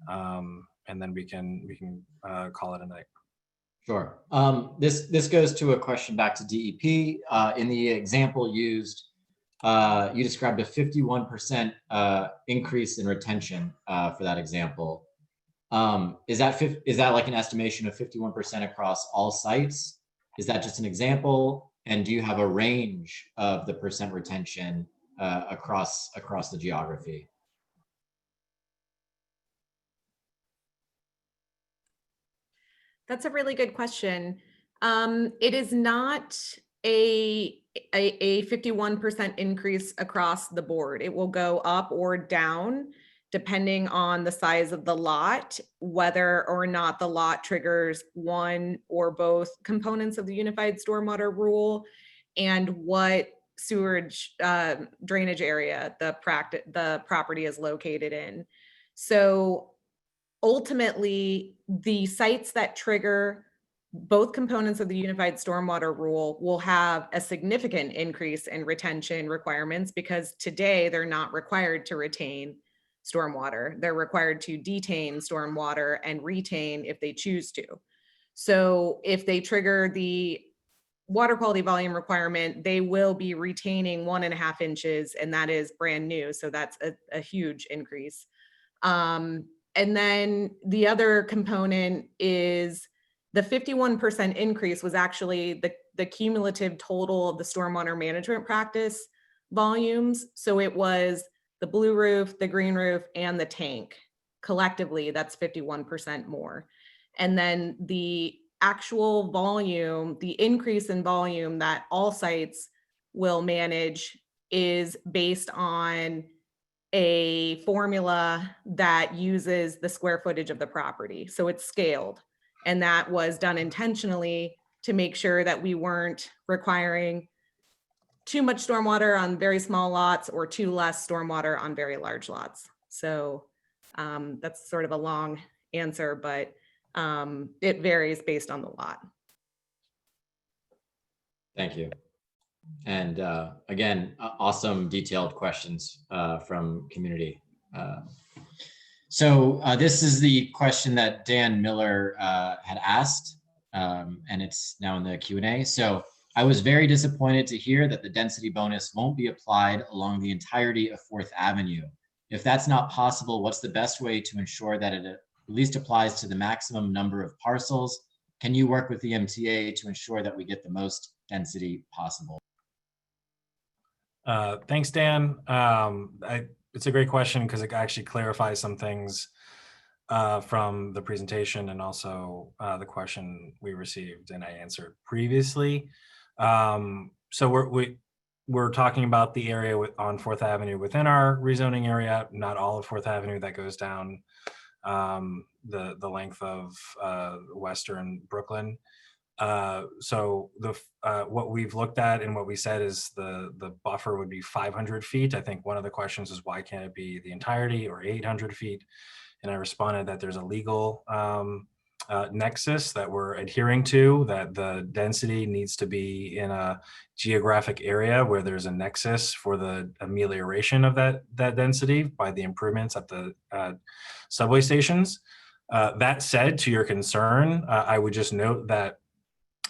And then we can call it a night. Sure. This goes to a question back to DEP. In the example used, you described a 51% increase in retention for that example. Is that like an estimation of 51% across all sites? Is that just an example? And do you have a range of the percent retention across the geography? That's a really good question. It is not a 51% increase across the board. It will go up or down depending on the size of the lot, whether or not the lot triggers one or both components of the Unified Stormwater Rule, and what sewerage drainage area the property is located in. So ultimately, the sites that trigger both components of the Unified Stormwater Rule will have a significant increase in retention requirements, because today they're not required to retain stormwater. They're required to detain stormwater and retain if they choose to. So if they trigger the water quality volume requirement, they will be retaining 1.5 inches, and that is brand new. So that's a huge increase. And then the other component is the 51% increase was actually the cumulative total of the stormwater management practice volumes. So it was the blue roof, the green roof, and the tank. Collectively, that's 51% more. And then the actual volume, the increase in volume that all sites will manage is based on a formula that uses the square footage of the property. So it's scaled. And that was done intentionally to make sure that we weren't requiring too much stormwater on very small lots or too less stormwater on very large lots. So that's sort of a long answer, but it varies based on the lot. Thank you. And again, awesome detailed questions from community. So this is the question that Dan Miller had asked, and it's now in the Q&A. So I was very disappointed to hear that the density bonus won't be applied along the entirety of 4th Avenue. If that's not possible, what's the best way to ensure that it at least applies to the maximum number of parcels? Can you work with the MTA to ensure that we get the most density possible? Thanks, Dan. It's a great question because it actually clarifies some things from the presentation and also the question we received and I answered previously. So we're talking about the area on 4th Avenue within our rezoning area, not all of 4th Avenue that goes down the length of Western Brooklyn. So what we've looked at and what we said is the buffer would be 500 feet. I think one of the questions is why can't it be the entirety or 800 feet? And I responded that there's a legal nexus that we're adhering to, that the density needs to be in a geographic area where there's a nexus for the amelioration of that density by the improvements at the subway stations. That said, to your concern, I would just note that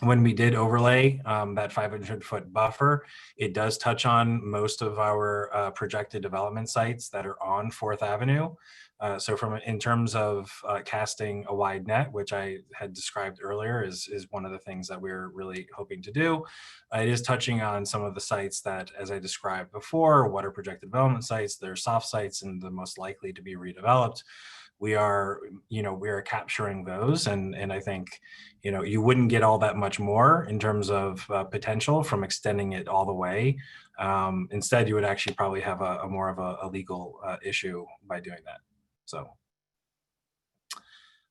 when we did overlay that 500-foot buffer, it does touch on most of our projected development sites that are on 4th Avenue. So in terms of casting a wide net, which I had described earlier is one of the things that we're really hoping to do, it is touching on some of the sites that, as I described before, what are projected development sites, they're soft sites and the most likely to be redeveloped. We are capturing those, and I think, you wouldn't get all that much more in terms of potential from extending it all the way. Instead, you would actually probably have a more of a legal issue by doing that. So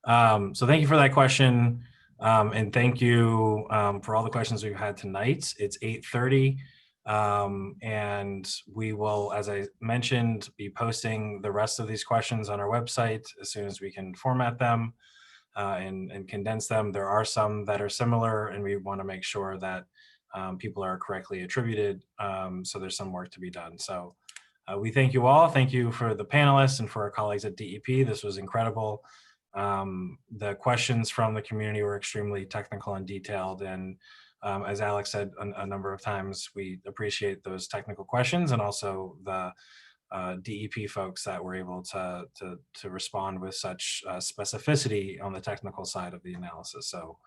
thank you for that question, and thank you for all the questions we've had tonight. It's 8:30. And we will, as I mentioned, be posting the rest of these questions on our website as soon as we can format them and condense them. There are some that are similar, and we want to make sure that people are correctly attributed. So there's some work to be done. So we thank you all. Thank you for the panelists and for our colleagues at DEP. This was incredible. The questions from the community were extremely technical and detailed, and as Alex said a number of times, we appreciate those technical questions and also the DEP folks that were able to respond with such specificity on the technical side of the analysis. So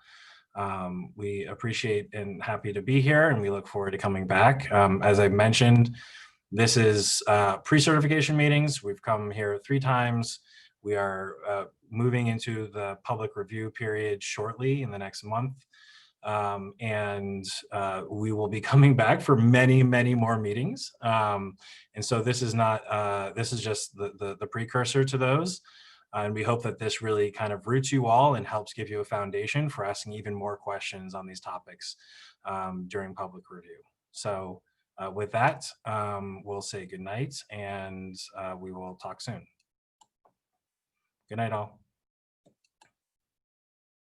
we appreciate and happy to be here, and we look forward to coming back. As I mentioned, this is pre-certification meetings. We've come here 3 times. We are moving into the public review period shortly in the next month. And we will be coming back for many, many more meetings. And so this is not, this is just the precursor to those. And we hope that this really kind of roots you all and helps give you a foundation for asking even more questions on these topics during public review. So with that, we'll say good night, and we will talk soon. Good night, all.